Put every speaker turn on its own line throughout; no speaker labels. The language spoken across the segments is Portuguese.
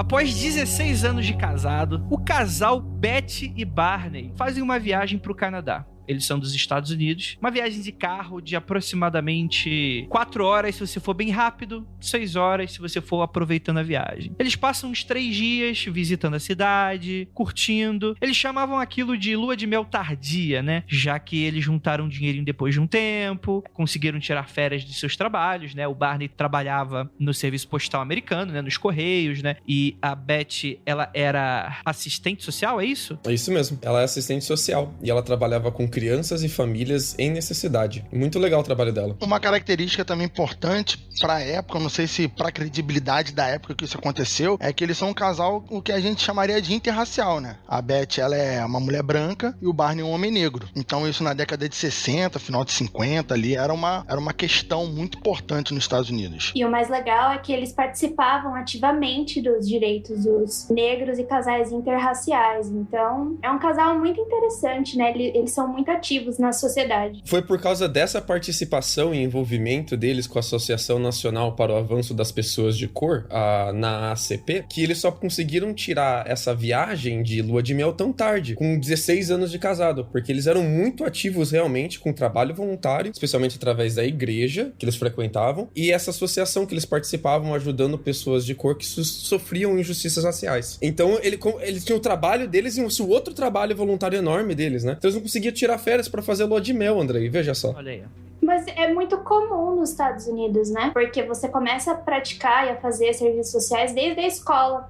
Após 16 anos de casado, o casal Betty e Barney fazem uma viagem para o Canadá. Eles são dos Estados Unidos. Uma viagem de carro de aproximadamente 4 horas, se você for bem rápido, 6 horas, se você for aproveitando a viagem. Eles passam uns 3 dias visitando a cidade, curtindo. Eles chamavam aquilo de lua de mel tardia, né? Já que eles juntaram um dinheirinho depois de um tempo, conseguiram tirar férias de seus trabalhos, né? O Barney trabalhava no serviço postal americano, né? Nos Correios, né? E a Betty, ela era assistente social, é isso?
É isso mesmo. Ela é assistente social e ela trabalhava com crianças e famílias em necessidade. Muito legal o trabalho dela.
Uma característica também importante pra época, não sei se pra credibilidade da época que isso aconteceu, é que eles são um casal, o que a gente chamaria de interracial, né? A Betty, ela é uma mulher branca e o Barney um homem negro. Então isso na década de 60, final de 50 ali, era uma questão muito importante nos Estados Unidos.
E o mais legal é que eles participavam ativamente dos direitos dos negros e casais interraciais. Então é um casal muito interessante, né? Eles são muito ativos na sociedade.
Foi por causa dessa participação e envolvimento deles com a Associação Nacional para o Avanço das Pessoas de Cor, na ACP, que eles só conseguiram tirar essa viagem de lua de mel tão tarde, com 16 anos de casado, porque eles eram muito ativos realmente com trabalho voluntário, especialmente através da igreja que eles frequentavam, e essa associação que eles participavam ajudando pessoas de cor que sofriam injustiças raciais. Então eles tinham o trabalho deles e o outro trabalho voluntário enorme deles, né? Então eles não conseguiam tirar férias pra fazer lua de mel, Andrei, veja só.
Olha aí.
Mas é muito comum nos Estados Unidos, né? Porque você começa a praticar e a fazer serviços sociais desde a escola.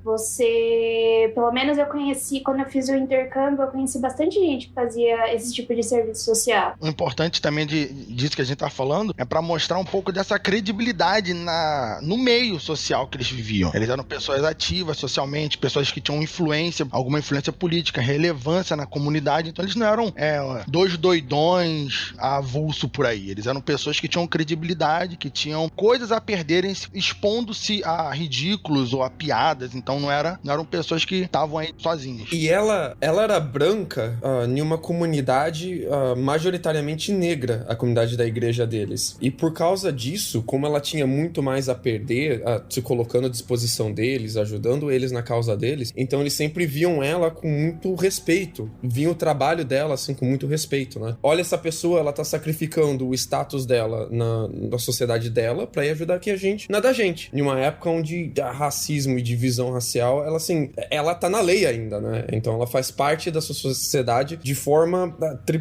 Pelo menos eu conheci, quando eu fiz o intercâmbio, eu conheci bastante gente que fazia esse tipo de serviço social.
O importante também disso que a gente tá falando é pra mostrar um pouco dessa credibilidade no meio social que eles viviam. Eles eram pessoas ativas socialmente, pessoas que tinham alguma influência política, relevância na comunidade. Então eles não eram dois doidões avulso por aí. Eles eram pessoas que tinham credibilidade, que tinham coisas a perderem expondo-se a ridículos ou a piadas. Então não eram pessoas que estavam aí sozinhas.
E ela era branca em uma comunidade majoritariamente negra, a comunidade da igreja deles. E por causa disso, como ela tinha muito mais a perder, se colocando à disposição deles, ajudando eles na causa deles, então eles sempre viam ela com muito respeito. Viam o trabalho dela assim com muito respeito, né? Olha, essa pessoa, ela tá sacrificando o status dela na sociedade dela pra ir ajudar aqui a gente, nada a gente. Em uma época onde racismo e divisão racial, ela tá na lei ainda, né? Então ela faz parte da sua sociedade de forma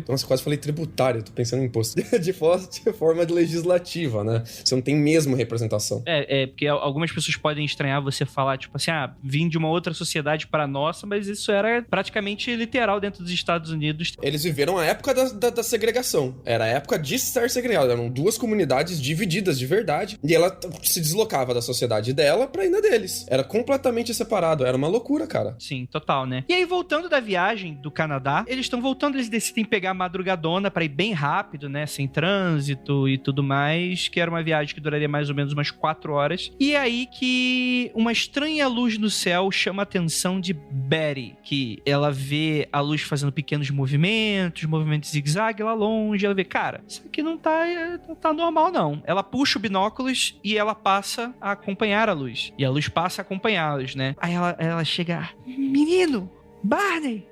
nossa, quase falei tributária, tô pensando em imposto. de forma legislativa, né? Você não tem mesmo representação.
Porque algumas pessoas podem estranhar você falar, tipo assim, vim de uma outra sociedade para a nossa, mas isso era praticamente literal dentro dos Estados Unidos.
Eles viveram a época da segregação. Era a época de estar segregado. Eram 2 comunidades divididas de verdade. E ela se deslocava da sociedade dela pra ir na deles. Era completamente separado. Era uma loucura, cara.
Sim, total, né? E aí, voltando da viagem do Canadá, eles estão voltando, eles decidem pegar a madrugadona pra ir bem rápido, né? Sem trânsito e tudo mais, que era uma viagem que duraria mais ou menos umas 4 horas. E é aí que uma estranha luz no céu chama a atenção de Betty, que ela vê a luz fazendo pequenos movimentos zigue-zague lá longe. Ela vê, cara, isso aqui não tá normal, não. Ela puxa o binóculos e ela passa a acompanhar a luz. E a luz passa a acompanhá-los, né? Aí ela chega, menino, Barney,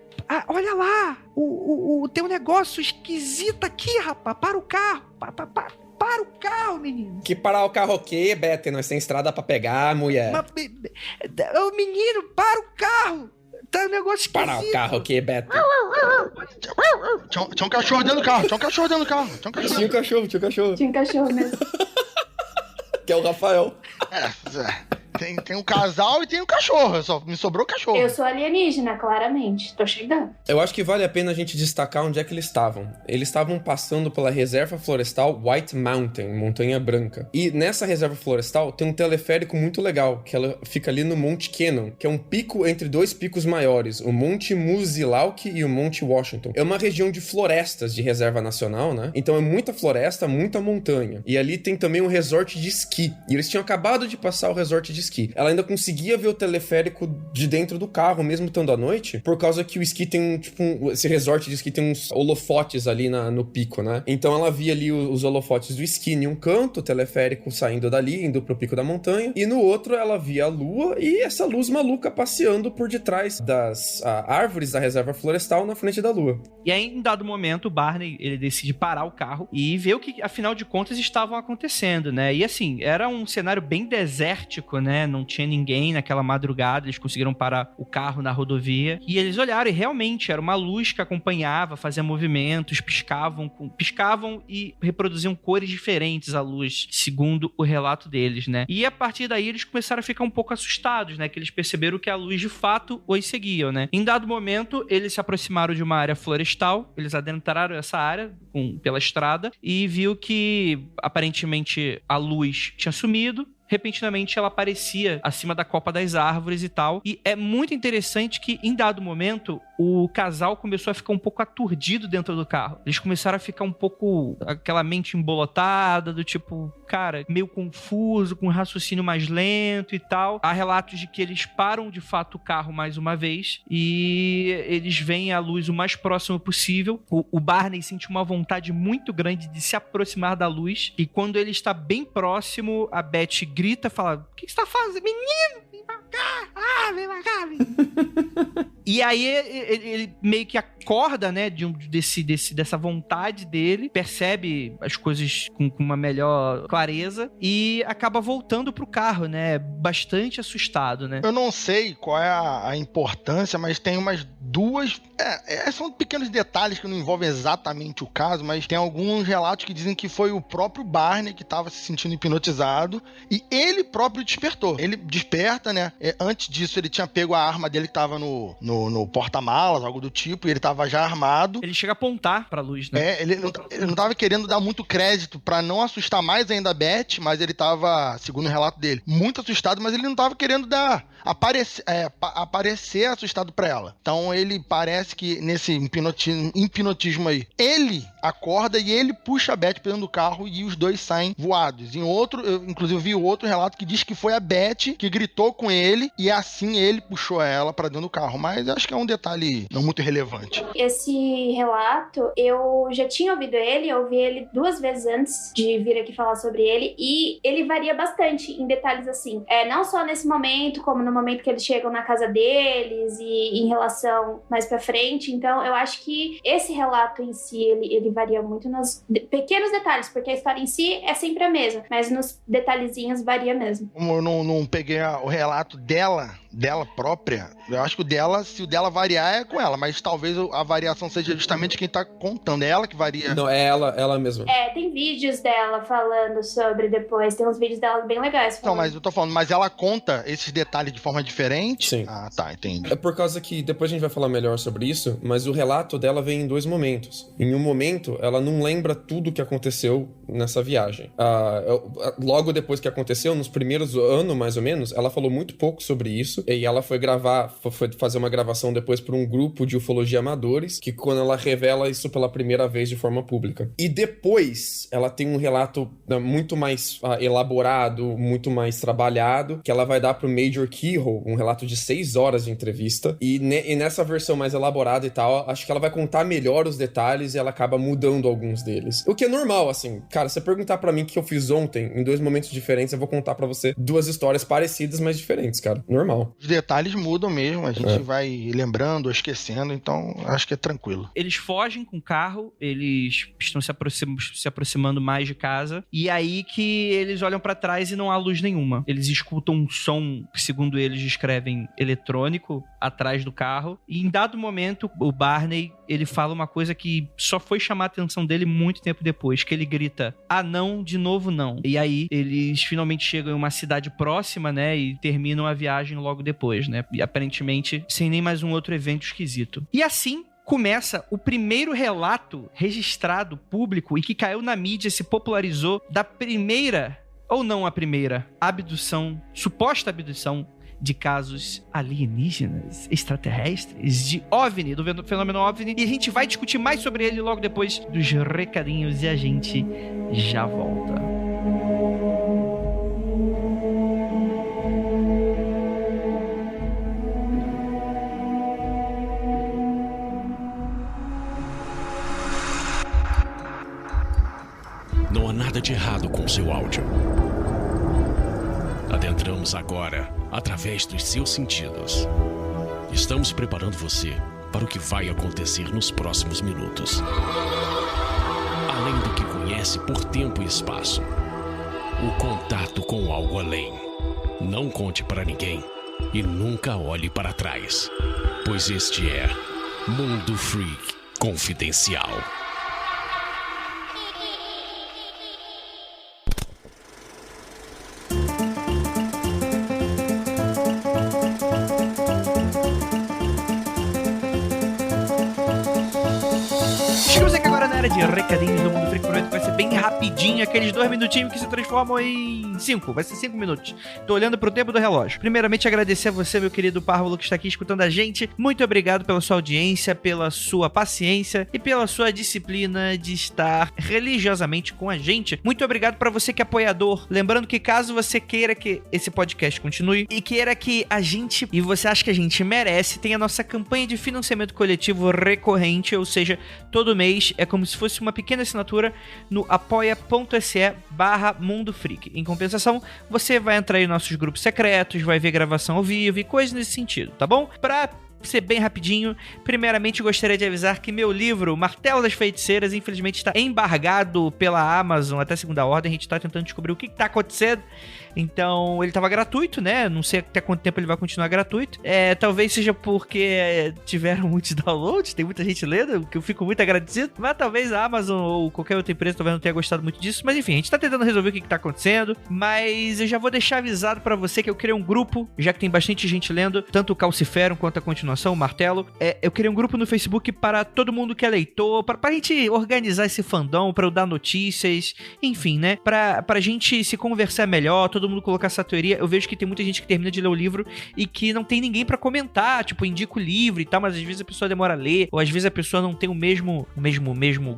olha lá, tem um negócio esquisito aqui, rapaz, para o carro, para o carro, menino.
Que parar o carro o quê, Betty? Nós tem estrada pra pegar, mulher.
Ô, menino, para o carro. Tá um negócio esquisito.
Parar o carro o quê, Betty?
Tinha um cachorro dentro do carro. Tinha um cachorro.
Tinha um cachorro mesmo.
Que é o Rafael.
Tem um casal e tem um cachorro. Me sobrou o cachorro.
Eu sou alienígena, claramente. Tô chegando.
Eu acho que vale a pena a gente destacar onde é que eles estavam. Eles estavam passando pela reserva florestal White Mountain, Montanha Branca. E nessa reserva florestal tem um teleférico muito legal, que ela fica ali no Monte Cannon, que é um pico entre 2 picos maiores, o Monte Musilauk e o Monte Washington. É uma região de florestas de reserva nacional, né? Então é muita floresta, muita montanha. E ali tem também um resort de esqui. E eles tinham acabado de passar o resort de esqui. esqui. Ela ainda conseguia ver o teleférico de dentro do carro, mesmo estando à noite, por causa que o esqui tem esse resort de esqui tem uns holofotes ali no pico, né? Então ela via ali os holofotes do esqui em um canto, o teleférico saindo dali, indo pro pico da montanha, e no outro ela via a lua e essa luz maluca passeando por detrás das árvores da reserva florestal na frente da lua.
E aí, em dado momento, o Barney, ele decide parar o carro e ver o que, afinal de contas, estavam acontecendo, né? E assim, era um cenário bem desértico, né? Não tinha ninguém naquela madrugada, eles conseguiram parar o carro na rodovia. E eles olharam e realmente era uma luz que acompanhava, fazia movimentos, piscavam e reproduziam cores diferentes à luz, segundo o relato deles, né? E a partir daí eles começaram a ficar um pouco assustados, né? Que eles perceberam que a luz de fato os seguia, né? Em dado momento, eles se aproximaram de uma área florestal, eles adentraram essa área pela estrada e viu que aparentemente a luz tinha sumido. Repentinamente ela aparecia acima da copa das árvores e tal. E é muito interessante que, em dado momento, o casal começou a ficar um pouco aturdido dentro do carro. Eles começaram a ficar um pouco aquela mente embolotada, do tipo, cara, meio confuso, com um raciocínio mais lento e tal. Há relatos de que eles param de fato o carro mais uma vez e eles veem a luz o mais próximo possível. O Barney sente uma vontade muito grande de se aproximar da luz e quando ele está bem próximo, a Beth grita, fala, o que você tá fazendo? Menino, vem pra cá! Vem pra cá! E aí ele meio que acorda, né, dessa vontade dele, percebe as coisas com uma melhor clareza e acaba voltando pro carro, né, bastante assustado, né.
Eu não sei qual é a importância, mas tem umas duas... são pequenos detalhes que não envolvem exatamente o caso, mas tem alguns relatos que dizem que foi o próprio Barney que estava se sentindo hipnotizado e ele próprio despertou. Ele desperta, né, antes disso ele tinha pego a arma dele que estava no porta-malas, algo do tipo, e ele tava já armado.
Ele chega a apontar pra luz, né?
Ele não tava querendo dar muito crédito pra não assustar mais ainda a Beth, mas ele tava, segundo o relato dele, muito assustado, mas ele não tava querendo aparecer assustado pra ela. Então ele parece que nesse hipnotismo aí, ele acorda e ele puxa a Beth pra dentro do carro e os dois saem voados. Eu inclusive vi outro relato que diz que foi a Beth que gritou com ele e assim ele puxou ela pra dentro do carro, mas acho que é um detalhe não muito relevante.
Esse relato, eu já tinha ouvido ele, eu ouvi ele 2 vezes antes de vir aqui falar sobre ele, e ele varia bastante em detalhes assim. Não só nesse momento, como no momento que eles chegam na casa deles e em relação mais pra frente. Então, eu acho que esse relato em si, ele varia muito nos pequenos detalhes, porque a história em si é sempre a mesma, mas nos detalhezinhos varia mesmo.
Como eu não peguei o relato dela própria, eu acho que se o dela variar é com ela, mas talvez a variação seja justamente quem tá contando, é ela que varia.
Não, é ela mesma.
Tem vídeos dela falando sobre depois, tem uns vídeos dela bem legais.
Então, mas eu tô falando, mas ela conta esses detalhes de forma diferente?
Sim.
Ah, tá, entendi.
É por causa que, depois a gente vai falar melhor sobre isso, mas o relato dela vem em 2 momentos. Em um momento, ela não lembra tudo o que aconteceu nessa viagem. Logo depois que aconteceu, nos primeiros anos, mais ou menos, ela falou muito pouco sobre isso, e ela foi fazer uma gravação depois para um grupo de ufologia amadores, que quando ela revela isso pela primeira vez de forma pública. E depois, ela tem um relato muito mais elaborado, muito mais trabalhado, que ela vai dar pro Major Keyhole, um relato de 6 horas de entrevista, e nessa versão mais elaborada e tal, acho que ela vai contar melhor os detalhes e ela acaba mudando alguns deles. O que é normal, assim. Cara, se você perguntar pra mim o que eu fiz ontem, em 2 momentos diferentes, eu vou contar pra você 2 histórias parecidas, mas diferentes, cara. Normal.
Os detalhes mudam mesmo, a gente vai lembrando ou esquecendo, então acho que é tranquilo.
Eles fogem com o carro, eles estão se aproximando mais de casa, e aí que eles olham pra trás e não há luz nenhuma. Eles escutam um som, segundo eles descrevem, eletrônico, atrás do carro, e em dado momento, o Barney, ele fala uma coisa que só foi chamar a atenção dele muito tempo depois, que ele grita, não, de novo não. E aí, eles finalmente chegam em uma cidade próxima, né, e terminam a viagem logo depois, né, e aparentemente sem nem mais um outro evento esquisito. E assim começa o primeiro relato registrado público e que caiu na mídia, se popularizou, da primeira, ou não a primeira, suposta abdução de casos alienígenas, extraterrestres, de OVNI, do fenômeno OVNI, e a gente vai discutir mais sobre ele logo depois dos recadinhos e a gente já volta.
nada de errado com seu áudio. Adentramos agora através dos seus sentidos. Estamos preparando você para o que vai acontecer nos próximos minutos. Além do que conhece por tempo e espaço, o contato com algo além. Não conte para ninguém e nunca olhe para trás, pois este é Mundo Freak Confidencial.
Chegamos aqui agora na área de recadinhos do Mundo Freak. Prometo que vai ser bem rapidinho, aqueles 2 minutinhos que se transformam em 5. Vai ser 5 minutos. Tô olhando pro tempo do relógio. Primeiramente, agradecer a você, meu querido Párvulo, que está aqui escutando a gente. Muito obrigado pela sua audiência, pela sua paciência e pela sua disciplina de estar religiosamente com a gente. Muito obrigado para você que é apoiador. Lembrando que caso você queira que esse podcast continue e queira que a gente, e você acha que a gente merece, tem a nossa campanha de financiamento coletivo recorrente, ou seja, todo mês é como se fosse uma pequena assinatura no apoia.se/Mundo Freak. Em compensação, você vai entrar em nossos grupos secretos, vai ver gravação ao vivo e coisas nesse sentido, tá bom? Pra ser bem rapidinho, primeiramente gostaria de avisar que meu livro, Martelo das Feiticeiras, infelizmente está embargado pela Amazon até segunda ordem. A gente tá tentando descobrir o que tá acontecendo. Então, ele tava gratuito, né? Não sei até quanto tempo ele vai continuar gratuito. Talvez seja porque tiveram muitos downloads, tem muita gente lendo, que eu fico muito agradecido. Mas talvez a Amazon ou qualquer outra empresa talvez não tenha gostado muito disso. Mas enfim, a gente tá tentando resolver o que tá acontecendo. Mas eu já vou deixar avisado pra você que eu criei um grupo, já que tem bastante gente lendo, tanto o Calciferum quanto a continuação, o Martelo. Eu criei um grupo no Facebook para todo mundo que é leitor, pra gente organizar esse fandom, pra eu dar notícias, enfim, né? Pra gente se conversar melhor, todo mundo colocar essa teoria. Eu vejo que tem muita gente que termina de ler o livro e que não tem ninguém pra comentar, tipo, indica o livro e tal, mas às vezes a pessoa demora a ler, ou às vezes a pessoa não tem o mesmo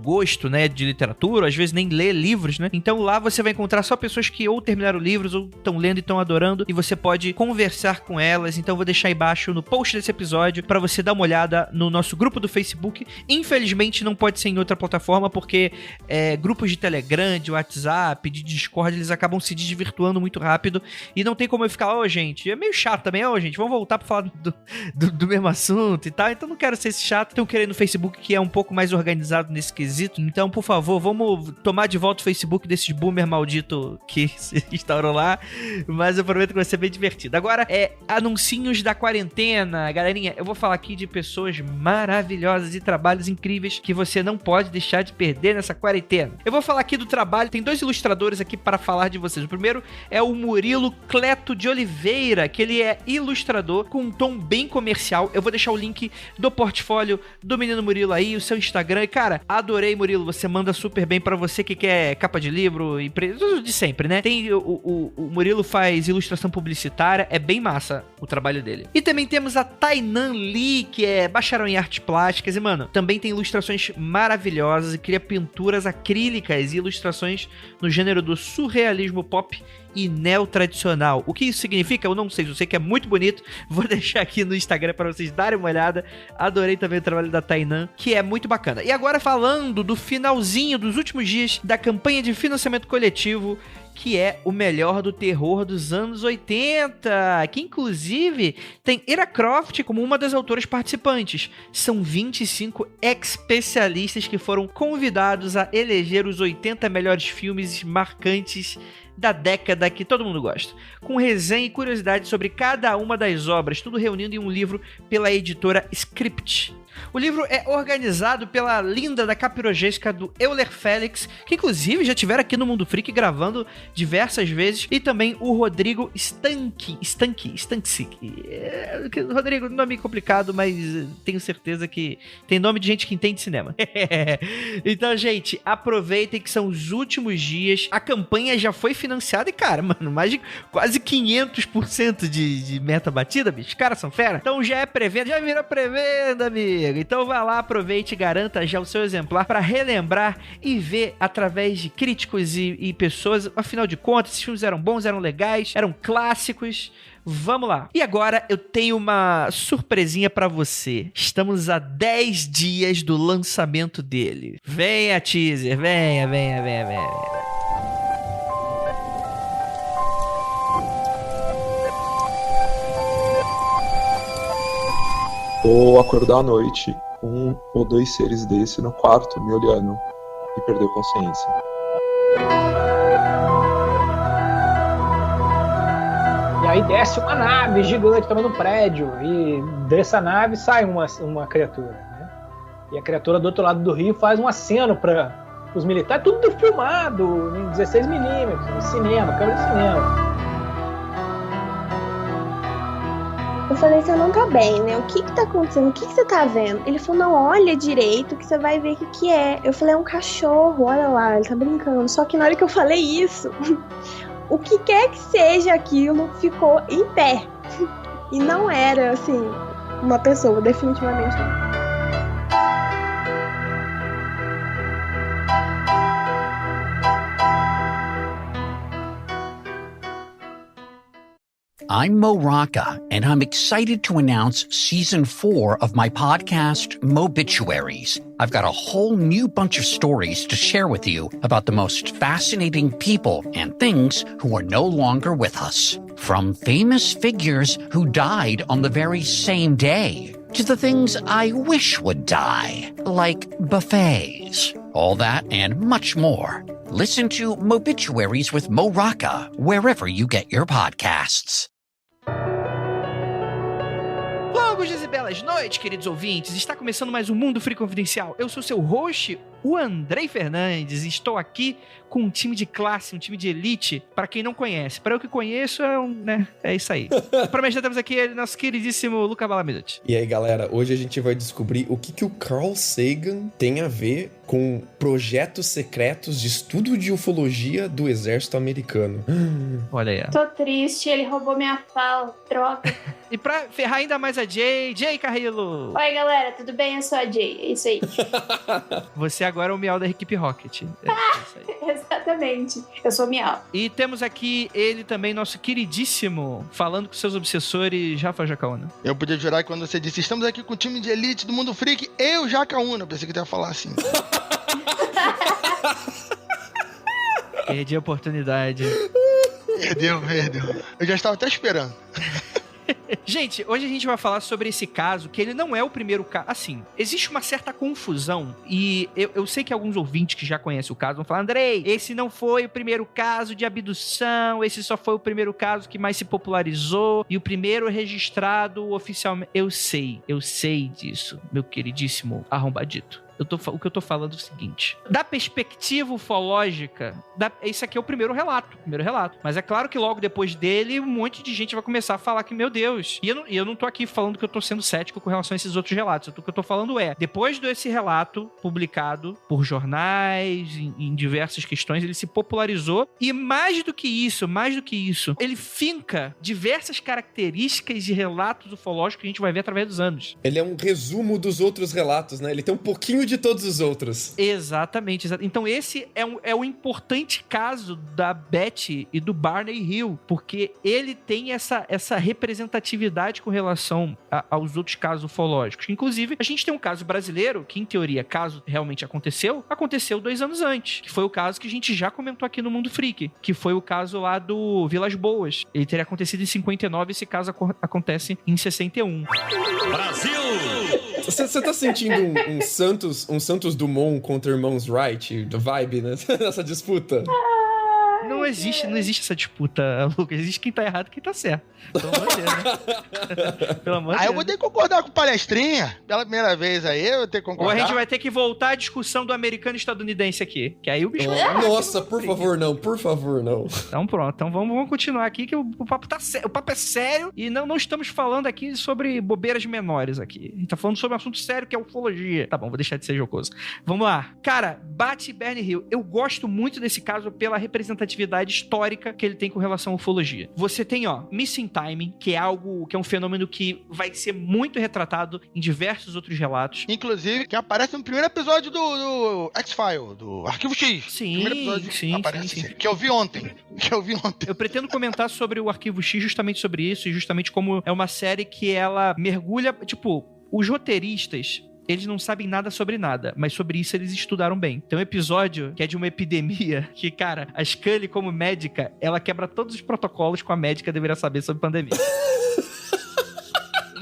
gosto, né, de literatura, ou às vezes nem lê livros, né? Então lá você vai encontrar só pessoas que ou terminaram livros, ou estão lendo e estão adorando, e você pode conversar com elas. Então eu vou deixar aí embaixo no post desse episódio pra você dar uma olhada no nosso grupo do Facebook. Infelizmente não pode ser em outra plataforma, porque grupos de Telegram, de WhatsApp, de Discord, eles acabam se desvirtuando muito rápido, e não tem como eu ficar, gente, é meio chato também, gente, vamos voltar pra falar do mesmo assunto e tal, então não quero ser esse chato. Então eu queria no Facebook, que é um pouco mais organizado nesse quesito. Então, por favor, vamos tomar de volta o Facebook desses boomer maldito que se instaurou lá, mas eu prometo que vai ser bem divertido. Agora, anuncinhos da quarentena, galerinha, eu vou falar aqui de pessoas maravilhosas e trabalhos incríveis que você não pode deixar de perder nessa quarentena. Eu vou falar aqui do trabalho, tem 2 ilustradores aqui para falar de vocês. O primeiro é o Murilo Cleto de Oliveira, que ele é ilustrador com um tom bem comercial. Eu vou deixar o link do portfólio do menino Murilo aí, o seu Instagram. E, cara, adorei, Murilo, você manda super bem pra você que quer capa de livro e tudo de sempre, né? Tem o Murilo faz ilustração publicitária, é bem massa o trabalho dele. E também temos a Tainan Lee, que é bacharel em artes plásticas e, mano, também tem ilustrações maravilhosas e cria pinturas acrílicas e ilustrações no gênero do surrealismo pop e neotradicional. O que isso significa? Eu não sei, eu sei que é muito bonito. Vou deixar aqui no Instagram para vocês darem uma olhada. Adorei também o trabalho da Tainan, que é muito bacana. E agora falando do finalzinho dos últimos dias da campanha de financiamento coletivo, que é o melhor do terror dos anos 80, que inclusive tem Ira Croft como uma das autoras participantes. São 25 especialistas que foram convidados a eleger os 80 melhores filmes marcantes da década que todo mundo gosta, com resenha e curiosidade sobre cada uma das obras, tudo reunindo em um livro pela editora Script. O livro é organizado pela linda da capirogésica do Euler Félix, que inclusive já tiveram aqui no Mundo Freak gravando diversas vezes, e também o Rodrigo Stanczyk. Rodrigo, nome complicado, mas tenho certeza que tem nome de gente que entende cinema. Então, gente, aproveitem que são os últimos dias, a campanha já foi financiada e, cara, mano, mais de quase 500% de meta batida, bicho. Os caras são fera. Então já é pré-venda, já virou pré-venda, amigo. Então vai lá, aproveite e garanta já o seu exemplar para relembrar e ver através de críticos e pessoas. Afinal de contas, esses filmes eram bons, eram legais, eram clássicos. Vamos lá. E agora eu tenho uma surpresinha pra você. Estamos a 10 dias do lançamento dele. Venha, teaser. Venha.
ou acordar à noite com 1 ou 2 seres desse no quarto me olhando e perder a consciência.
E aí desce uma nave gigante também no prédio, e dessa nave sai uma criatura, né? E a criatura do outro lado do rio faz um aceno para os militares, tudo filmado em 16mm, no cinema, câmera de cinema.
Eu falei, você não tá bem, né? O que tá acontecendo? O que você tá vendo? Ele falou, não, olha direito que você vai ver o que é. Eu falei, é um cachorro, olha lá, ele tá brincando. Só que na hora que eu falei isso, o que quer que seja aquilo ficou em pé. E não era, assim, uma pessoa, definitivamente não.
I'm Mo Rocca, and I'm excited to announce Season 4 of my podcast, Mobituaries. I've got a whole new bunch of stories to share with you about the most fascinating people and things who are no longer with us. From famous figures who died on the very same day, to the things I wish would die, like buffets. All that and much more. Listen to Mobituaries with Mo Rocca wherever you get your podcasts.
Longos dias e belas noites, queridos ouvintes. Está começando mais um Mundo Free Confidencial. Eu sou seu host, o Andrei Fernandes, e estou aqui com um time de classe, um time de elite, para quem não conhece. Para eu que conheço, é isso aí. Para mim, já temos aqui nosso queridíssimo Luca Balamidut.
E aí, galera, hoje a gente vai descobrir o que o Carl Sagan tem a ver com projetos secretos de estudo de ufologia do exército americano.
Olha aí.
Tô triste, ele roubou minha fala, droga.
E pra ferrar ainda mais a Jay Carrillo.
Oi, galera, tudo bem? Eu sou a Jay, é isso aí.
Você agora é o miau da equipe Rocket. É isso aí.
Exatamente, eu sou miau.
E temos aqui ele também, nosso queridíssimo, falando com seus obsessores, Rafa Jacaúna.
Eu podia jurar que quando você disse, estamos aqui com o time de elite do Mundo Freak, eu, Jacaúna, eu pensei que tu ia falar assim.
Perdi a oportunidade.
Perdeu. Eu já estava até esperando.
Gente, hoje a gente vai falar sobre esse caso, que ele não é o primeiro caso. Assim, existe uma certa confusão, e eu sei que alguns ouvintes que já conhecem o caso vão falar, Andrei, esse não foi o primeiro caso de abdução, esse só foi o primeiro caso que mais se popularizou, e o primeiro registrado oficialmente. Eu sei disso, meu queridíssimo arrombadito. O que eu tô falando é o seguinte. Da perspectiva ufológica, esse aqui é o primeiro relato. Mas é claro que logo depois dele, um monte de gente vai começar a falar que, meu Deus. E eu não tô aqui falando que eu tô sendo cético com relação a esses outros relatos. O que eu tô falando é, depois desse relato publicado por jornais, em diversas questões, ele se popularizou. E mais do que isso, ele finca diversas características de relatos ufológicos que a gente vai ver através dos anos.
Ele é um resumo dos outros relatos, né? Ele tem um pouquinho de todos os outros.
Exatamente. Então esse é o importante caso da Betty e do Barney Hill, porque ele tem essa representatividade com relação aos outros casos ufológicos. Inclusive, a gente tem um caso brasileiro que, em teoria, caso realmente aconteceu 2 anos antes, que foi o caso que a gente já comentou aqui no Mundo Freak, que foi o caso lá do Vilas Boas. Ele teria acontecido em 59, esse caso acontece em 61.
Brasil!
Você tá sentindo um Santos Dumont contra Irmãos Wright, vibe, né? Nessa disputa?
Não existe essa disputa, Lucas. Existe quem tá errado e quem tá certo. Pelo amor de Deus, né? Pelo amor de Deus.
Eu vou ter que concordar com o palestrinha. Pela primeira vez aí, eu vou ter que concordar.
Ou a gente vai ter que voltar à discussão do americano e estadunidense aqui. Que aí o bicho...
Nossa, por favor, não.
Então pronto. Então vamos continuar aqui, que o papo tá sério. O papo é sério e não estamos falando aqui sobre bobeiras menores aqui. A gente tá falando sobre um assunto sério que é ufologia. Tá bom, vou deixar de ser jocoso. Vamos lá. Cara, Betty e Barney Hill. Eu gosto muito desse caso pela representatividade histórica que ele tem com relação à ufologia. Você tem, Missing Timing, que é um fenômeno que vai ser muito retratado em diversos outros relatos.
Inclusive, que aparece no primeiro episódio do X-File, do Arquivo X.
Sim.
Que eu vi ontem.
Eu pretendo comentar sobre o Arquivo X, justamente sobre isso, e justamente como é uma série que ela mergulha, tipo, os roteiristas, eles não sabem nada sobre nada, mas sobre isso eles estudaram bem. Tem um episódio que é de uma epidemia que, cara, a Scully, como médica, ela quebra todos os protocolos que a médica deveria saber sobre pandemia.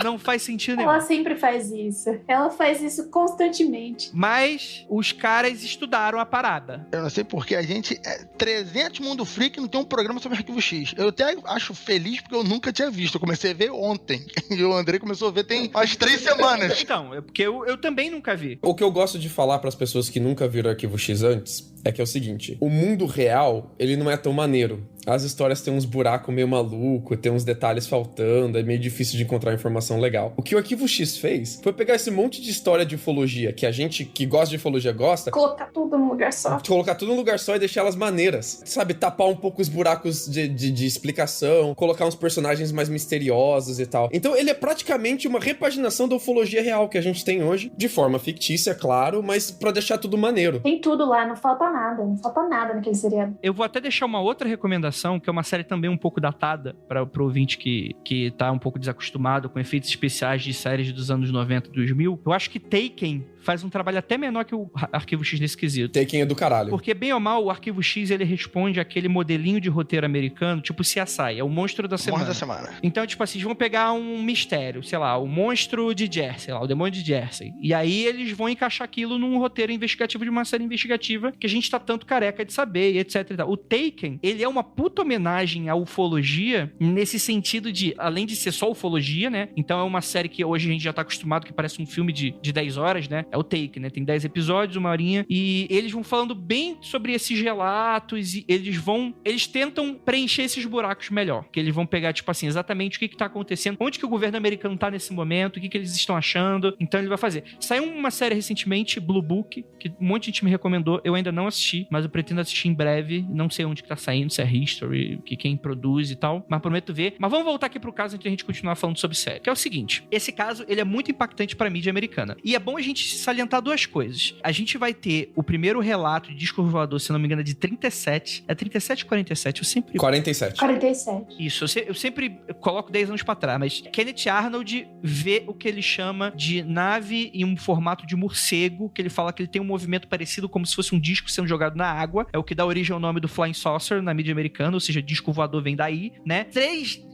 Não faz sentido nenhum.
Ela sempre faz isso. Ela faz isso constantemente.
Mas os caras estudaram a parada.
Eu não sei porque a gente... 300 Mundo Freak não tem um programa sobre Arquivo X. Eu até acho feliz porque eu nunca tinha visto. Eu comecei a ver ontem. E o André começou a ver tem umas 3 semanas.
Então, é porque eu também nunca vi.
O que eu gosto de falar pras pessoas que nunca viram Arquivo X antes é que é o seguinte: o mundo real, ele não é tão maneiro. As histórias têm uns buracos meio maluco, tem uns detalhes faltando, é meio difícil de encontrar informação legal. O que o Arquivo X fez foi pegar esse monte de história de ufologia que a gente que gosta de ufologia gosta,
Colocar tudo num lugar só.
colocar tudo num lugar só e deixar elas maneiras. Sabe, tapar um pouco os buracos de explicação, colocar uns personagens mais misteriosos e tal. Então ele é praticamente uma repaginação da ufologia real que a gente tem hoje, de forma fictícia, claro, mas pra deixar tudo maneiro.
Tem tudo lá, não falta nada naquele seriado.
Eu vou até deixar uma outra recomendação, que é uma série também um pouco datada para o ouvinte que tá um pouco desacostumado com efeitos especiais de séries dos anos 90 e 2000. Eu acho que Taken faz um trabalho até menor que o Arquivo X nesse quesito.
Taken é do caralho.
Porque, bem ou mal, o Arquivo X, ele responde àquele modelinho de roteiro americano, tipo CSI, é o monstro da semana.
Monstro da semana.
Então, tipo assim, eles vão pegar um mistério, sei lá, o monstro de Jersey, sei lá, o demônio de Jersey. E aí eles vão encaixar aquilo num roteiro investigativo de uma série investigativa que a gente tá tanto careca de saber, e etc e tal. O Taken, ele é uma puta homenagem à ufologia, nesse sentido de, além de ser só ufologia, né? Então é uma série que hoje a gente já tá acostumado, que parece um filme de 10 horas, né? É o Take, né? Tem 10 episódios, uma horinha, e eles vão falando bem sobre esses relatos, e eles tentam preencher esses buracos melhor, que eles vão pegar, tipo assim, exatamente o que tá acontecendo, onde que o governo americano tá nesse momento, o que eles estão achando, então ele vai fazer. Saiu uma série recentemente, Blue Book, que um monte de gente me recomendou, eu ainda não assisti, mas eu pretendo assistir em breve, não sei onde que tá saindo, se é History, que quem produz e tal, mas prometo ver. Mas vamos voltar aqui pro caso antes de a gente continuar falando sobre série, que é o seguinte: esse caso, ele é muito impactante pra mídia americana, e é bom a gente salientar duas coisas. A gente vai ter o primeiro relato de disco voador, se não me engano, é de 37, é 37 ou 47? Eu sempre...
47.
47.
Isso, eu sempre coloco 10 anos pra trás, mas Kenneth Arnold vê o que ele chama de nave em um formato de morcego, que ele fala que ele tem um movimento parecido como se fosse um disco sendo jogado na água, é o que dá origem ao nome do Flying Saucer na mídia americana, ou seja, disco voador vem daí, né?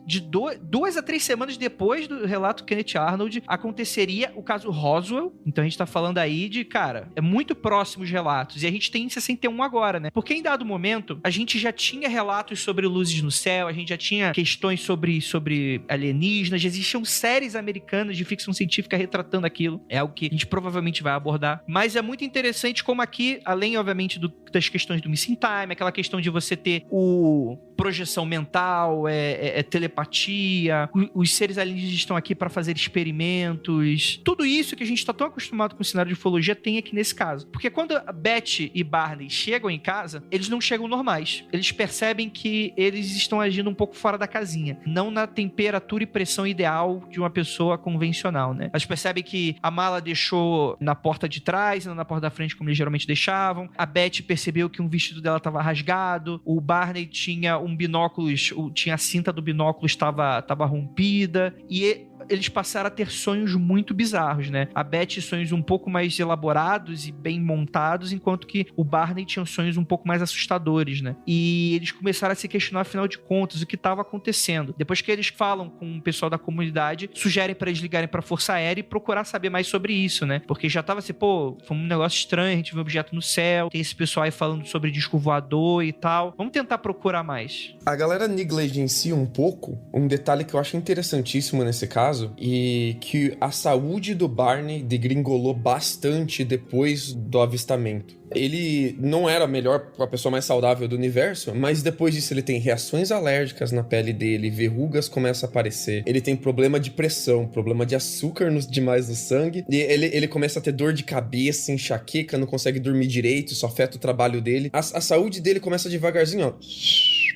2 a 3 semanas depois do relato Kenneth Arnold, aconteceria o caso Roswell. Então a gente tá falando aí de, cara, é muito próximo os relatos. E a gente tem 61 agora, né? Porque em dado momento, a gente já tinha relatos sobre luzes no céu, a gente já tinha questões sobre alienígenas, já existiam séries americanas de ficção científica retratando aquilo. É algo que a gente provavelmente vai abordar. Mas é muito interessante como aqui, além, obviamente, das questões do missing time, aquela questão de você ter projeção mental, telepatia, os seres alienígenas estão aqui para fazer experimentos. Tudo isso que a gente tá tão acostumado com o cenário de ufologia tem aqui nesse caso. Porque quando a Beth e Barney chegam em casa, eles não chegam normais. Eles percebem que eles estão agindo um pouco fora da casinha, não na temperatura e pressão ideal de uma pessoa convencional, né? Eles percebem que a mala deixou na porta de trás, não na porta da frente como eles geralmente deixavam. A Beth percebeu que um vestido dela estava rasgado. O Barney tinha tinha a cinta do binóculo estava rompida, e eles passaram a ter sonhos muito bizarros, né? A Beth, sonhos um pouco mais elaborados e bem montados, enquanto que o Barney tinha sonhos um pouco mais assustadores, né? E eles começaram a se questionar, afinal de contas, o que estava acontecendo. Depois que eles falam com o pessoal da comunidade, sugerem para eles ligarem para a Força Aérea e procurar saber mais sobre isso, né? Porque já tava assim, foi um negócio estranho, a gente viu um objeto no céu, tem esse pessoal aí falando sobre disco voador e tal. Vamos tentar procurar mais.
A galera negligencia um pouco um detalhe que eu acho interessantíssimo nesse caso, e que a saúde do Barney degringolou bastante depois do avistamento. Ele não era a pessoa mais saudável do universo, mas depois disso ele tem reações alérgicas na pele dele, verrugas começam a aparecer, ele tem problema de pressão, problema de açúcar demais no sangue, e ele começa a ter dor de cabeça, enxaqueca, não consegue dormir direito, isso afeta o trabalho dele. A saúde dele começa devagarzinho, ó.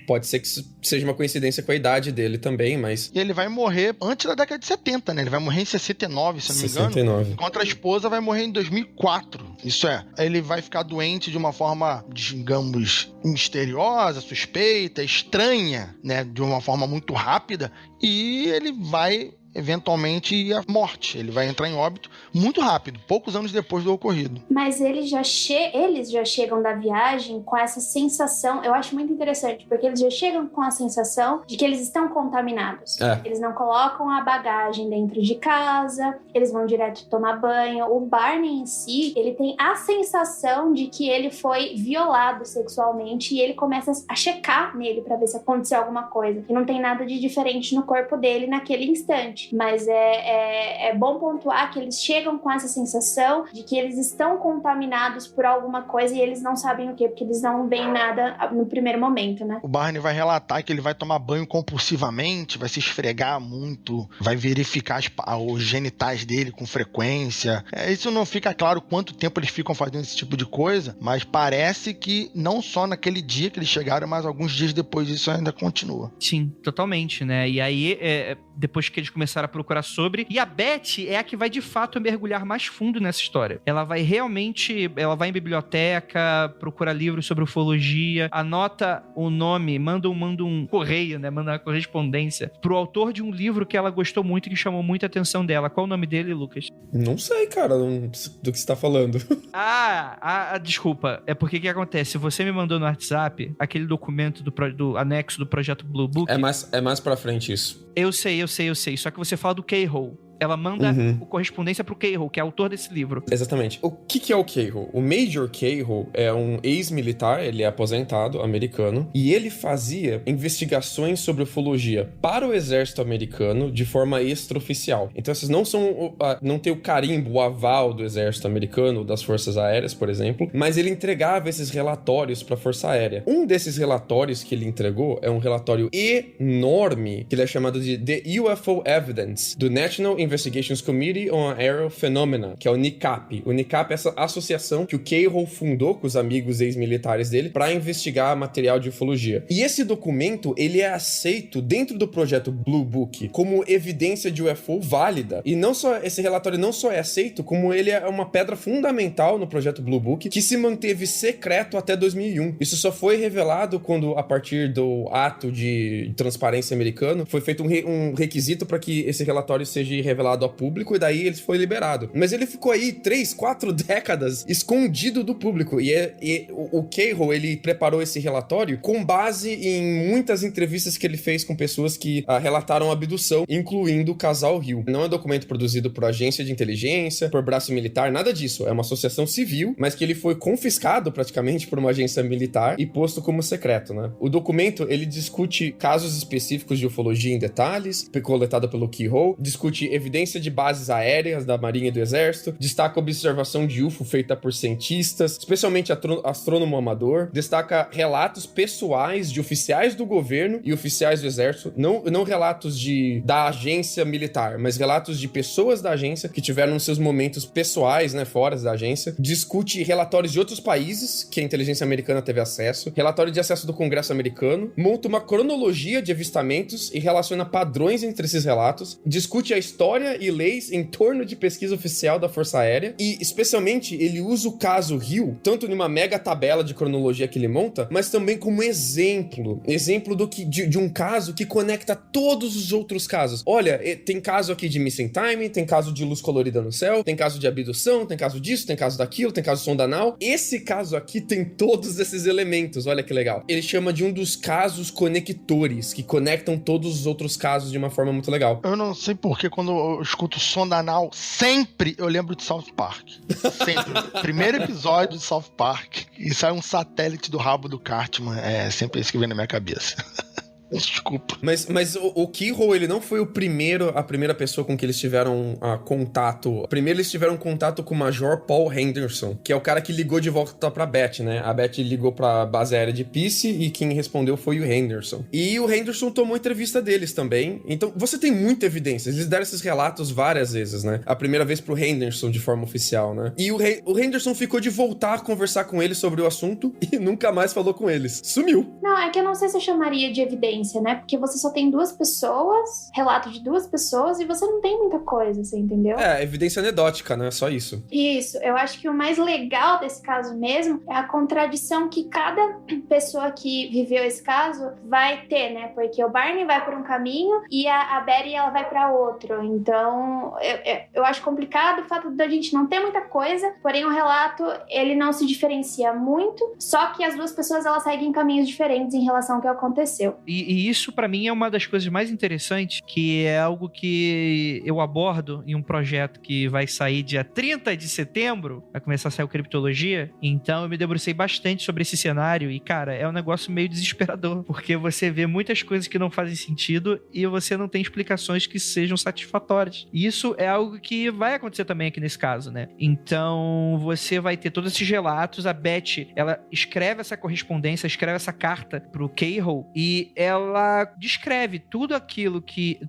Pode ser que seja uma coincidência com a idade dele também, mas...
E ele vai morrer antes da década de 70, né? Ele vai morrer em 69, se não me engano.
69.
Enquanto a esposa vai morrer em 2004. Isso é, ele vai ficar doente de uma forma, digamos, misteriosa, suspeita, estranha, né? De uma forma muito rápida. E ele vai eventualmente, a morte. Ele vai entrar em óbito muito rápido, poucos anos depois do ocorrido.
Mas eles já chegam da viagem com essa sensação, eu acho muito interessante, porque eles já chegam com a sensação de que eles estão contaminados. Eles não colocam a bagagem dentro de casa, eles vão direto tomar banho. O Barney em si, ele tem a sensação de que ele foi violado sexualmente e ele começa a checar nele pra ver se aconteceu alguma coisa. E não tem nada de diferente no corpo dele naquele instante. Mas é bom pontuar que eles chegam com essa sensação de que eles estão contaminados por alguma coisa e eles não sabem o que, porque eles não veem nada no primeiro momento, né?
O Barney vai relatar que ele vai tomar banho compulsivamente, vai se esfregar muito, vai verificar os genitais dele com frequência. Isso não fica claro quanto tempo eles ficam fazendo esse tipo de coisa, mas parece que não só naquele dia que eles chegaram, mas alguns dias depois isso ainda continua.
Sim, totalmente, né? E aí, depois que eles começaram a procurar sobre... E a Beth é a que vai, de fato, mergulhar mais fundo nessa história. Ela vai realmente... Ela vai em biblioteca, procura livros sobre ufologia, anota o nome, manda um correio, né? Manda uma correspondência pro autor de um livro que ela gostou muito e que chamou muita atenção dela. Qual o nome dele, Lucas?
Não sei, cara, do que você tá falando.
Desculpa. É porque o que acontece? Você me mandou no WhatsApp aquele documento do anexo do projeto Blue Book.
É mais pra frente isso.
Eu sei. Só que você fala do K-Hole. Ela manda correspondência pro K-Hole, que é autor desse livro.
Exatamente. O que é o K-Hole? O Major K-Hole é um ex-militar, ele é aposentado, americano, e ele fazia investigações sobre ufologia para o exército americano de forma extraoficial. Então essas não tem o carimbo, o aval do exército americano, das forças aéreas, por exemplo, mas ele entregava esses relatórios para a força aérea. Um desses relatórios que ele entregou é um relatório enorme, que ele é chamado de The UFO Evidence, do National Investigations Committee on Aerial Phenomena, que é o NICAP. O NICAP é essa associação que o K-Hole fundou com os amigos ex-militares dele para investigar material de ufologia. E esse documento, ele é aceito dentro do projeto Blue Book como evidência de UFO válida. E não só esse relatório não só é aceito, como ele é uma pedra fundamental no projeto Blue Book, que se manteve secreto até 2001. Isso só foi revelado quando, a partir do ato de transparência americano, foi feito um requisito para que esse relatório seja revelado ao público, e daí ele foi liberado. Mas ele ficou aí 3, 4 décadas escondido do público, e o K-Hole, ele preparou esse relatório com base em muitas entrevistas que ele fez com pessoas que relataram a abdução, incluindo o casal Hill. Não é um documento produzido por agência de inteligência, por braço militar, nada disso. É uma associação civil, mas que ele foi confiscado praticamente por uma agência militar e posto como secreto, né? O documento, ele discute casos específicos de ufologia em detalhes, coletado pelo K-Hole, discute evidência de bases aéreas da Marinha e do Exército, destaca observação de UFO feita por cientistas, especialmente astrônomo amador, destaca relatos pessoais de oficiais do governo e oficiais do Exército, não relatos da agência militar, mas relatos de pessoas da agência que tiveram seus momentos pessoais, né, fora da agência, discute relatórios de outros países que a inteligência americana teve acesso, relatório de acesso do Congresso americano, monta uma cronologia de avistamentos e relaciona padrões entre esses relatos, discute a história e leis em torno de pesquisa oficial da Força Aérea e, especialmente, ele usa o caso Hill, tanto numa mega tabela de cronologia que ele monta, mas também como exemplo de um caso que conecta todos os outros casos. Olha, tem caso aqui de missing time, tem caso de luz colorida no céu, tem caso de abdução, tem caso disso, tem caso daquilo, tem caso sonda anal. Esse caso aqui tem todos esses elementos, olha que legal. Ele chama de um dos casos conectores, que conectam todos os outros casos de uma forma muito legal.
Eu não sei porque quando eu escuto sonda anal, sempre eu lembro de South Park. Sempre. Primeiro episódio de South Park e sai um satélite do rabo do Cartman. É sempre isso que vem na minha cabeça. Desculpa.
Mas o K-Hole, ele não foi a primeira pessoa com que eles tiveram contato. Primeiro eles tiveram contato com o Major Paul Henderson, que é o cara que ligou de volta pra Beth, né? A Beth ligou pra base aérea de Peace e quem respondeu foi o Henderson. E o Henderson tomou entrevista deles também. Então, você tem muita evidência. Eles deram esses relatos várias vezes, né? A primeira vez pro Henderson de forma oficial, né? E o Henderson ficou de voltar a conversar com eles sobre o assunto e nunca mais falou com eles. Sumiu.
Não, é que eu não sei se eu chamaria de evidência, evidência, né? Porque você só tem 2 pessoas, relato de 2 pessoas, e você não tem muita coisa, você entendeu?
Evidência anedótica, né? Só isso.
Isso. Eu acho que o mais legal desse caso mesmo é a contradição que cada pessoa que viveu esse caso vai ter, né? Porque o Barney vai por um caminho e a Betty, ela vai para outro. Então, eu acho complicado o fato da gente não ter muita coisa, porém o relato, ele não se diferencia muito, só que as 2 pessoas, elas seguem caminhos diferentes em relação ao que aconteceu.
E isso, pra mim, é uma das coisas mais interessantes, que é algo que eu abordo em um projeto que vai sair dia 30 de setembro, vai começar a sair o Criptologia. Então eu me debrucei bastante sobre esse cenário e, cara, é um negócio meio desesperador, porque você vê muitas coisas que não fazem sentido e você não tem explicações que sejam satisfatórias. E isso é algo que vai acontecer também aqui nesse caso, né? Então você vai ter todos esses relatos, a Beth, ela escreve essa correspondência, escreve essa carta pro Cahal e ela descreve tudo aquilo que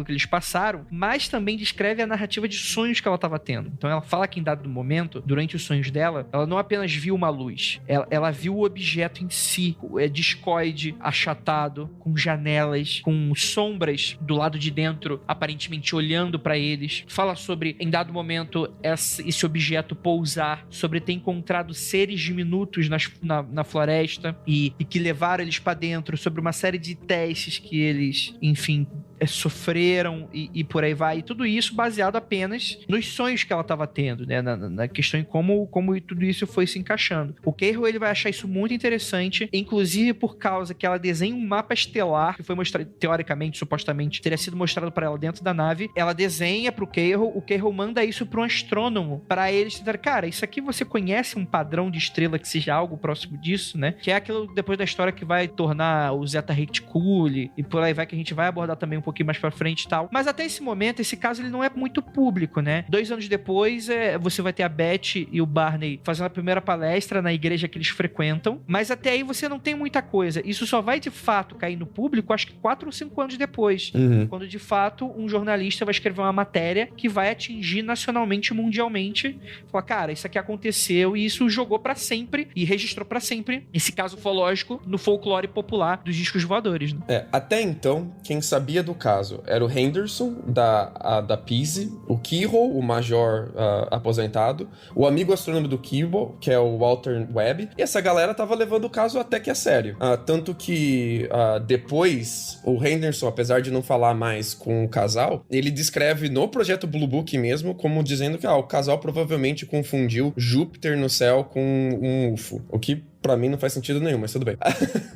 eles passaram, mas também descreve a narrativa de sonhos que ela estava tendo. Então ela fala que em dado momento, durante os sonhos dela, ela não apenas viu uma luz, ela viu o objeto em si, discoide, achatado, com janelas, com sombras do lado de dentro, aparentemente olhando para eles. Fala sobre, em dado momento, esse objeto pousar, sobre ter encontrado seres diminutos na floresta e que levaram eles para dentro, sobre uma série de testes que eles, enfim, sofreram e por aí vai. E tudo isso baseado apenas nos sonhos que ela estava tendo, né? Na questão em como tudo isso foi se encaixando. O Cahal, ele vai achar isso muito interessante, inclusive por causa que ela desenha um mapa estelar que foi mostrado, teoricamente, supostamente, teria sido mostrado para ela dentro da nave. Ela desenha pro Cahal, o Cahal manda isso pro um astrônomo, para eles tentarem, cara, isso aqui você conhece um padrão de estrela que seja algo próximo disso, né? Que é aquilo depois da história que vai tornar o Zeta Reticuli e por aí vai, que a gente vai abordar também um pouquinho mais pra frente e tal. Mas até esse momento, esse caso, ele não é muito público, né? 2 anos depois, você vai ter a Beth e o Barney fazendo a primeira palestra na igreja que eles frequentam, mas até aí você não tem muita coisa. Isso só vai, de fato, cair no público, acho que 4 ou 5 anos depois, quando, de fato, um jornalista vai escrever uma matéria que vai atingir nacionalmente e mundialmente. Falar, cara, isso aqui aconteceu e isso jogou pra sempre e registrou pra sempre esse caso ufológico no folclore popular dos discos voadores, né?
Até então, quem sabia do caso era o Henderson, da Peasy, o Cahal, o major aposentado, o amigo astrônomo do Cahal, que é o Walter Webb, e essa galera tava levando o caso até que a sério. Tanto que depois, o Henderson, apesar de não falar mais com o casal, ele descreve no projeto Blue Book mesmo, como dizendo que o casal provavelmente confundiu Júpiter no céu com um UFO, o que pra mim não faz sentido nenhum, mas tudo bem.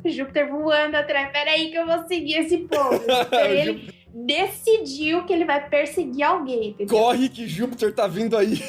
Júpiter voando atrás. Peraí que eu vou seguir esse povo. Ele decidiu que ele vai perseguir alguém. Entendeu?
Corre que Júpiter tá vindo aí.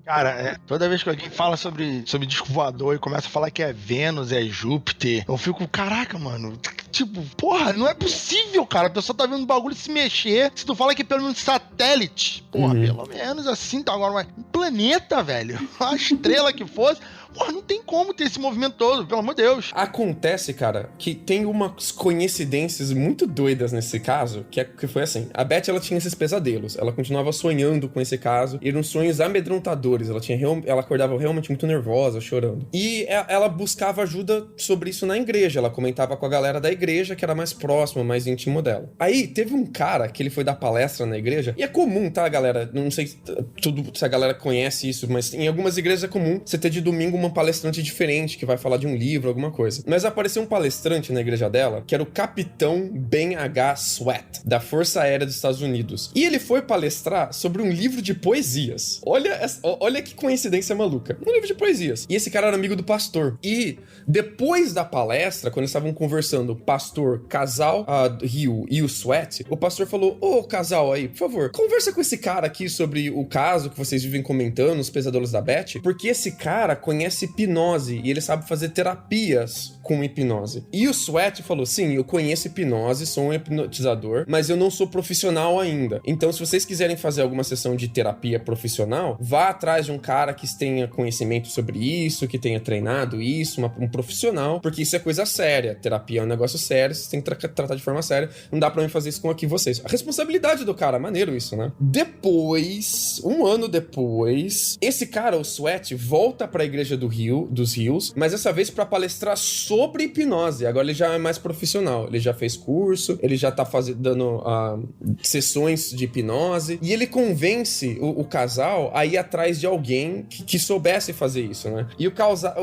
Cara, toda vez que alguém fala sobre disco voador e começa a falar que é Vênus, é Júpiter, eu fico, caraca, mano, tipo, porra, não é possível, cara, a pessoa tá vendo o bagulho se mexer, se tu fala que é pelo menos satélite, porra, pelo menos assim, tá agora, mas um planeta, velho, uma estrela que fosse, porra, não tem como ter esse movimento todo, pelo amor de Deus.
Acontece, cara, que tem umas coincidências muito doidas nesse caso, que foi assim, a Beth, ela tinha esses pesadelos, ela continuava sonhando com esse caso, e eram sonhos amedrontadores, ela acordava realmente muito nervosa, chorando. E ela buscava ajuda sobre isso na igreja, ela comentava com a galera da igreja, que era mais próximo, mais íntimo dela. Aí, teve um cara que ele foi dar palestra na igreja, e é comum, tá, galera? Não sei se a galera conhece isso, mas em algumas igrejas é comum você ter de domingo uma palestrante diferente, que vai falar de um livro, alguma coisa. Mas apareceu um palestrante na igreja dela, que era o Capitão Ben H. Sweat, da Força Aérea dos Estados Unidos. E ele foi palestrar sobre um livro de poesias. Olha que coincidência maluca. Um livro de poesias. E esse cara era amigo do pastor. E depois da palestra, quando eles estavam conversando, o pastor, casal, Rio e o Sweat, o pastor falou, ô casal aí, por favor, conversa com esse cara aqui sobre o caso que vocês vivem comentando, os pesadelos da Beth, porque esse cara conhece hipnose e ele sabe fazer terapias com hipnose. E o Sweat falou, sim, eu conheço hipnose, sou um hipnotizador, mas eu não sou profissional ainda. Então, se vocês quiserem fazer alguma sessão de terapia profissional, vá atrás de um cara que tenha conhecimento sobre isso, que tenha treinado isso, um profissional, porque isso é coisa séria. Terapia é um negócio sério, vocês têm que tratar de forma séria. Não dá pra mim fazer isso com aqui vocês. A responsabilidade do cara, maneiro isso, né? Depois, um ano depois, esse cara, o Sweat, volta pra igreja dos Rios, mas dessa vez pra palestrar sobre hipnose. Agora ele já é mais profissional. Ele já fez curso, ele já tá dando sessões de hipnose, e ele convence o casal a ir atrás de alguém que soubesse fazer isso, né? E o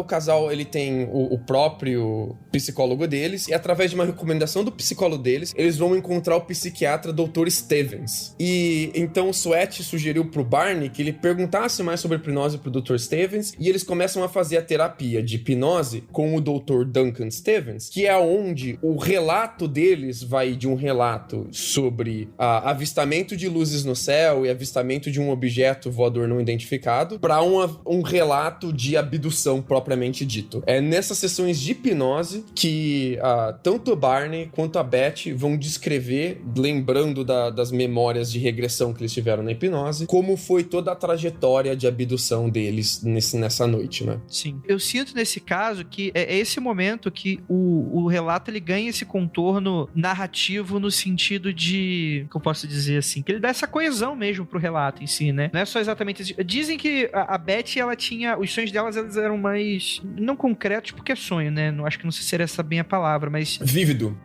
casal, ele tem o próprio psicólogo deles, e através de uma recomendação do psicólogo deles, eles vão encontrar o psiquiatra Dr. Stevens. E então o Sweat sugeriu pro Barney que ele perguntasse mais sobre hipnose pro Dr. Stevens, e eles começam a fazer a terapia de hipnose com o Dr. Duncan Stevens, que é onde o relato deles vai de um relato sobre avistamento de luzes no céu e avistamento de um objeto voador não identificado para um relato de abdução propriamente dito. É nessas sessões de hipnose que tanto o Barney quanto a Beth vão descrever, lembrando das memórias de regressão que eles tiveram na hipnose, como foi toda a trajetória de abdução deles nessa noite, né?
Sim. Eu sinto nesse caso que é esse momento que o relato ele ganha esse contorno narrativo no sentido de, que eu posso dizer assim, que ele dá essa coesão mesmo pro relato em si, né? Não é só exatamente isso. Dizem que a Beth, ela tinha, os sonhos delas, eles eram mais, não concretos porque é sonho, né? Não acho que não sei se era essa bem a palavra, mas...
Vívido,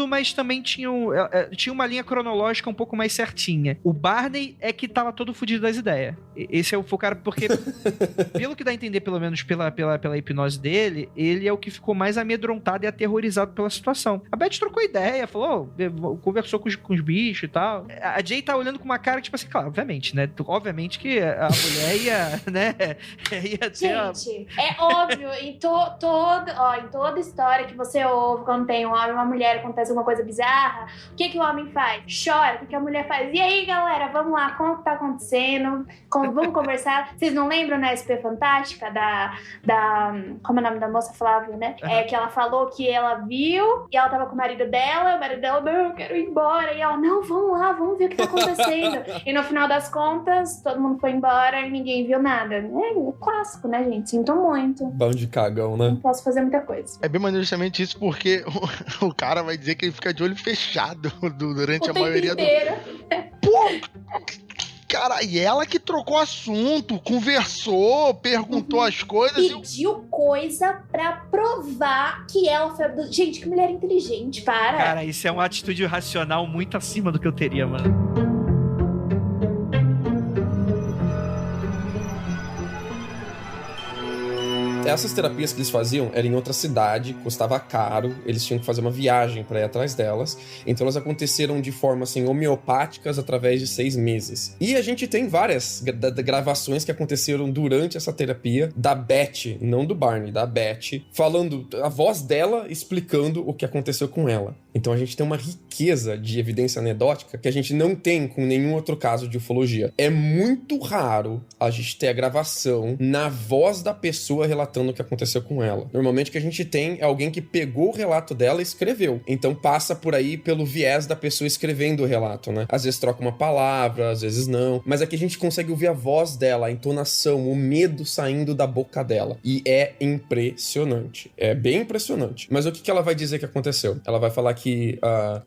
mas também tinha uma linha cronológica um pouco mais certinha. O Barney é que tava todo fudido das ideias. Esse é o cara, porque pelo que dá a entender, pelo menos pela hipnose dele, ele é o que ficou mais amedrontado e aterrorizado pela situação. A Beth trocou ideia, falou, conversou com os bichos e tal. A Jay tá olhando com uma cara, tipo assim, claro, obviamente, né? Obviamente que a mulher ia, né? Ia ter
Gente, é óbvio, em toda história que você ouve, quando tem um homem e uma mulher, acontece alguma coisa bizarra, o que o homem faz? Chora, o que a mulher faz? E aí, galera, vamos lá, como que tá acontecendo? Vamos conversar. Vocês não lembram na SP Fantástica da como é o nome da moça, Flávia, né? É que ela falou que ela viu e ela tava com o marido dela, não, eu quero ir embora. E ela, não, vamos lá, vamos ver o que tá acontecendo. E no final das contas, todo mundo foi embora e ninguém viu nada. É clássico, né, gente? Sinto muito.
Bando de cagão, né?
Não posso fazer muita coisa.
É bem maneiro justamente isso, porque o cara vai dizer que ele fica de olho fechado durante a maioria do... Pô! Cara, e ela que trocou assunto, conversou, perguntou as coisas...
Pediu coisa pra provar que ela foi... Gente, que mulher inteligente, para!
Cara, isso é uma atitude racional muito acima do que eu teria, mano.
Essas terapias que eles faziam eram em outra cidade, custava caro, eles tinham que fazer uma viagem pra ir atrás delas, então elas aconteceram de forma assim, homeopáticas através de 6 meses. E a gente tem várias gravações que aconteceram durante essa terapia da Beth, não do Barney, da Beth, falando, a voz dela explicando o que aconteceu com ela. Então a gente tem uma riqueza de evidência anedótica que a gente não tem com nenhum outro caso de ufologia. É muito raro a gente ter a gravação na voz da pessoa relatando o que aconteceu com ela. Normalmente o que a gente tem é alguém que pegou o relato dela e escreveu. Então passa por aí pelo viés da pessoa escrevendo o relato, né? Às vezes troca uma palavra, às vezes não. Mas aqui a gente consegue ouvir a voz dela, a entonação, o medo saindo da boca dela. E é impressionante. É bem impressionante. Mas o que ela vai dizer que aconteceu? Ela vai falar que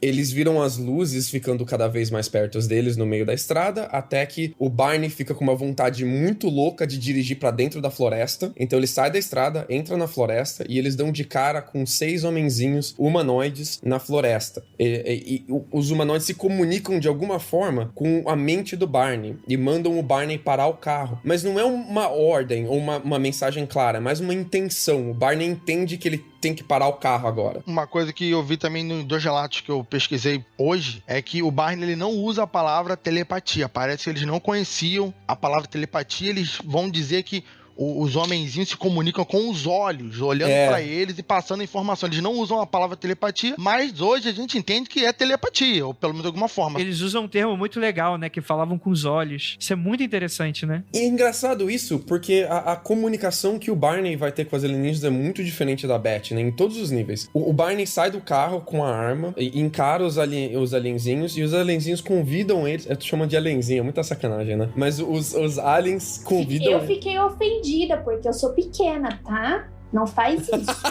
eles viram as luzes ficando cada vez mais perto deles no meio da estrada, até que o Barney fica com uma vontade muito louca de dirigir pra dentro da floresta. Então ele sai da estrada, entra na floresta e eles dão de cara com 6 homenzinhos humanoides na floresta. E os humanoides se comunicam de alguma forma com a mente do Barney e mandam o Barney parar o carro. Mas não é uma ordem ou uma mensagem clara, é mais uma intenção. O Barney entende que ele tem que parar o carro agora.
Uma coisa que eu vi também nos 2 relatos que eu pesquisei hoje é que o Barney ele não usa a palavra telepatia. Parece que eles não conheciam a palavra telepatia. Eles vão dizer que os homenzinhos se comunicam com os olhos, olhando pra eles e passando informação. Eles não usam a palavra telepatia, mas hoje a gente entende que é telepatia, ou pelo menos de alguma forma.
Eles usam um termo muito legal, né? Que falavam com os olhos. Isso é muito interessante, né?
E é engraçado isso, porque a comunicação que o Barney vai ter com as alienígenas é muito diferente da Beth, né? Em todos os níveis. O Barney sai do carro com a arma, e encara os alienzinhos, e os alienzinhos convidam eles... Eu tô chamando de alienzinho, é muita sacanagem, né? Mas os aliens convidam...
Eu fiquei ofendida, porque eu sou pequena, tá? Não faz isso.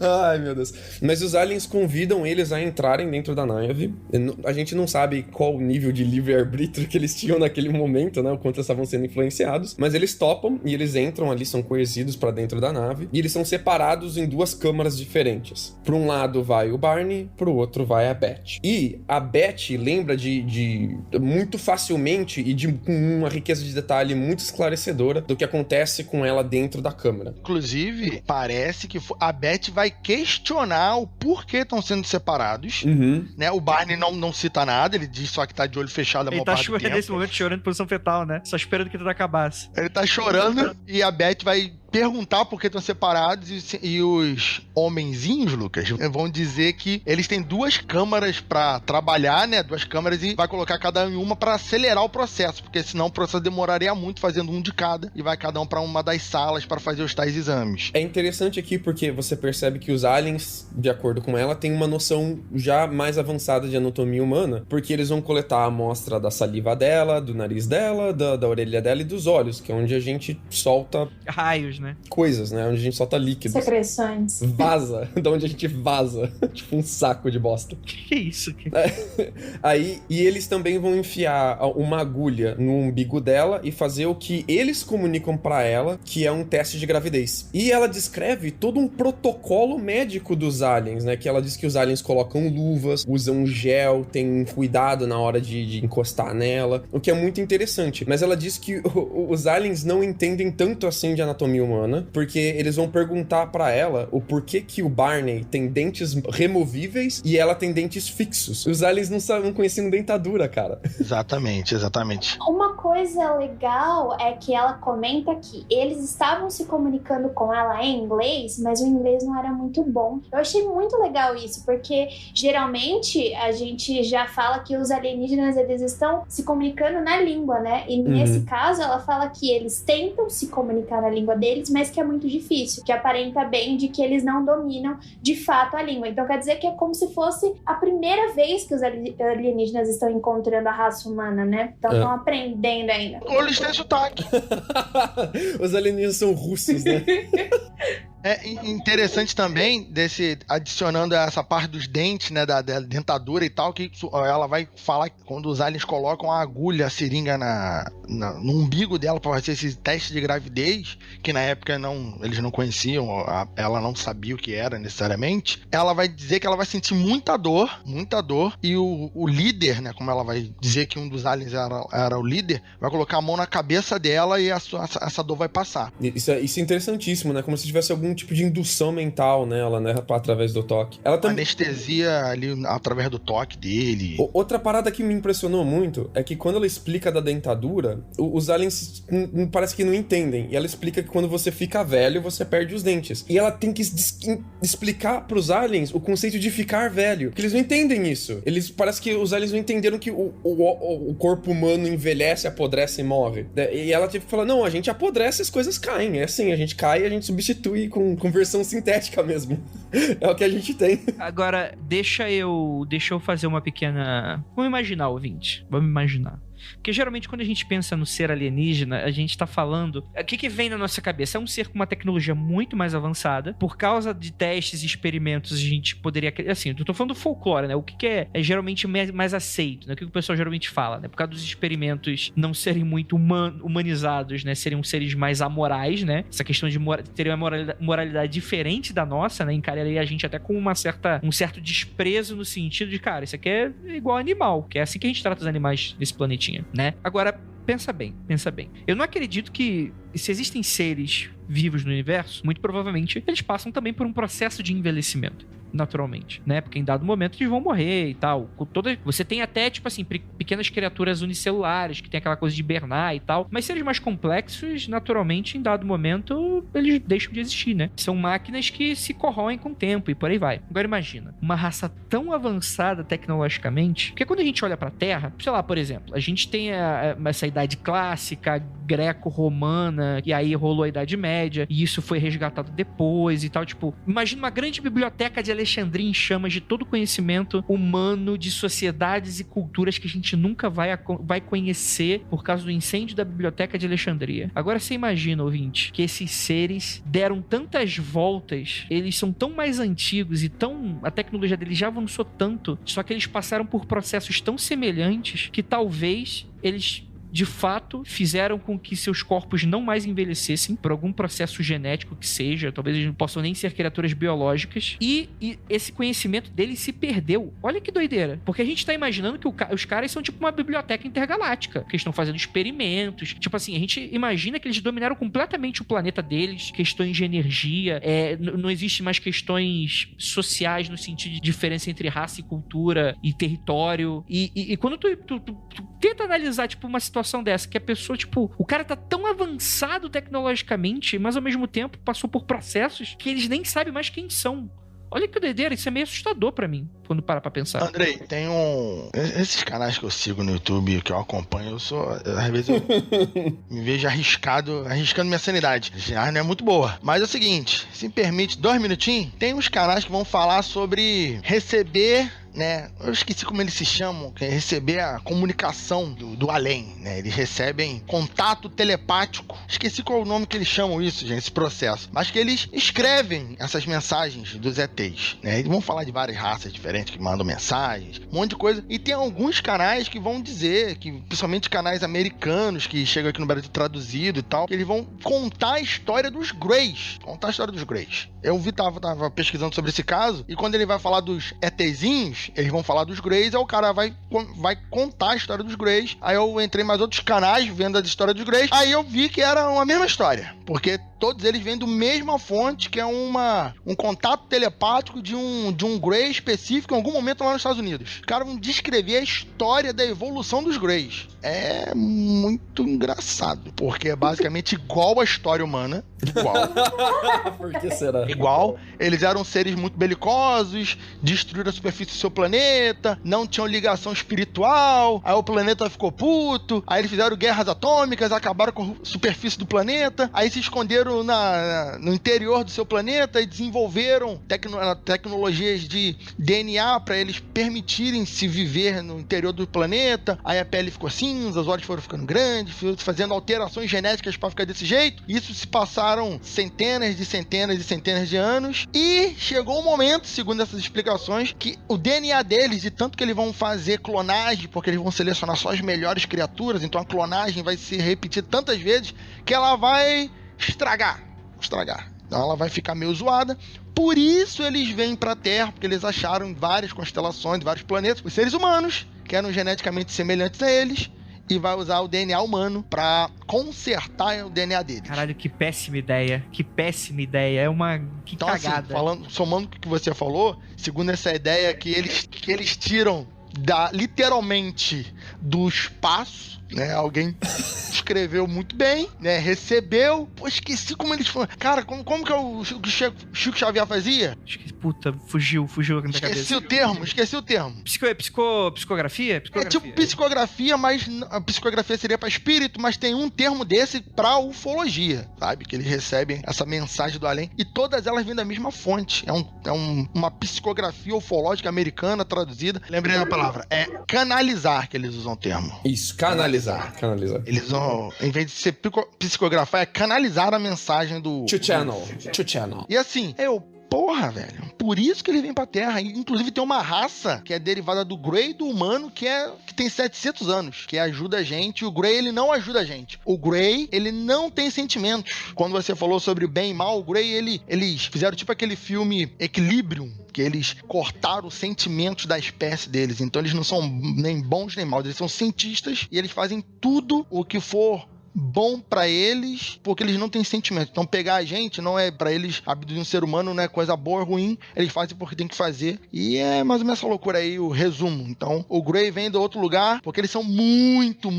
Ai, meu Deus. Mas os aliens convidam eles a entrarem dentro da nave. A gente não sabe qual o nível de livre-arbítrio que eles tinham naquele momento, né? O quanto eles estavam sendo influenciados. Mas eles topam e eles entram ali, são coercidos pra dentro da nave. E eles são separados em 2 câmaras diferentes. Pra um lado vai o Barney, pro outro vai a Beth. E a Beth lembra de muito facilmente e com uma riqueza de detalhe muito esclarecedora do que acontece com ela dentro da câmara.
Inclusive, parece que a Beth vai questionar o porquê estão sendo separados. Né? O Barney não cita nada, ele diz só que tá de olho fechado a maior parte do tempo. Ele tá
nesse momento chorando em posição fetal, né? Só esperando que tudo acabasse.
Ele tá chorando e a Beth vai perguntar por que estão separados e os homenzinhos, Lucas, vão dizer que eles têm 2 câmaras pra trabalhar, né? 2 câmaras e vai colocar cada um em uma pra acelerar o processo, porque senão o processo demoraria muito fazendo um de cada e vai cada um pra uma das salas pra fazer os tais exames.
É interessante aqui porque você percebe que os aliens, de acordo com ela, têm uma noção já mais avançada de anatomia humana, porque eles vão coletar a amostra da saliva dela, do nariz dela, da orelha dela e dos olhos, que é onde a gente solta
raios, né?
Coisas, né? Onde a gente solta líquidos.
Secreções.
Vaza. De onde a gente vaza. Tipo um saco de bosta.
Que isso?
Aí, e eles também vão enfiar uma agulha no umbigo dela e fazer o que eles comunicam pra ela, que é um teste de gravidez. E ela descreve todo um protocolo médico dos aliens, né? Que ela diz que os aliens colocam luvas, usam gel, tem cuidado na hora de encostar nela, o que é muito interessante. Mas ela diz que os aliens não entendem tanto assim de anatomia humana, porque eles vão perguntar pra ela o porquê que o Barney tem dentes removíveis e ela tem dentes fixos. Os aliens não conheciam dentadura, cara.
Exatamente.
Uma coisa legal é que ela comenta que eles estavam se comunicando com ela em inglês, mas o inglês não era muito bom. Eu achei muito legal isso, porque geralmente a gente já fala que os alienígenas, eles estão se comunicando na língua, né? E nesse caso, ela fala que eles tentam se comunicar na língua deles, mas que é muito difícil, que aparenta bem de que eles não dominam de fato a língua. Então quer dizer que é como se fosse a primeira vez que os alienígenas estão encontrando a raça humana, né? Então estão aprendendo ainda.
Ou eles têm sotaque.
Os alienígenas são russos, né?
É interessante também, adicionando essa parte dos dentes, né, da dentadura e tal, que ela vai falar que quando os aliens colocam a agulha, a seringa no umbigo dela para fazer esse teste de gravidez, que na época eles não conheciam, ela não sabia o que era necessariamente, ela vai dizer que ela vai sentir muita dor, e o líder, né, como ela vai dizer que um dos aliens era o líder, vai colocar a mão na cabeça dela e essa dor vai passar.
Isso é interessantíssimo, né, como se tivesse algum tipo de indução mental nela, né, através do toque. Ela
anestesia ali através do toque dele.
Outra parada que me impressionou muito é que quando ela explica da dentadura, os aliens parece que não entendem. E ela explica que quando você fica velho, você perde os dentes. E ela tem que explicar pros aliens o conceito de ficar velho. Porque eles não entendem isso. Parece que os aliens não entenderam que o corpo humano envelhece, apodrece e morre. E ela tipo fala, não, a gente apodrece, as coisas caem. É assim, a gente cai e a gente substitui com versão sintética mesmo. É o que a gente tem. Agora,
deixa eu fazer uma pequena... Vamos imaginar, ouvinte. Vamos imaginar. Porque geralmente quando a gente pensa no ser alienígena, a gente tá falando... O que vem na nossa cabeça? É um ser com uma tecnologia muito mais avançada. Por causa de testes e experimentos, a gente poderia... Assim, eu tô falando do folclore, né? O que é geralmente mais aceito, né? O que o pessoal geralmente fala, né? Por causa dos experimentos não serem muito humanizados, né? Seriam seres mais amorais, né? Essa questão de ter uma moralidade diferente da nossa, né? Encararia a gente até com um certo desprezo no sentido de, cara, isso aqui é igual animal, que é assim que a gente trata os animais desse planetinha, né? Agora, pensa bem. Eu não acredito que se existem seres vivos no universo, muito provavelmente eles passam também por um processo de envelhecimento, naturalmente, né? Porque em dado momento eles vão morrer e tal. Você tem até, tipo assim, pequenas criaturas unicelulares que tem aquela coisa de hibernar e tal, mas seres mais complexos, naturalmente, em dado momento, eles deixam de existir, né? São máquinas que se corroem com o tempo e por aí vai. Agora imagina, uma raça tão avançada tecnologicamente, porque quando a gente olha pra Terra, sei lá, por exemplo, a gente tem essa idade clássica, greco-romana, e aí rolou a Idade Média, e isso foi resgatado depois e tal. Tipo, imagina uma grande biblioteca de Alexandria em chamas de todo o conhecimento humano de sociedades e culturas que a gente nunca vai conhecer por causa do incêndio da biblioteca de Alexandria. Agora você imagina, ouvinte, que esses seres deram tantas voltas, eles são tão mais antigos e a tecnologia deles já avançou tanto, só que eles passaram por processos tão semelhantes que talvez eles de fato fizeram com que seus corpos não mais envelhecessem por algum processo genético que seja, talvez eles não possam nem ser criaturas biológicas, e esse conhecimento deles se perdeu. Olha que doideira, porque a gente tá imaginando que os caras são tipo uma biblioteca intergaláctica, que estão fazendo experimentos, tipo assim, a gente imagina que eles dominaram completamente o planeta deles, questões de energia, não existe mais questões sociais no sentido de diferença entre raça e cultura e território, e quando tu tenta analisar, tipo, uma situação dessa, que a pessoa, tipo, o cara tá tão avançado tecnologicamente, mas ao mesmo tempo passou por processos que eles nem sabem mais quem são. Olha que doideira, isso é meio assustador pra mim, quando parar pra pensar.
Andrei, tem esses canais que eu sigo no YouTube, que eu acompanho, às vezes eu me vejo arriscando minha sanidade. Já não é muito boa. Mas é o seguinte, se me permite 2 minutinhos, tem uns canais que vão falar sobre receber, né? Eu esqueci como eles se chamam, que é receber a comunicação do além, né? Eles recebem contato telepático. Esqueci qual é o nome que eles chamam isso, gente, esse processo. Mas que eles escrevem essas mensagens dos ETs, né? Eles vão falar de várias raças diferentes que mandam mensagens, um monte de coisa. E tem alguns canais que vão dizer, que principalmente canais americanos que chegam aqui no Brasil traduzido e tal, que eles vão contar a história dos Greys. Eu tava pesquisando sobre esse caso, e quando ele vai falar dos ETzinhos, eles vão falar dos Greys, aí o cara vai contar a história dos Greys. Aí eu entrei em mais outros canais vendo a história dos Greys, aí eu vi que era a mesma história, porque todos eles vêm da mesma fonte, que é um contato telepático de um Grey específico em algum momento lá nos Estados Unidos. Os caras vão descrever a história da evolução dos Greys. É muito engraçado, porque é basicamente igual a história humana. Igual.
Por que será?
Igual. Eles eram seres muito belicosos, destruíram a superfície do seu planeta, não tinham ligação espiritual, aí o planeta ficou puto, aí eles fizeram guerras atômicas, acabaram com a superfície do planeta, aí se esconderam no interior do seu planeta e desenvolveram tecnologias de DNA para eles permitirem se viver no interior do planeta. Aí a pele ficou cinza, os olhos foram ficando grandes, fazendo alterações genéticas para ficar desse jeito. Isso se passaram centenas de anos, e chegou um momento, segundo essas explicações, que o DNA deles, de tanto que eles vão fazer clonagem, porque eles vão selecionar só as melhores criaturas, então a clonagem vai se repetir tantas vezes que ela vai estragar. Então ela vai ficar meio zoada. Por isso eles vêm pra Terra, porque eles acharam várias constelações, vários planetas, os seres humanos, que eram geneticamente semelhantes a eles, e vai usar o DNA humano pra consertar o DNA deles.
Caralho, que péssima ideia. Que
então,
cagada.
Assim, somando o que você falou, segundo essa ideia que eles tiram literalmente do espaço, né? Alguém escreveu muito bem, né? Recebeu. Pô, esqueci como eles falam. Cara, como que o Chico Xavier fazia?
Puta, fugiu aqui na cabeça.
Esqueci o termo.
Psicografia?
É tipo psicografia, mas a psicografia seria para espírito, mas tem um termo desse pra ufologia, sabe? Que eles recebem essa mensagem do além, e todas elas vêm da mesma fonte. É uma psicografia ufológica americana traduzida. Lembrei da palavra. É canalizar que eles usam o termo.
Isso, canalizar.
Eles vão, em vez de ser psicografar, é canalizar a mensagem do...
To channel.
E assim, porra, velho. Por isso que ele vem pra Terra. Inclusive tem uma raça que é derivada do Grey, do humano, que tem 700 anos, que ajuda a gente. O Grey, ele não ajuda a gente. O Grey, ele não tem sentimentos. Quando você falou sobre bem e mal, o Grey, eles fizeram tipo aquele filme Equilibrium, que eles cortaram os sentimentos da espécie deles. Então eles não são nem bons nem maus. Eles são cientistas e eles fazem tudo o que for bom pra eles, porque eles não têm sentimento. Então pegar a gente não é pra eles abduzir um ser humano, não é coisa boa ou ruim, eles fazem porque tem que fazer, e é mais ou menos essa loucura aí, o resumo. Então o Grey vem de outro lugar, porque eles são muito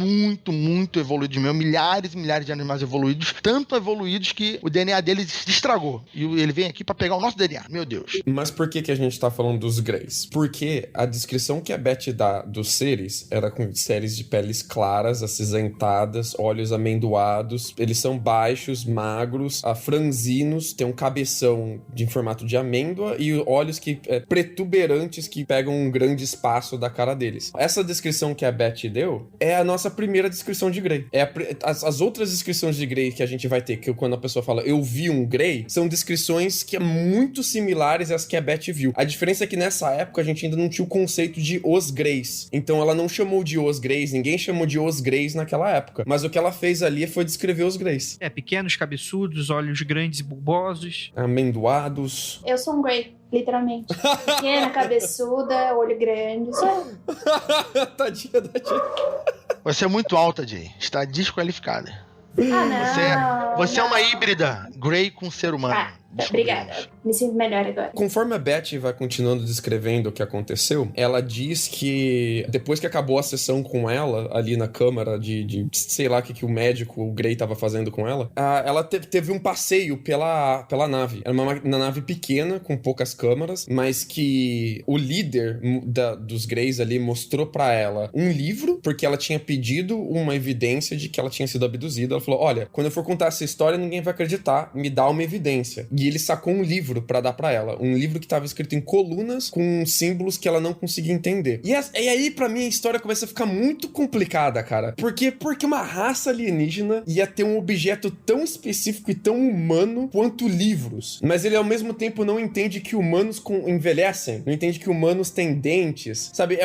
evoluídos mesmo, milhares e milhares de anos mais evoluídos, tanto evoluídos que o DNA deles se estragou, e ele vem aqui pra pegar o nosso DNA, meu Deus.
Mas por que a gente tá falando dos Greys? Porque a descrição que a Beth dá dos seres era com seres de peles claras, acinzentadas, olhos amarelados, amendoados. Eles são baixos, magros, franzinos, tem um cabeção em formato de amêndoa e olhos protuberantes que pegam um grande espaço da cara deles. Essa descrição que a Beth deu é a nossa primeira descrição de Grey. As outras descrições de Grey que a gente vai ter, que quando a pessoa fala eu vi um Grey, são descrições que é muito similares às que a Beth viu. A diferença é que nessa época a gente ainda não tinha o conceito de os Greys. Então ela não chamou de os Greys, ninguém chamou de os Greys naquela época. Mas o que ela fez ali foi descrever os Greys.
Pequenos, cabeçudos, olhos grandes e bulbosos.
Amendoados.
Eu sou um Grey, literalmente. Pequena, cabeçuda, olho grande.
Tadinha da Jay.
Você é muito alta, Jay. Está desqualificada.
Não.
Você é uma híbrida Grey com ser humano.
Obrigada. Me sinto melhor agora.
Conforme a Beth vai continuando descrevendo o que aconteceu, ela diz que depois que acabou a sessão com ela, ali na câmara de sei lá o que o médico, o Grey, tava fazendo com ela, ela teve um passeio pela nave. Era uma nave pequena, com poucas câmaras, mas que o líder dos Greys ali mostrou pra ela um livro, porque ela tinha pedido uma evidência de que ela tinha sido abduzida. Ela falou, olha, quando eu for contar essa história, ninguém vai acreditar, me dá uma evidência. E ele sacou um livro pra dar pra ela. Um livro que tava escrito em colunas com símbolos que ela não conseguia entender. E aí, pra mim, a história começa a ficar muito complicada, cara. Porque uma raça alienígena ia ter um objeto tão específico e tão humano quanto livros. Mas ele, ao mesmo tempo, não entende que humanos envelhecem. Não entende que humanos têm dentes. Sabe?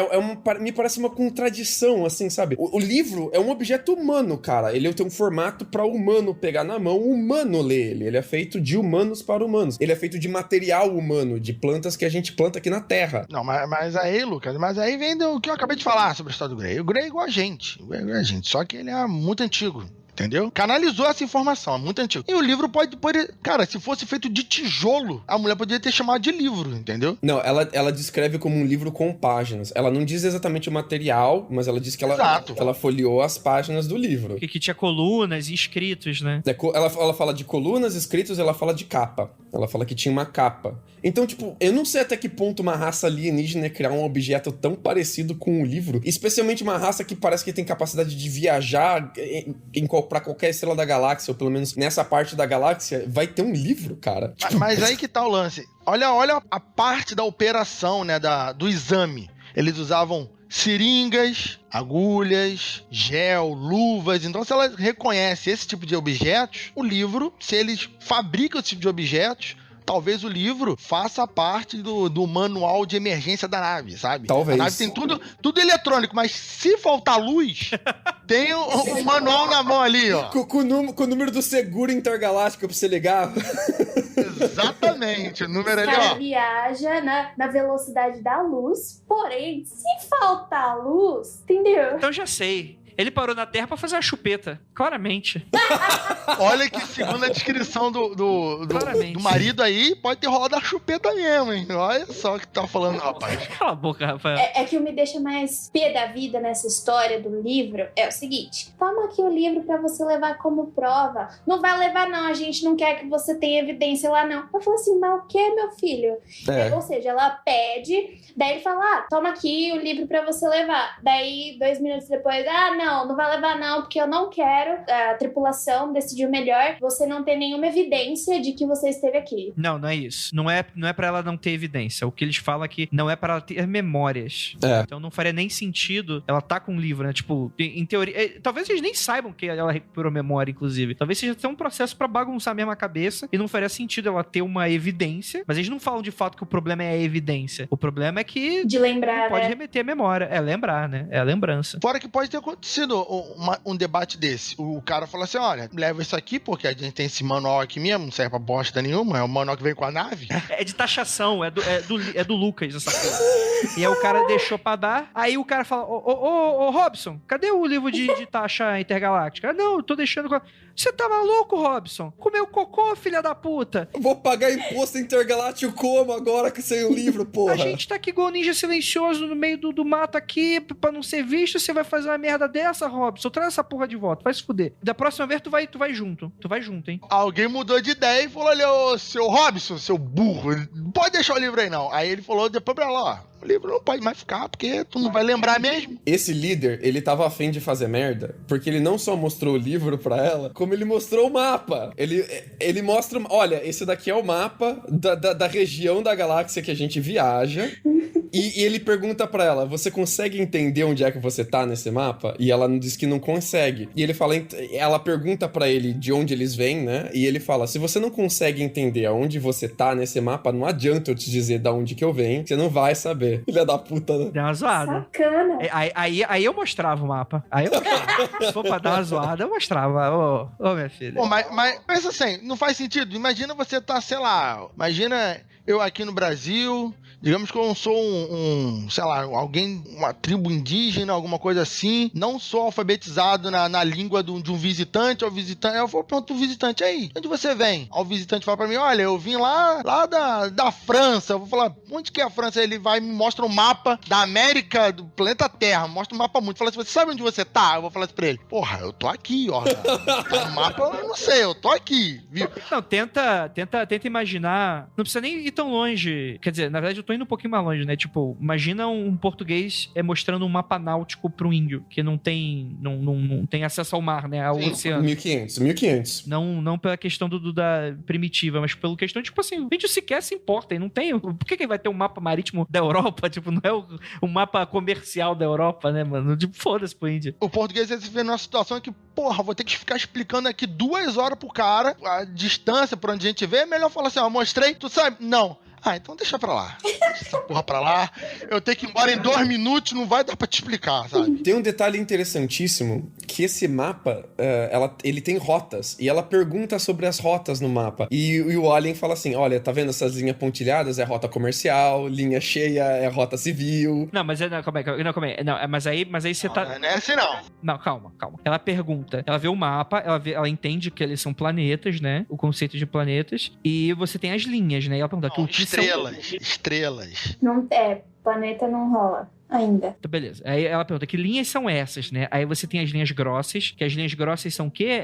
Me parece uma contradição, assim, sabe? O livro é um objeto humano, cara. Ele tem um formato pra humano pegar na mão, humano ler ele. Ele é feito de humanos para humanos. Ele é feito de material humano, de plantas que a gente planta aqui na Terra.
Não, mas aí, Lucas, aí vem do que eu acabei de falar sobre a história do Grey. O Grey é igual a gente. Só que ele é muito antigo. Entendeu? Canalizou essa informação, é muito antigo. E o livro pode... Cara, se fosse feito de tijolo, a mulher poderia ter chamado de livro, entendeu?
Não, ela descreve como um livro com páginas. Ela não diz exatamente o material, mas ela diz que ela folheou as páginas do livro.
Que tinha colunas e escritos, né?
Ela fala de colunas, escritos, ela fala de capa. Ela fala que tinha uma capa. Então, tipo, eu não sei até que ponto uma raça alienígena ia criar um objeto tão parecido com o livro, especialmente uma raça que parece que tem capacidade de viajar pra qualquer estrela da galáxia, ou pelo menos nessa parte da galáxia, vai ter um livro, cara. Tipo,
mas aí que tá o lance. Olha a parte da operação, né, do exame. Eles usavam seringas, agulhas, gel, luvas. Então, se ela reconhece esse tipo de objetos, o livro, se eles fabricam esse tipo de objetos, talvez o livro faça parte do manual de emergência da nave, sabe?
Talvez.
A nave tem tudo eletrônico, mas se faltar luz, tem o manual na mão ali, ó.
Com o número do seguro intergaláctico pra você ligar.
Exatamente, o número ali, ó.
O cara viaja na velocidade da luz, porém, se faltar luz, entendeu?
Então já sei. Ele parou na Terra pra fazer uma chupeta, claramente.
Olha que segundo a descrição do marido aí, pode ter rolado a chupeta mesmo, hein? Olha só o que tá falando, rapaz.
Cala a boca, Rafael.
É que o me deixa mais pé da vida nessa história do livro é o seguinte: toma aqui o livro pra você levar como prova. Não vai levar não, a gente não quer que você tenha evidência lá não. Eu falo assim, mas o que, meu filho? Ou seja, ela pede, daí ele fala, toma aqui o livro pra você levar. Daí, 2 minutos depois, não vai levar não, porque eu não quero. A tripulação decidiu melhor você não ter nenhuma evidência de que você esteve aqui.
Não é isso. Não é pra ela não ter evidência. O que eles falam é que não é pra ela ter memórias. Então não faria nem sentido ela tá com um livro, né? Tipo, em teoria... Talvez eles nem saibam que ela recuperou memória, inclusive. Talvez seja até um processo pra bagunçar mesmo a cabeça e não faria sentido ela ter uma evidência. Mas eles não falam de fato que o problema é a evidência. O problema é que...
De lembrar,
pode remeter a memória. É lembrar, né? É a lembrança.
Fora que pode ter acontecido um debate desse. O cara fala assim, olha, leva isso aqui porque a gente tem esse manual aqui mesmo, não serve pra bosta nenhuma, é o manual que vem com a nave.
É de taxação, é do Lucas essa coisa. E aí o cara deixou pra dar, aí o cara fala, ô Robson, cadê o livro de taxa intergaláctica? Não, eu tô deixando... Você tá maluco, Robson? Comeu cocô, filha da puta?
Eu vou pagar imposto intergaláctico como agora que sem o livro, porra?
A gente tá aqui igual ninja silencioso no meio do mato aqui, pra não ser visto, você vai fazer uma merda dessa, Robson? Traz essa porra de volta, vai se fuder. Da próxima vez tu vai junto. Tu vai junto, hein?
Alguém mudou de ideia e falou ali, ô, seu Robson, seu burro, não pode deixar o livro aí não. Aí ele falou depois pra ela, ó, o livro não pode mais ficar, porque tu não vai lembrar mesmo.
Esse líder, ele tava afim de fazer merda, porque ele não só mostrou o livro pra ela, como ele mostrou o mapa. Ele mostra, olha, esse daqui é o mapa da região da galáxia que a gente viaja. E ele pergunta pra ela, você consegue entender onde é que você tá nesse mapa? E ela diz que não consegue. E ele fala, ela pergunta pra ele de onde eles vêm, né? E ele fala, se você não consegue entender aonde você tá nesse mapa, não adianta eu te dizer da onde que eu venho, você não vai saber. Filha da puta, né?
Deu uma zoada.
Sacana.
Aí eu mostrava o mapa. Aí eu mostrava. Se for pra dar uma zoada, eu mostrava. Ô, minha filha.
Pô, mas pensa assim, não faz sentido. Imagina você tá, sei lá, imagina eu aqui no Brasil, digamos que eu não sou sei lá, alguém, uma tribo indígena, alguma coisa assim, não sou alfabetizado na língua de um visitante, eu vou perguntar o visitante, aí, onde você vem? Aí o visitante fala pra mim, olha, eu vim lá da França, eu vou falar, onde que é a França? Ele vai e me mostra um mapa da América, do planeta Terra, mostra um mapa muito, fala assim, você sabe onde você tá? Eu vou falar assim pra ele, porra, eu tô aqui, ó, tá no mapa, eu não sei, eu tô aqui, viu?
Não, tenta imaginar, não precisa nem ir tão longe, quer dizer, na verdade eu tô indo um pouquinho mais longe, né, tipo, imagina um português mostrando um mapa náutico pro índio, que não tem acesso ao mar, né, ao oceano.
1500.
Não pela questão da primitiva, mas pela questão, tipo assim, o índio sequer se importa, e não tem, por que vai ter um mapa marítimo da Europa, tipo, não é um mapa comercial da Europa, né, mano, tipo, foda-se pro índio.
O português se vê numa situação que, porra, vou ter que ficar explicando aqui 2 horas pro cara, a distância por onde a gente vê, é melhor falar assim, ó, mostrei, tu sabe? Não. Ah, então deixa pra lá. Deixa essa porra pra lá. Eu tenho que ir embora em 2 minutos, não vai dar pra te explicar, sabe?
Tem um detalhe interessantíssimo, que esse mapa, ele tem rotas, e ela pergunta sobre as rotas no mapa. E o Alien fala assim, olha, tá vendo essas linhas pontilhadas? É rota comercial, linha cheia é rota civil.
Não, mas calma aí. Não, mas aí você tá...
Não é assim, não.
Não, calma. Ela pergunta, ela vê o mapa, ela entende que eles são planetas, né? O conceito de planetas. E você tem as linhas, né? E ela pergunta,
Não, estrelas.
Não, planeta não rola ainda.
Então, beleza. Aí ela pergunta, que linhas são essas, né? Aí você tem as linhas grossas, que as linhas grossas são o quê?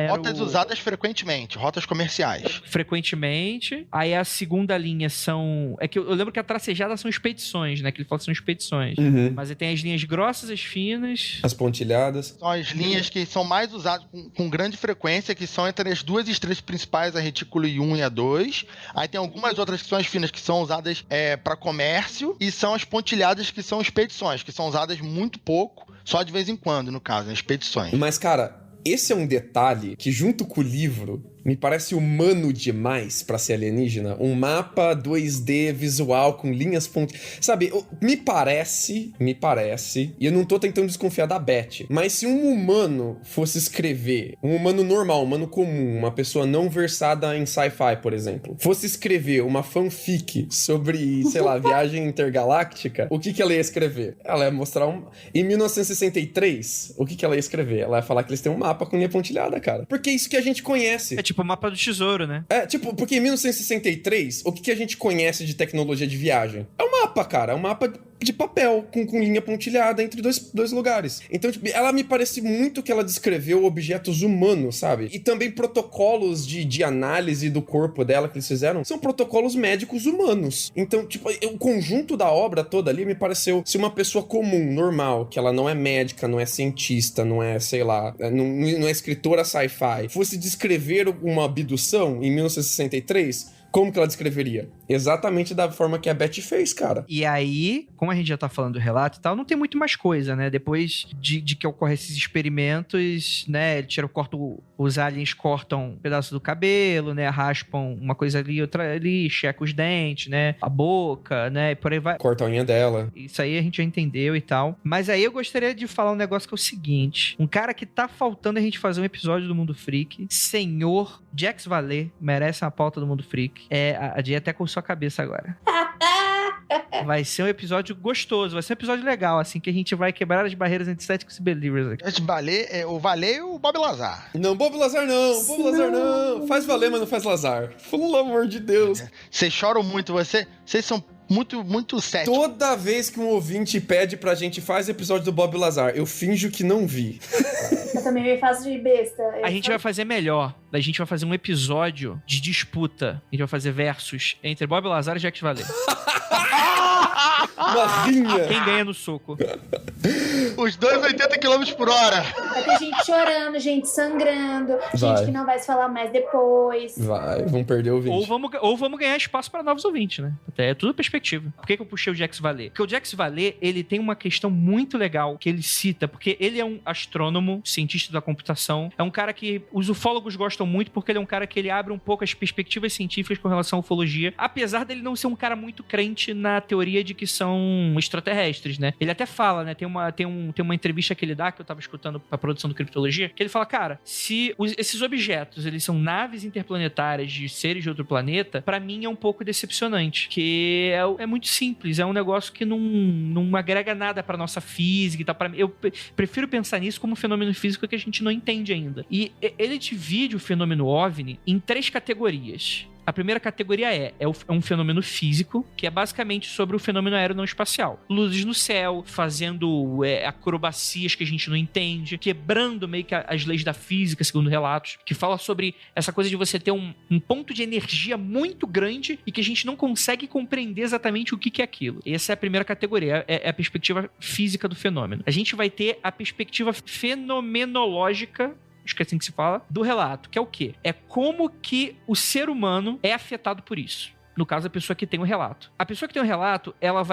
Rotas usadas frequentemente, rotas comerciais.
Frequentemente. Aí a segunda linha são... É que eu lembro que a tracejada são expedições, né? Que ele fala que são expedições.
Uhum.
Mas aí tem as linhas grossas, as finas...
As pontilhadas.
São as linhas que são mais usadas com grande frequência, que são entre as 2 estrelas principais, a retículo I1 e a 2. Aí tem algumas outras que são as finas, que são usadas para comércio, e são as pontilhadas, que são expedições, que são usadas muito pouco, só de vez em quando, no caso, expedições.
Mas, cara, esse é um detalhe que, junto com o livro, me parece humano demais pra ser alienígena. Um mapa 2D visual com linhas sabe, me parece, e eu não tô tentando desconfiar da Beth, mas se um humano fosse escrever, um humano normal, um humano comum, uma pessoa não versada em sci-fi, por exemplo, fosse escrever uma fanfic sobre, sei lá, viagem intergaláctica, o que ela ia escrever? Ela ia mostrar Em 1963, o que ela ia escrever? Ela ia falar que eles têm um mapa com linha pontilhada, cara. Porque é isso que a gente conhece.
É tipo o mapa do tesouro, né?
Porque em 1963, o que a gente conhece de tecnologia de viagem? É um mapa, cara. É um mapa de papel, com linha pontilhada entre dois lugares. Então, tipo, ela me parece muito que ela descreveu objetos humanos, sabe? E também protocolos de análise do corpo dela que eles fizeram são protocolos médicos humanos. Então, tipo, o conjunto da obra toda ali me pareceu se uma pessoa comum, normal, que ela não é médica, não é cientista, não é, sei lá, não é escritora sci-fi, fosse descrever uma abdução em 1963... Como que ela descreveria? Exatamente da forma que a Beth fez, cara.
E aí, como a gente já tá falando do relato e tal, não tem muito mais coisa, né? Depois de que ocorrem esses experimentos, né? Os aliens cortam um pedaço do cabelo, né? Raspam uma coisa ali, outra ali, checam os dentes, né? A boca, né? E por aí vai.
Corta a unha dela.
Isso aí a gente já entendeu e tal. Mas aí eu gostaria de falar um negócio que é o seguinte. Um cara que tá faltando a gente fazer um episódio do Mundo Freak, senhor Jax Valer, merece uma pauta do Mundo Freak. A Dia até coçou a cabeça agora. Vai ser um episódio gostoso, vai ser um episódio legal, assim, que a gente vai quebrar as barreiras entre Céticos e Believers aqui.
O Valer e o Bob Lazar.
Não, Bob Lazar não, Bob Lazar não. Faz Valer, mas não faz Lazar. Pelo amor de Deus.
Vocês choram muito, vocês são muito céticos.
Toda vez que um ouvinte pede pra gente faz episódio do Bob Lazar, eu finjo que não vi.
Eu também me faço de besta.
A gente vai fazer melhor. A gente vai fazer um episódio de disputa. A gente vai fazer versus entre Bob Lazar e Jax Valer.
Uma rinha.
Quem ganha no soco?
Os dois 80 km por hora.
Vai ter gente chorando, gente sangrando, gente que não vai se falar mais depois.
Vão perder o ouvinte.
Ou vamos ganhar espaço para novos ouvintes, né? Até é tudo perspectiva. Por que eu puxei o Jacques Vallée? Porque o Jacques Vallée, ele tem uma questão muito legal que ele cita, porque ele é um astrônomo, cientista da computação, é um cara que os ufólogos gostam muito porque ele é um cara que ele abre um pouco as perspectivas científicas com relação à ufologia, apesar dele não ser um cara muito crente na teoria de que são extraterrestres, né? Ele até fala, né? Tem uma entrevista que ele dá, que eu tava escutando pra produção do Criptologia, que ele fala, cara, se esses objetos, eles são naves interplanetárias de seres de outro planeta, pra mim é um pouco decepcionante, que é muito simples, é um negócio que não agrega nada pra nossa física e tal. Eu prefiro pensar nisso como um fenômeno físico que a gente não entende ainda. E ele divide o fenômeno OVNI em 3 categorias. A primeira categoria é um fenômeno físico, que é basicamente sobre o fenômeno aéreo não espacial. Luzes no céu, fazendo acrobacias que a gente não entende, quebrando meio que as leis da física, segundo relatos, que fala sobre essa coisa de você ter um ponto de energia muito grande e que a gente não consegue compreender exatamente o que é aquilo. Essa é a primeira categoria, é a perspectiva física do fenômeno. A gente vai ter a perspectiva fenomenológica, acho que é assim que se fala, do relato, que é o quê? É como que o ser humano é afetado por isso. No caso, a pessoa que tem o relato. A pessoa que tem o relato, ela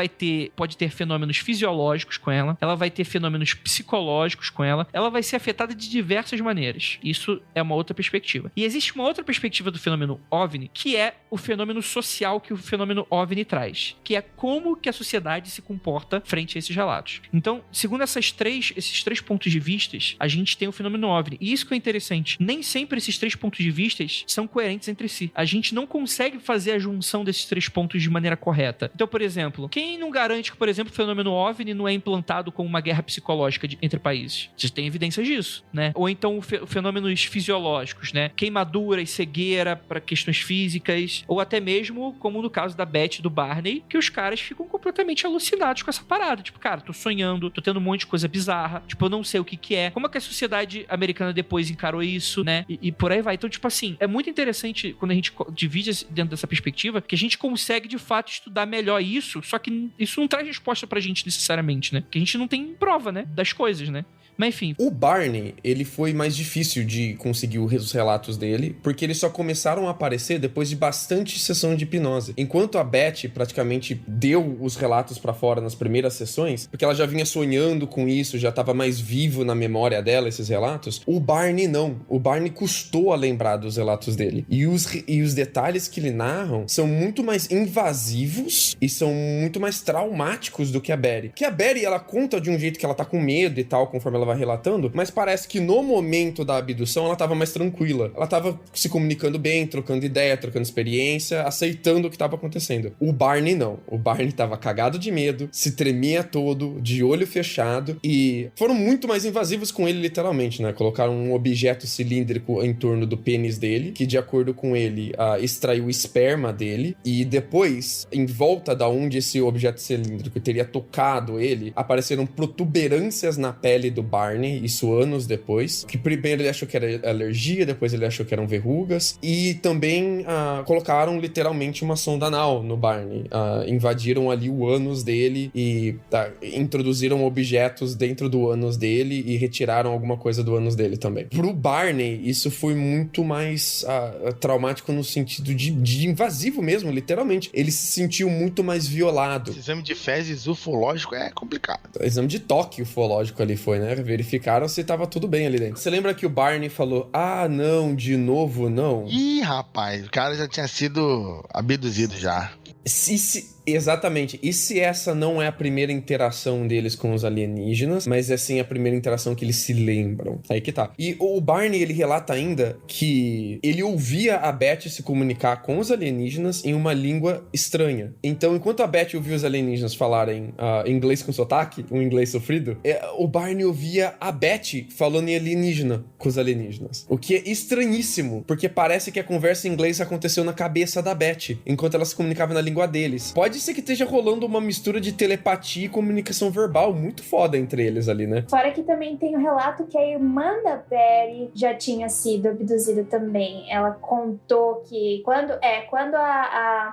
pode ter fenômenos fisiológicos com ela vai ter fenômenos psicológicos com ela vai ser afetada de diversas maneiras. Isso é uma outra perspectiva. E existe uma outra perspectiva do fenômeno OVNI, que é o fenômeno social que o fenômeno OVNI traz, que é como que a sociedade se comporta frente a esses relatos. Então, segundo esses três pontos de vista, a gente tem o fenômeno OVNI. E isso que é interessante. Nem sempre esses 3 pontos de vista são coerentes entre si. A gente não consegue fazer a junção desses 3 pontos de maneira correta. Então, por exemplo, quem não garante que, por exemplo, o fenômeno OVNI não é implantado como uma guerra psicológica entre países? Vocês têm evidências disso, né? Ou então fenômenos fisiológicos, né? Queimadura e cegueira para questões físicas, ou até mesmo, como no caso da Beth e do Barney, que os caras ficam completamente alucinados com essa parada. Tipo, cara, tô sonhando, tô tendo um monte de coisa bizarra, tipo, eu não sei o que é. Como é que a sociedade americana depois encarou isso, né? E por aí vai. Então, tipo assim, é muito interessante quando a gente divide dentro dessa perspectiva, que a gente consegue, de fato, estudar melhor isso, só que isso não traz resposta pra gente necessariamente, né? Porque a gente não tem prova, né? Das coisas, né? Mas enfim.
O Barney, ele foi mais difícil de conseguir os relatos dele, porque eles só começaram a aparecer depois de bastante sessão de hipnose. Enquanto a Beth praticamente deu os relatos pra fora nas primeiras sessões, porque ela já vinha sonhando com isso, já tava mais vivo na memória dela esses relatos, o Barney não. O Barney custou a lembrar dos relatos dele. E os detalhes que ele narram são muito mais invasivos e são muito mais traumáticos do que a Betty. Que a Betty, ela conta de um jeito que ela tá com medo e tal, conforme ela vai relatando, mas parece que no momento da abdução ela tava mais tranquila. Ela tava se comunicando bem, trocando ideia, trocando experiência, aceitando o que tava acontecendo. O Barney não. O Barney tava cagado de medo, se tremia todo, de olho fechado, e foram muito mais invasivos com ele, literalmente, né? Colocaram um objeto cilíndrico em torno do pênis dele, que de acordo com ele, extraiu o esperma dele, e depois, em volta da onde esse objeto cilíndrico teria tocado ele, apareceram protuberâncias na pele do Barney, isso anos depois, que primeiro ele achou que era alergia, depois ele achou que eram verrugas, e também colocaram literalmente uma sonda anal no Barney, invadiram ali o ânus dele e introduziram objetos dentro do ânus dele e retiraram alguma coisa do ânus dele também. Pro Barney, isso foi muito mais traumático no sentido de invasivo mesmo, literalmente. Ele se sentiu muito mais violado.
Esse exame de fezes ufológico é complicado.
O exame de toque ufológico ali foi, né? Verificaram se tava tudo bem ali dentro. Você lembra que o Barney falou, não, de novo não?
Ih, rapaz, o cara já tinha sido abduzido já.
Exatamente. E se essa não é a primeira interação deles com os alienígenas, mas é sim a primeira interação que eles se lembram? Aí que tá. E o Barney, ele relata ainda que ele ouvia a Beth se comunicar com os alienígenas em uma língua estranha. Então, enquanto a Beth ouvia os alienígenas falarem inglês com sotaque, um inglês sofrido, o Barney ouvia ouvia a Beth falando em alienígena com os alienígenas. O que é estranhíssimo, porque parece que a conversa em inglês aconteceu na cabeça da Beth, enquanto ela se comunicava na língua deles. Pode ser que esteja rolando uma mistura de telepatia e comunicação verbal muito foda entre eles ali, né?
Fora que também tem o relato que a irmã da Betty já tinha sido abduzida também. Ela contou que quando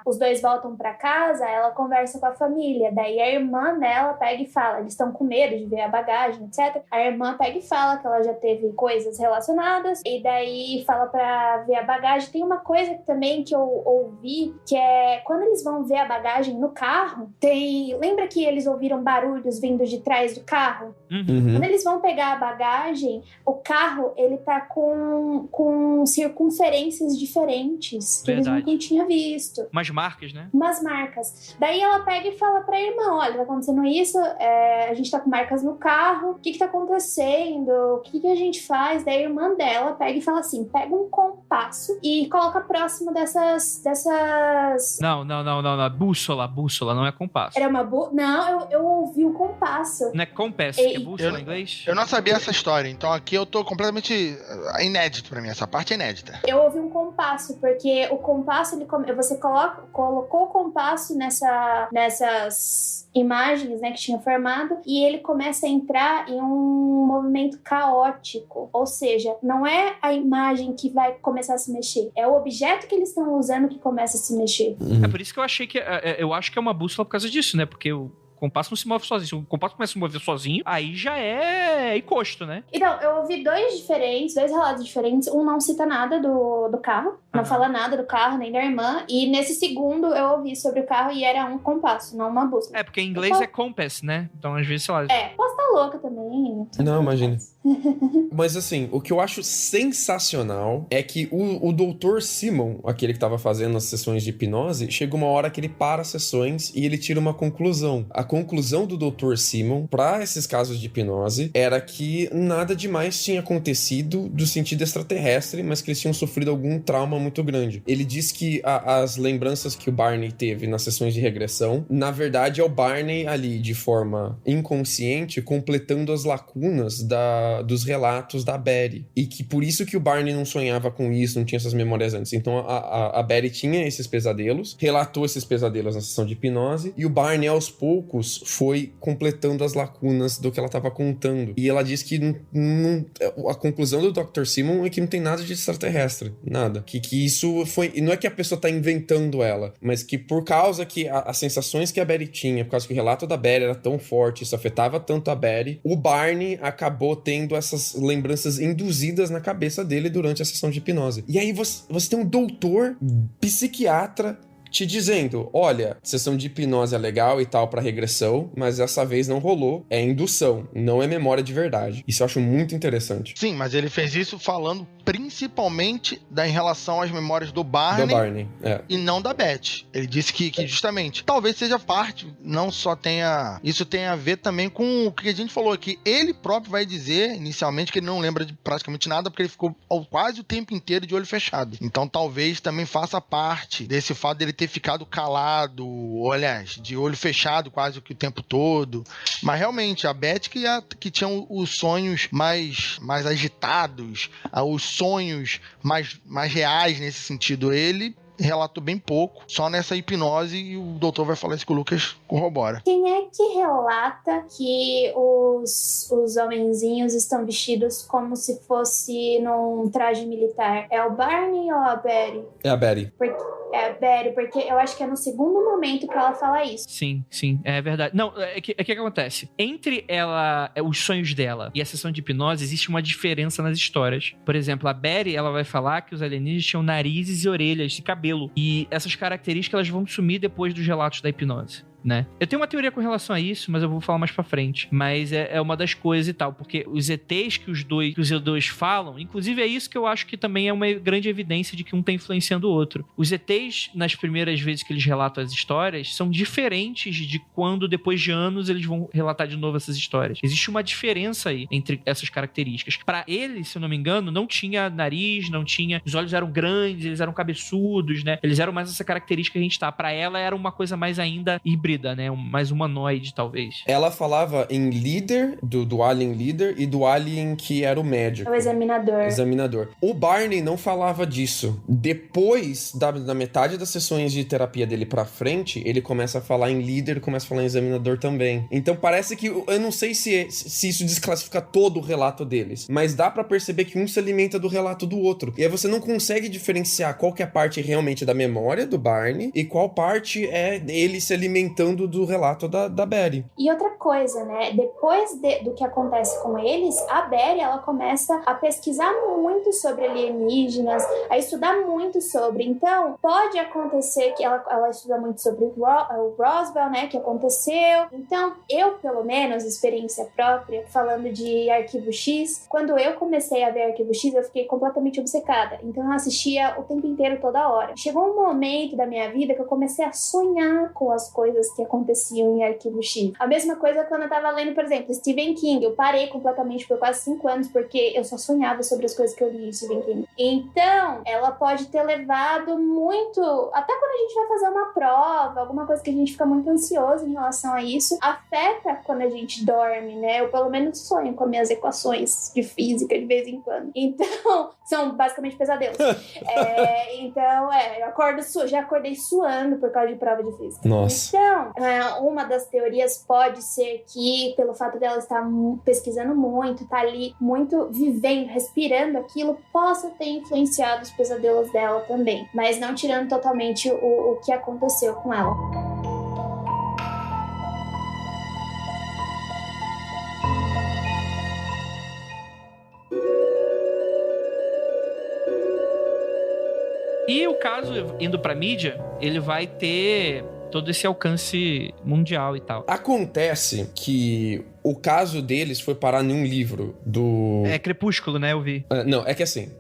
os dois voltam pra casa, ela conversa com a família. Daí a irmã dela pega e fala, eles estão com medo de ver a bagagem, etc. A irmã pega e fala que ela já teve coisas relacionadas, e daí fala pra ver a bagagem. Tem uma coisa também que eu ouvi, que é quando eles vão ver a bagagem no carro, lembra que eles ouviram barulhos vindo de trás do carro?
Uhum.
Quando eles vão pegar a bagagem, o carro, ele tá com circunferências diferentes, que eles nunca tinham visto.
Umas marcas, né?
Umas marcas. Daí ela pega e fala pra irmã, olha, tá acontecendo isso, a gente tá com marcas no carro, o que tá acontecendo? O que a gente faz? Daí a irmã dela pega e fala assim, pega um compasso e coloca próximo dessas...
Não, bússola, não é compasso.
Era uma Não, eu ouvi o compasso.
Não é compass, que é bússola em inglês?
Eu não sabia essa história, então aqui eu tô completamente inédito pra mim, essa parte é inédita.
Eu ouvi um compasso, porque o compasso, você colocou o compasso nessas imagens, né, que tinha formado, e ele começa a entrar em um movimento caótico, ou seja, não é a imagem que vai começar a se mexer, é o objeto que eles estão usando que começa a se mexer.
É por isso que eu acho que é uma bússola por causa disso, né, porque o compasso não se move sozinho. Se o compasso começa a se mover sozinho, aí já é encosto, né?
Então, eu ouvi dois relatos diferentes. Um não cita nada do carro, não fala nada do carro, nem da irmã. E nesse segundo eu ouvi sobre o carro e era um compasso, não uma bússola.
É, porque em inglês é compass, né? Então, às vezes, sei lá...
posso estar louca também.
Não, imagina. Mas assim, o que eu acho sensacional é que o Dr. Simon, aquele que tava fazendo as sessões de hipnose, chega uma hora que ele para as sessões e ele tira uma conclusão. A conclusão do Dr. Simon para esses casos de hipnose era que nada demais tinha acontecido do sentido extraterrestre, mas que eles tinham sofrido algum trauma muito grande. Ele diz que as lembranças que o Barney teve nas sessões de regressão, na verdade é o Barney ali de forma inconsciente completando as lacunas dos relatos da Betty. E que por isso que o Barney não sonhava com isso, não tinha essas memórias antes. Então a Betty tinha esses pesadelos, relatou esses pesadelos na sessão de hipnose, e o Barney aos poucos foi completando as lacunas do que ela estava contando. E ela diz que a conclusão do Dr. Simon é que não tem nada de extraterrestre. Nada. Que isso foi... E não é que a pessoa tá inventando ela, mas que por causa que as sensações que a Betty tinha, por causa que o relato da Betty era tão forte, isso afetava tanto a Betty, o Barney acabou tendo essas lembranças induzidas na cabeça dele durante a sessão de hipnose. E aí você tem um doutor psiquiatra te dizendo, olha, sessão de hipnose é legal e tal pra regressão, mas dessa vez não rolou, é indução, não é memória de verdade. Isso eu acho muito interessante.
Sim, mas ele fez isso falando principalmente em relação às memórias do Barney, e não da Beth. Ele disse que justamente, talvez seja parte, não só tenha... Isso tem a ver também com o que a gente falou aqui. Ele próprio vai dizer, inicialmente, que ele não lembra de praticamente nada, porque ele ficou quase o tempo inteiro de olho fechado. Então talvez também faça parte desse fato dele ter ficado calado, ou aliás, de olho fechado quase que o tempo todo. Mas realmente, a Beth que tinha os sonhos mais agitados, os sonhos mais reais nesse sentido, ele relatou bem pouco, só nessa hipnose, e o doutor vai falar isso que o Lucas corrobora.
Quem é que relata que os homenzinhos estão vestidos como se fosse num traje militar? É o Barney ou a Betty?
É a Betty.
É a Betty, porque eu acho que é no segundo momento que ela fala isso.
Sim, é verdade. Não, é que acontece? Entre os sonhos dela e a sessão de hipnose, existe uma diferença nas histórias. Por exemplo, a Betty, ela vai falar que os alienígenas tinham narizes e orelhas e cabelo. E essas características, elas vão sumir depois dos relatos da hipnose, né? Eu tenho uma teoria com relação a isso, mas eu vou falar mais pra frente. Mas é uma das coisas e tal, porque os ETs que os dois falam, inclusive é isso que eu acho que também é uma grande evidência de que um tá influenciando o outro. Os ETs, nas primeiras vezes que eles relatam as histórias, são diferentes de quando, depois de anos, eles vão relatar de novo essas histórias. Existe uma diferença aí entre essas características. Pra ele, se eu não me engano, não tinha nariz, não tinha... Os olhos eram grandes, eles eram cabeçudos, né? Eles eram mais essa característica que a gente tá. Pra ela, era uma coisa mais ainda híbrida, híbrida, né? Mais humanoide, talvez.
Ela falava em líder, do alien líder, e do alien que era o médico.
O examinador.
O Barney não falava disso. Depois da metade das sessões de terapia dele pra frente, ele começa a falar em líder, começa a falar em examinador também. Então parece que, eu não sei se isso desclassifica todo o relato deles, mas dá pra perceber que um se alimenta do relato do outro. E aí você não consegue diferenciar qual que é a parte realmente da memória do Barney e qual parte é ele se alimentando do relato da Betty.
E outra coisa, né? Depois do que acontece com eles, a Betty, ela começa a pesquisar muito sobre alienígenas, a estudar muito sobre. Então, pode acontecer que ela estuda muito sobre o Roswell, né? Que aconteceu. Então, eu, pelo menos, experiência própria, falando de Arquivo X, quando eu comecei a ver Arquivo X, eu fiquei completamente obcecada. Então, eu assistia o tempo inteiro, toda hora. Chegou um momento da minha vida que eu comecei a sonhar com as coisas que aconteciam em Arquivo X. A mesma coisa quando eu tava lendo, por exemplo, Stephen King. Eu parei completamente por quase 5 anos, porque eu só sonhava sobre as coisas que eu li de Stephen King. Então, ela pode ter levado muito... Até quando a gente vai fazer uma prova, alguma coisa que a gente fica muito ansioso em relação a isso, afeta quando a gente dorme, né? Eu, pelo menos, sonho com as minhas equações de física de vez em quando. Então, são basicamente pesadelos. Então, eu já acordei suando por causa de prova de física.
Nossa.
Então, uma das teorias pode ser que, pelo fato dela estar pesquisando muito, tá ali muito vivendo, respirando aquilo, possa ter influenciado os pesadelos dela também. Mas não tirando totalmente o que aconteceu com ela.
E o caso, indo pra mídia, ele vai ter todo esse alcance mundial e tal.
Acontece que o caso deles foi parar em um livro do...
É Crepúsculo, né? Eu vi.
Não, é que assim,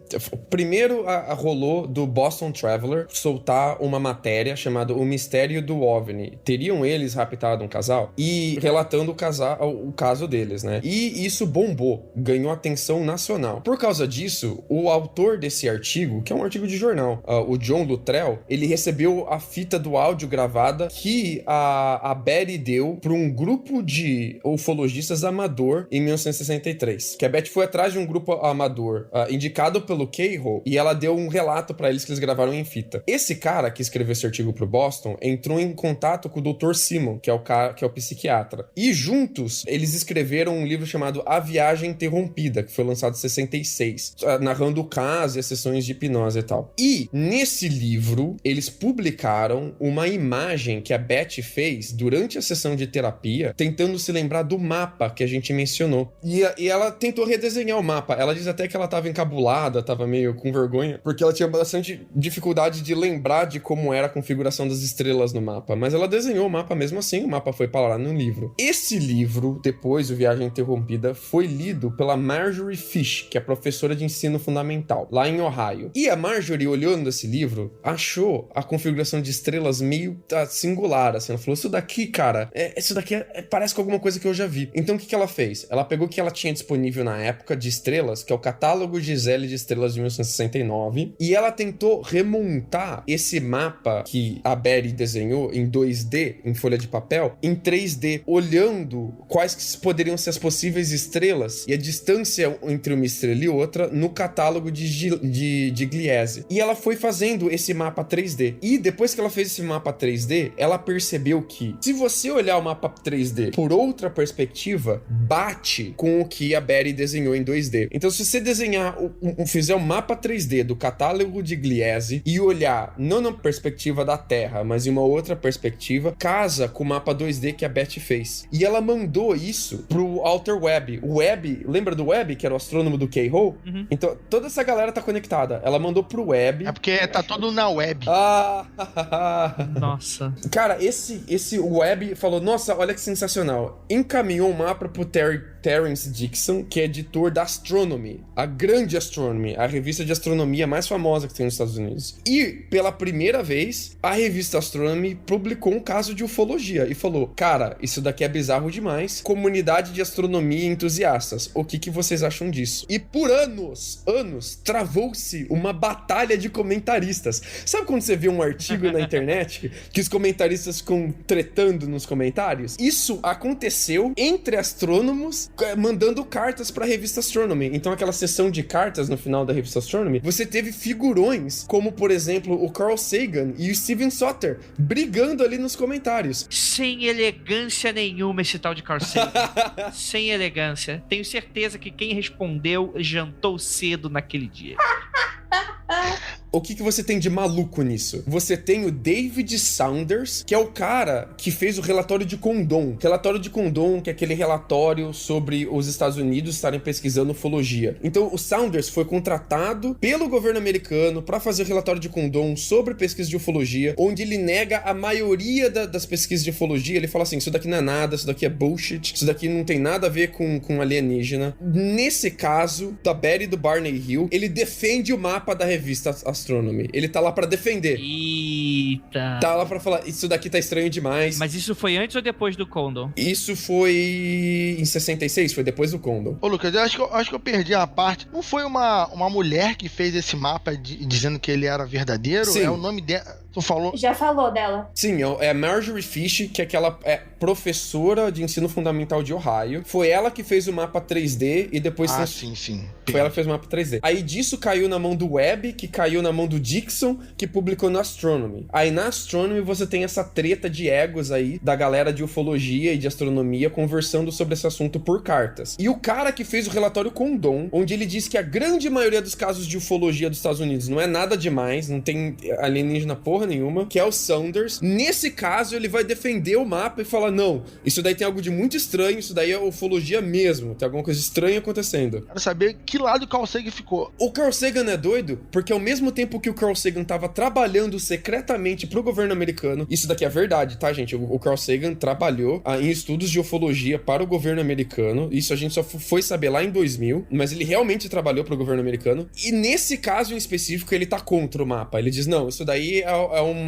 primeiro rolou do Boston Traveler soltar uma matéria chamada O Mistério do OVNI. Teriam eles raptado um casal e relatando o caso deles, né? E isso bombou, ganhou atenção nacional. Por causa disso, o autor desse artigo, que é um artigo de jornal, o John Luttrell, ele recebeu a fita do áudio gravada que a Betty deu para um grupo de ufologistas amador em 1963. Que a Betty foi atrás de um grupo amador indicado pelo Keyhole e ela deu um relato para eles que eles gravaram em fita. Esse cara que escreveu esse artigo pro Boston entrou em contato com o Dr. Simon, que é o psiquiatra. E juntos eles escreveram um livro chamado A Viagem Interrompida, que foi lançado em 66, narrando o caso e as sessões de hipnose e tal. E nesse livro eles publicaram uma imagem que a Betty fez durante a sessão de terapia, tentando se lembrar do mapa que a gente mencionou. E ela tentou redesenhar o mapa. Ela diz até que ela tava encabulada, tava meio com vergonha, porque ela tinha bastante dificuldade de lembrar de como era a configuração das estrelas no mapa. Mas ela desenhou o mapa mesmo assim, o mapa foi parar no livro. Esse livro, depois do Viagem Interrompida, foi lido pela Marjorie Fish, que é professora de ensino fundamental, lá em Ohio. E a Marjorie, olhando esse livro, achou a configuração de estrelas meio singular, assim. Ela falou, isso daqui, cara, isso daqui parece com alguma coisa que eu já vi. Então o que ela fez? Ela pegou o que ela tinha disponível na época de estrelas, que é o catálogo Gisele de estrelas de 1969, e ela tentou remontar esse mapa que a Betty desenhou em 2D, em folha de papel, em 3D, olhando quais que poderiam ser as possíveis estrelas e a distância entre uma estrela e outra no catálogo de Gliese. E ela foi fazendo esse mapa 3D. E depois que ela fez esse mapa 3D, ela percebeu que, se você olhar o mapa 3D por outra perspectiva, bate com o que a Betty desenhou em 2D. Então, se você desenhar, fizer um mapa 3D do catálogo de Gliese e olhar não na perspectiva da Terra, mas em uma outra perspectiva, casa com o mapa 2D que a Betty fez. E ela mandou isso pro Outer Web. O Web, lembra do Web, que era o astrônomo do Keyhole?
Uhum.
Então, toda essa galera tá conectada. Ela mandou pro Web.
É porque tá todo na web.
Nossa.
Cara, esse Web falou, nossa, olha que sensacional. Encaminhou desenhou um mapa pro Terence Dixon, que é editor da Astronomy, a grande Astronomy, a revista de astronomia mais famosa que tem nos Estados Unidos. E, pela primeira vez, a revista Astronomy publicou um caso de ufologia e falou, cara, isso daqui é bizarro demais, comunidade de astronomia e entusiastas, o que vocês acham disso? E por anos, travou-se uma batalha de comentaristas. Sabe quando você vê um artigo na internet que os comentaristas ficam tretando nos comentários? Isso aconteceu entre astrônomos mandando cartas pra revista Astronomy. Então aquela sessão de cartas no final da revista Astronomy, você teve figurões como, por exemplo, o Carl Sagan e o Steven Soter brigando ali nos comentários.
Sem elegância nenhuma esse tal de Carl Sagan. Sem elegância. Tenho certeza que quem respondeu jantou cedo naquele dia.
O que você tem de maluco nisso? Você tem o David Saunders, que é o cara que fez o relatório de Condon. Relatório de Condon, que é aquele relatório sobre os Estados Unidos estarem pesquisando ufologia. Então, o Saunders foi contratado pelo governo americano para fazer o relatório de Condon sobre pesquisa de ufologia, onde ele nega a maioria das pesquisas de ufologia. Ele fala assim, isso daqui não é nada, isso daqui é bullshit, isso daqui não tem nada a ver com alienígena. Nesse caso, da Betty e do Barney Hill, ele defende o mapa da revista Astronomy. Ele tá lá pra defender.
Eita.
Tá lá pra falar, isso daqui tá estranho demais.
Mas isso foi antes ou depois do Condon?
Isso foi em 66, foi depois do Condon.
Ô, Lucas, eu acho que eu perdi a parte. Não foi uma mulher que fez esse mapa dizendo que ele era verdadeiro?
Sim.
É o nome dela. Tu falou?
Já falou dela.
Sim, é a Marjorie Fish, que é aquela professora de ensino fundamental de Ohio. Foi ela que fez o mapa 3D e depois...
sim.
Foi ela que fez o mapa 3D. Aí disso caiu na mão do Webb, que caiu na mão do Dixon, que publicou no Astronomy. Aí na Astronomy você tem essa treta de egos aí, da galera de ufologia e de astronomia conversando sobre esse assunto por cartas. E o cara que fez o relatório Condon, onde ele diz que a grande maioria dos casos de ufologia dos Estados Unidos não é nada demais, não tem alienígena porra nenhuma, que é o Saunders. Nesse caso, ele vai defender o mapa e falar, não, isso daí tem algo de muito estranho, isso daí é ufologia mesmo, tem alguma coisa estranha acontecendo.
Quero saber que lado o Carl Sagan ficou.
O Carl Sagan é doido, porque ao mesmo tempo que o Carl Sagan tava trabalhando secretamente pro governo americano, isso daqui é verdade, tá, gente? O Carl Sagan trabalhou em estudos de ufologia para o governo americano, isso a gente só foi saber lá em 2000, mas ele realmente trabalhou pro governo americano, e nesse caso em específico, ele tá contra o mapa. Ele diz, não, isso daí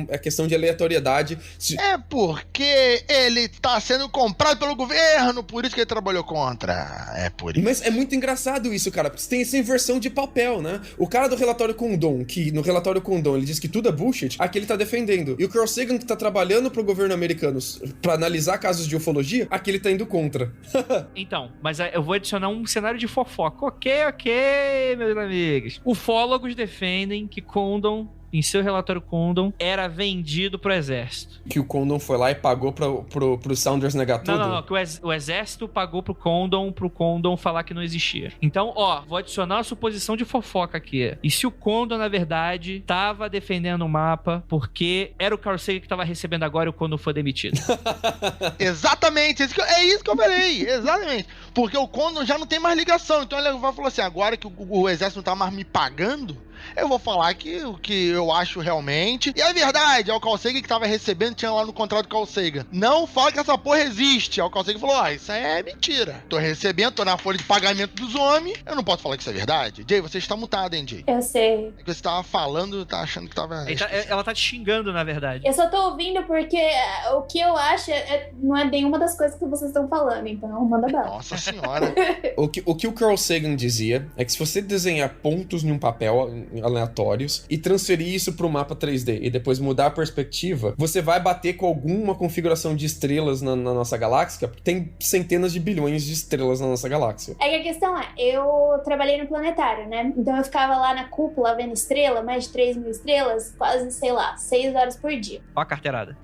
é questão de aleatoriedade.
É porque ele tá sendo comprado pelo governo, por isso que ele trabalhou contra. É por isso.
Mas é muito engraçado isso, cara, porque você tem essa inversão de papel, né? O cara do relatório Condon, que no relatório Condon ele diz que tudo é bullshit, aqui ele tá defendendo. E o Carl Sagan, que tá trabalhando pro governo americano pra analisar casos de ufologia, aqui ele tá indo contra.
Então, mas eu vou adicionar um cenário de fofoca. Ok, meus amigos. Ufólogos defendem que Condon, em seu relatório Condon, era vendido pro exército.
Que o Condon foi lá e pagou pro Saunders negar tudo?
Não, que o exército pagou pro Condon falar que não existia. Então, vou adicionar uma suposição de fofoca aqui. E se o Condon, na verdade, tava defendendo o mapa porque era o Carl Sagan que tava recebendo agora e o Condon foi demitido?
Exatamente, é isso que eu falei, exatamente. Porque o Condon já não tem mais ligação, então ele vai falar assim, agora que o exército não tá mais me pagando, eu vou falar o que eu acho realmente. E é verdade, é o Carl Sagan que tava recebendo, tinha lá no contrato do Carl Sagan. Não fala que essa porra existe. Aí o Carl Sagan falou, isso aí é mentira. Tô recebendo, tô na folha de pagamento dos homens, eu não posso falar que isso é verdade. Jay, você está mutado, hein, Jay?
Eu sei.
É que você tava falando, tá achando que tava...
Ela tá te xingando, na verdade.
Eu só tô ouvindo porque o que eu acho não é nenhuma das coisas que vocês estão falando, então manda bala.
Nossa senhora.
O que o Carl Sagan dizia é que se você desenhar pontos em um papel aleatórios e transferir isso pro mapa 3D e depois mudar a perspectiva, você vai bater com alguma configuração de estrelas na nossa galáxia, porque tem centenas de bilhões de estrelas na nossa galáxia.
É que a questão eu trabalhei no planetário, né? Então eu ficava lá na cúpula vendo estrela, mais de 3 mil estrelas, quase, 6 horas por dia.
Ó a carteirada.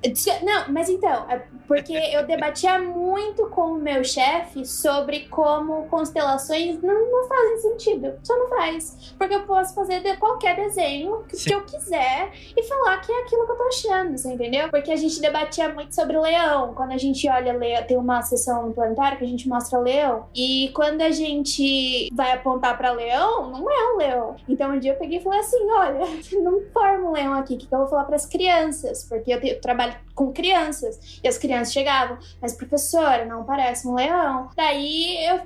Não, mas então, porque eu debatia muito com o meu chefe sobre como constelações não fazem sentido. Só não faz. Porque eu posso fazer fazer qualquer desenho que eu quiser e falar que é aquilo que eu tô achando, você entendeu? Porque a gente debatia muito sobre leão. Quando a gente olha leão, tem uma sessão no planetário que a gente mostra leão, e quando a gente vai apontar pra leão, não é um leão. Então um dia eu peguei e falei assim, olha, não forma um leão aqui, o que eu vou falar pras crianças? Porque eu trabalho com crianças, e as crianças chegavam, mas professora, não parece um leão. Daí eu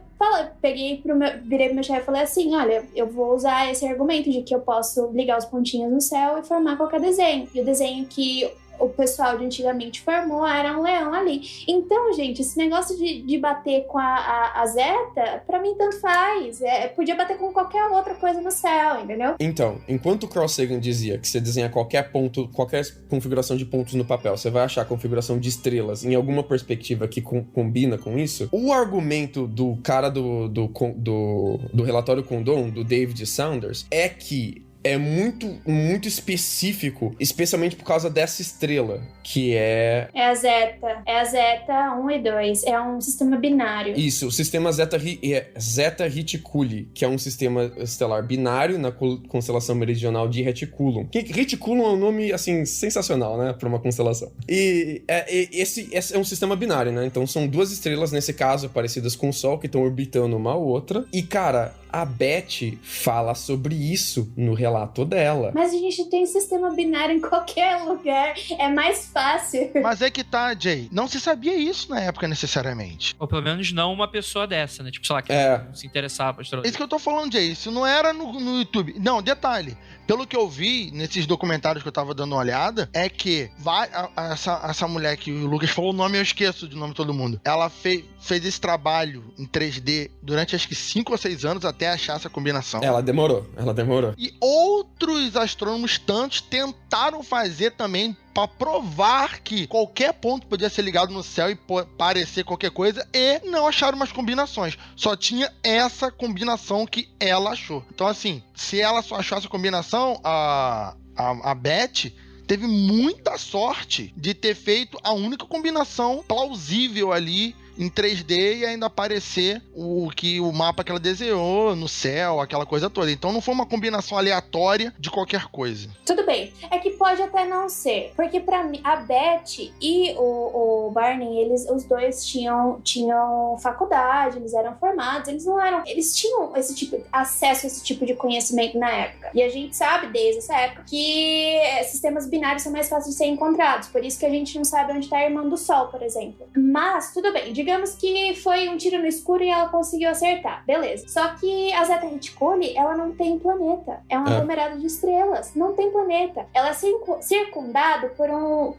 virei pro meu chefe e falei assim, olha, eu vou usar esse argumento de que eu posso ligar os pontinhos no céu e formar qualquer desenho. E o desenho que o pessoal de antigamente formou era um leão ali. Então, gente, esse negócio de bater com a Zeta, pra mim tanto faz. Podia bater com qualquer outra coisa no céu, entendeu?
Então, enquanto o Carl Sagan dizia que você desenha qualquer ponto, qualquer configuração de pontos no papel, você vai achar a configuração de estrelas em alguma perspectiva que combina com isso, o argumento do cara do relatório Condon, do David Saunders, é que é muito, muito específico, especialmente por causa dessa estrela, que é...
É a Zeta 1 e 2. É um sistema binário.
Isso, o sistema Zeta Reticuli, que é um sistema estelar binário na constelação meridional de Reticulum. Reticulum é um nome, assim, sensacional, né, para uma constelação. E esse é um sistema binário, né? Então são duas estrelas, nesse caso, parecidas com o Sol, que estão orbitando uma outra. E, cara, a Beth fala sobre isso no relato dela.
Mas a gente tem sistema binário em qualquer lugar. É mais fácil.
Mas é que tá, Jay. Não se sabia isso na época, necessariamente.
Ou pelo menos não uma pessoa dessa, né? Tipo, sei lá, que não se interessava por astrologia.
Isso que eu tô falando, Jay. Isso não era no YouTube. Não, detalhe. Pelo que eu vi nesses documentários que eu tava dando uma olhada, é que essa mulher que o Lucas falou o nome, eu esqueço de nome de todo mundo. Ela fez esse trabalho em 3D durante acho que 5 ou 6 anos até achar essa combinação.
Ela demorou.
E outros astrônomos tantos tentaram fazer também para provar que qualquer ponto podia ser ligado no céu e parecer qualquer coisa, e não acharam umas combinações. Só tinha essa combinação que ela achou. Então, assim, se ela só achou essa combinação, a Beth teve muita sorte de ter feito a única combinação plausível ali em 3D e ainda aparecer o mapa que ela desenhou no céu, aquela coisa toda. Então não foi uma combinação aleatória de qualquer coisa.
Tudo bem. É que pode até não ser. Porque pra mim, a Beth e o Barney, os dois tinham faculdade, eles eram formados, eles tinham acesso a esse tipo de conhecimento na época. E a gente sabe desde essa época que sistemas binários são mais fáceis de ser encontrados. Por isso que a gente não sabe onde tá a irmã do Sol, por exemplo. Mas, tudo bem. Digamos que foi um tiro no escuro e ela conseguiu acertar. Beleza. Só que a Zeta Reticuli, ela não tem planeta. É um aglomerado de estrelas. Não tem planeta. Ela é circundada por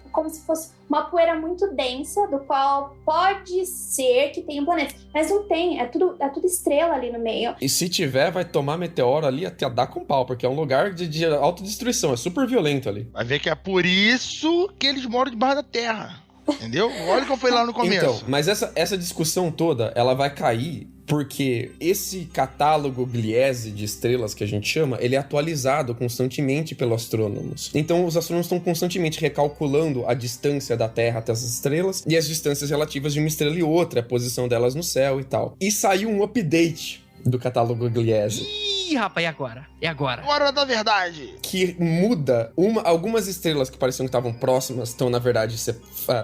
como se fosse uma poeira muito densa, do qual pode ser que tenha um planeta. Mas não tem. É tudo estrela ali no meio.
E se tiver, vai tomar meteoro ali até dar com pau, porque é um lugar de autodestruição. É super violento ali.
Vai ver que é por isso que eles moram debaixo da terra. Entendeu? Olha o que eu falei lá no começo.
Então, mas essa discussão toda, ela vai cair porque esse catálogo Gliese de estrelas que a gente chama, ele é atualizado constantemente pelos astrônomos. Então, os astrônomos estão constantemente recalculando a distância da Terra até as estrelas e as distâncias relativas de uma estrela e outra, a posição delas no céu e tal. E saiu um update do catálogo Gliese.
Ih, rapaz, e agora?
Hora da verdade!
Que muda algumas estrelas que pareciam que estavam próximas estão, na verdade,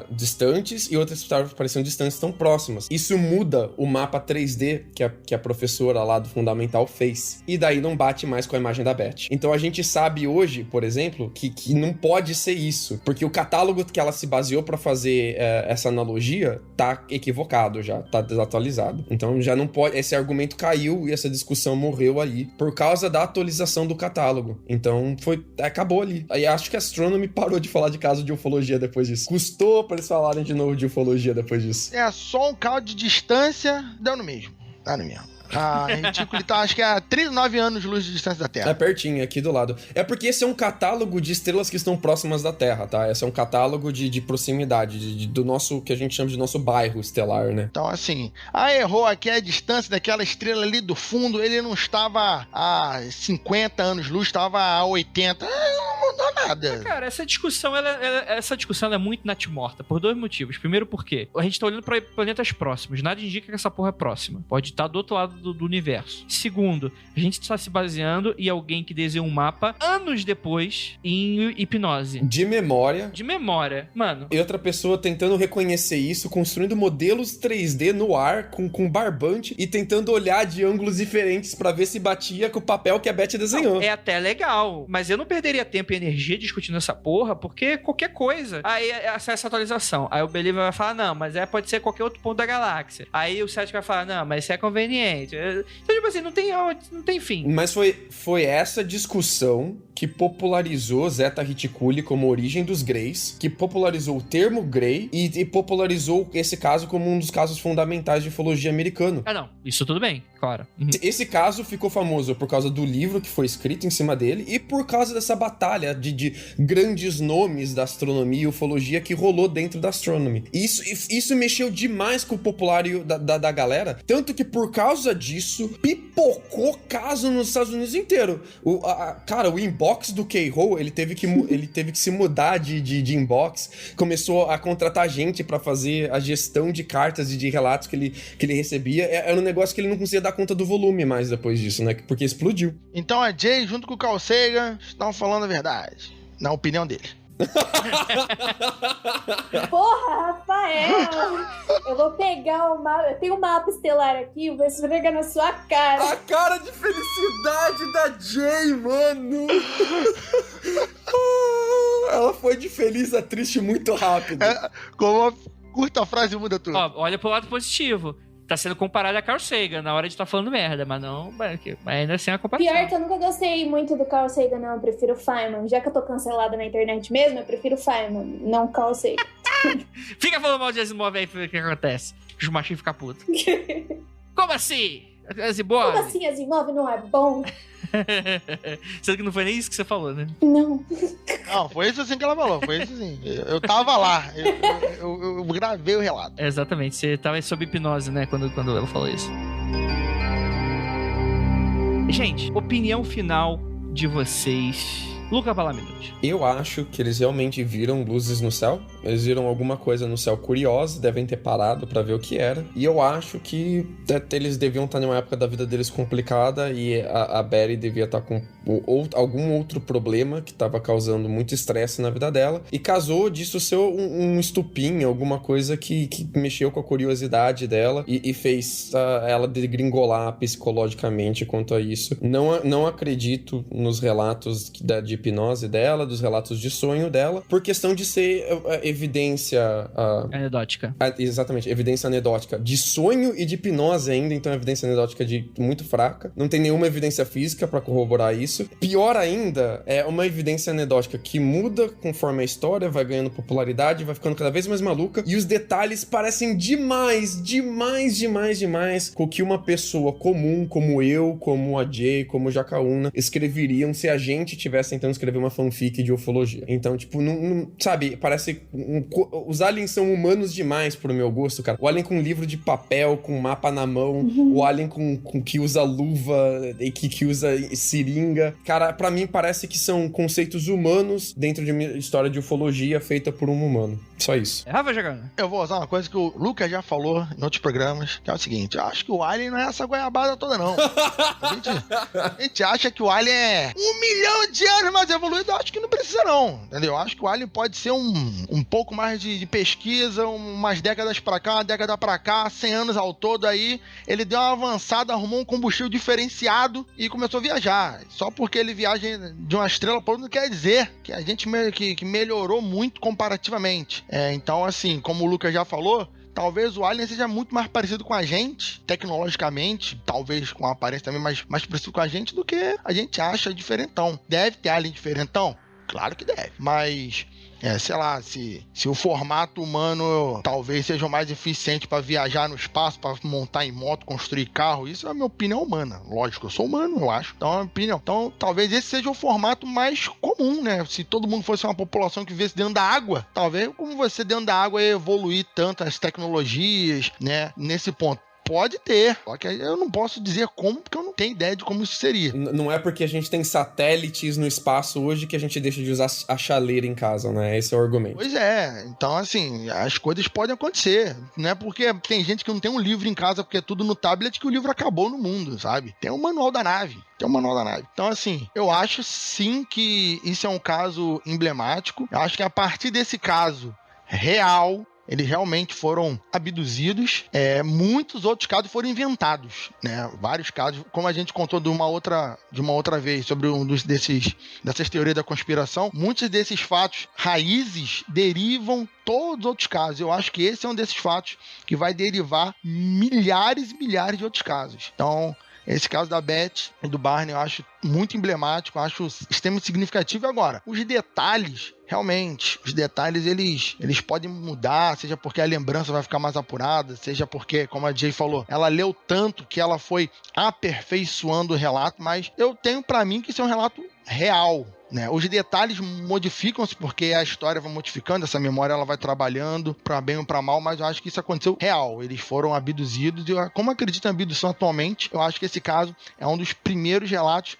distantes, e outras que pareciam distantes estão próximas. Isso muda o mapa 3D que a professora lá do Fundamental fez. E daí não bate mais com a imagem da Beth. Então a gente sabe hoje, por exemplo, que não pode ser isso. Porque o catálogo que ela se baseou pra fazer essa analogia tá equivocado já, tá desatualizado. Então já não pode, esse argumento caiu e essa discussão morreu ali por causa da atualização do catálogo. Então acabou ali. Aí acho que a Astronomy parou de falar de caso de ufologia depois disso. Custou pra eles falarem de novo de ufologia depois disso.
É só um carro de distância, deu no mesmo. Dá no mesmo. A Reticuli tá, acho que é a 39 anos de luz de distância da Terra.
É pertinho, aqui do lado. É porque esse é um catálogo de estrelas que estão próximas da Terra, tá? Esse é um catálogo de proximidade, do nosso, que a gente chama de nosso bairro estelar, né?
Então, assim, errou aqui a distância daquela estrela ali do fundo, ele não estava a 50 anos de luz, estava a 80. Não mudou nada.
Cara, essa discussão ela é muito natimorta, por dois motivos. Primeiro, porque a gente tá olhando pra planetas próximos. Nada indica que essa porra é próxima. Pode estar do outro lado do universo. Segundo, a gente está se baseando em alguém que desenhou um mapa anos depois em hipnose.
De memória.
De memória. Mano.
E outra pessoa tentando reconhecer isso, construindo modelos 3D no ar, com barbante, e tentando olhar de ângulos diferentes pra ver se batia com o papel que a Beth desenhou.
É até legal, mas eu não perderia tempo e energia discutindo essa porra, porque qualquer coisa. Aí essa atualização. Aí o Believer vai falar, não, mas pode ser qualquer outro ponto da galáxia. Aí o Cético vai falar, não, mas isso é conveniente. Então, tipo assim, não tem fim.
Mas foi essa discussão que popularizou Zeta Reticuli como origem dos Greys, que popularizou o termo Grey e popularizou esse caso como um dos casos fundamentais de ufologia americano.
Ah, não. Isso tudo bem, claro. Uhum.
Esse caso ficou famoso por causa do livro que foi escrito em cima dele e por causa dessa batalha de grandes nomes da astronomia e ufologia que rolou dentro da Astronomy. Isso mexeu demais com o populário da galera, tanto que por causa disso pipocou caso nos Estados Unidos inteiro. Cara, o inbox do K-Hole, ele teve que se mudar de inbox, começou a contratar gente pra fazer a gestão de cartas e de relatos que ele recebia. Era um negócio que ele não conseguia dar conta do volume mais depois disso, né? Porque explodiu.
Então a Jay, junto com o Carl Sagan, estão falando a verdade, na opinião dele.
Porra, Rafael! Eu vou pegar o mapa. Eu tenho um mapa estelar aqui, vou esfregar na sua cara.
A cara de felicidade da Jay, mano! Ela foi de feliz a triste muito rápido.
Com uma curta frase muda tudo.
Ó, olha pro lado positivo. Tá sendo comparado a Carl Sagan na hora de estar falando merda, mas ainda assim é uma comparação.
Pior que eu nunca gostei muito do Carl Sagan, não. Eu prefiro o Feynman. Já que eu tô cancelada na internet mesmo, eu prefiro o Feynman, não o Carl Sagan.
Fica falando mal de Asimov aí pra ver o que acontece. Os machinhos ficam putos. Como assim? Asimov?
Como assim Asimov não é bom?
Sendo que não foi nem isso que você falou, né?
Não.
Não, foi isso assim que ela falou. Foi isso assim. Eu tava lá. Eu gravei o relato.
Exatamente. Você tava sob hipnose, né? Quando ela falou isso. Gente, opinião final de vocês. Luca Palaminuti.
Eu acho que eles realmente viram luzes no céu. Eles viram alguma coisa no céu curiosa, devem ter parado pra ver o que era. E eu acho que eles deviam estar numa época da vida deles complicada e a Betty devia estar com algum outro problema que estava causando muito estresse na vida dela. E casou disso ser um estupim, alguma coisa que mexeu com a curiosidade dela e fez ela degringolar psicologicamente quanto a isso. Não acredito nos relatos de hipnose dela, dos relatos de sonho dela, por questão de ser evidência...
anedótica.
Exatamente, evidência anedótica de sonho e de hipnose ainda, então é evidência anedótica muito fraca. Não tem nenhuma evidência física pra corroborar isso. Pior ainda, é uma evidência anedótica que muda conforme a história, vai ganhando popularidade, vai ficando cada vez mais maluca, e os detalhes parecem demais com o que uma pessoa comum, como eu, como a Jay, como o Jacaúna, escreveriam se a gente tivesse tentando escrever uma fanfic de ufologia. Então, tipo, não sabe, parece... os aliens são humanos demais pro meu gosto, cara. O alien com livro de papel, com mapa na mão, o alien com que usa luva e que usa seringa. Cara, pra mim parece que são conceitos humanos dentro de uma história de ufologia feita por um humano. Só isso.
Rafa Jagana.
Eu vou usar uma coisa que o Lucas já falou em outros programas, que é o seguinte: eu acho que o alien não é essa goiabada toda, não. A gente acha que o alien é 1 milhão de anos mais evoluído. Eu acho que não precisa, não. Entendeu? Eu acho que o alien pode ser um pouco mais de pesquisa, umas décadas pra cá, uma década pra cá, 100 anos ao todo aí. Ele deu uma avançada, arrumou um combustível diferenciado e começou a viajar. Só porque ele viaja de uma estrela para outra não quer dizer que a gente que melhorou muito comparativamente. Então, assim, como o Lucas já falou, talvez o alien seja muito mais parecido com a gente, tecnologicamente, talvez com a aparência também mais parecido com a gente do que a gente acha diferentão. Deve ter alien diferentão? Claro que deve, mas... sei lá, se o formato humano talvez seja o mais eficiente para viajar no espaço, para montar em moto, construir carro, isso é a minha opinião humana. Lógico, eu sou humano, eu acho. Então é a minha opinião. Então talvez esse seja o formato mais comum, né? Se todo mundo fosse uma população que vivesse dentro da água, talvez como você dentro da água ia evoluir tanto as tecnologias, né? Nesse ponto. Pode ter, só que eu não posso dizer como, porque eu não tenho ideia de como isso seria.
Não é porque a gente tem satélites no espaço hoje que a gente deixa de usar a chaleira em casa, né? Esse é o argumento.
Pois é, então assim, as coisas podem acontecer. Não é porque tem gente que não tem um livro em casa porque é tudo no tablet que o livro acabou no mundo, sabe? Tem o manual da nave. Então, assim, eu acho sim que isso é um caso emblemático. Eu acho que a partir desse caso real, eles realmente foram abduzidos. Muitos outros casos foram inventados, né? Vários casos, como a gente contou de uma outra vez sobre dessas teorias da conspiração, muitos desses fatos raízes derivam todos os outros casos. Eu acho que esse é um desses fatos que vai derivar milhares e milhares de outros casos. Então, esse caso da Beth e do Barney eu acho muito emblemático, eu acho extremamente significativo. Agora, os detalhes, realmente, eles podem mudar, seja porque a lembrança vai ficar mais apurada, seja porque, como a Jay falou, ela leu tanto que ela foi aperfeiçoando o relato, mas eu tenho pra mim que isso é um relato real, né? Os detalhes modificam-se porque a história vai modificando, essa memória ela vai trabalhando para bem ou para mal, mas eu acho que isso aconteceu real. Eles foram abduzidos e, como acredito em abdução atualmente, eu acho que esse caso é um dos primeiros relatos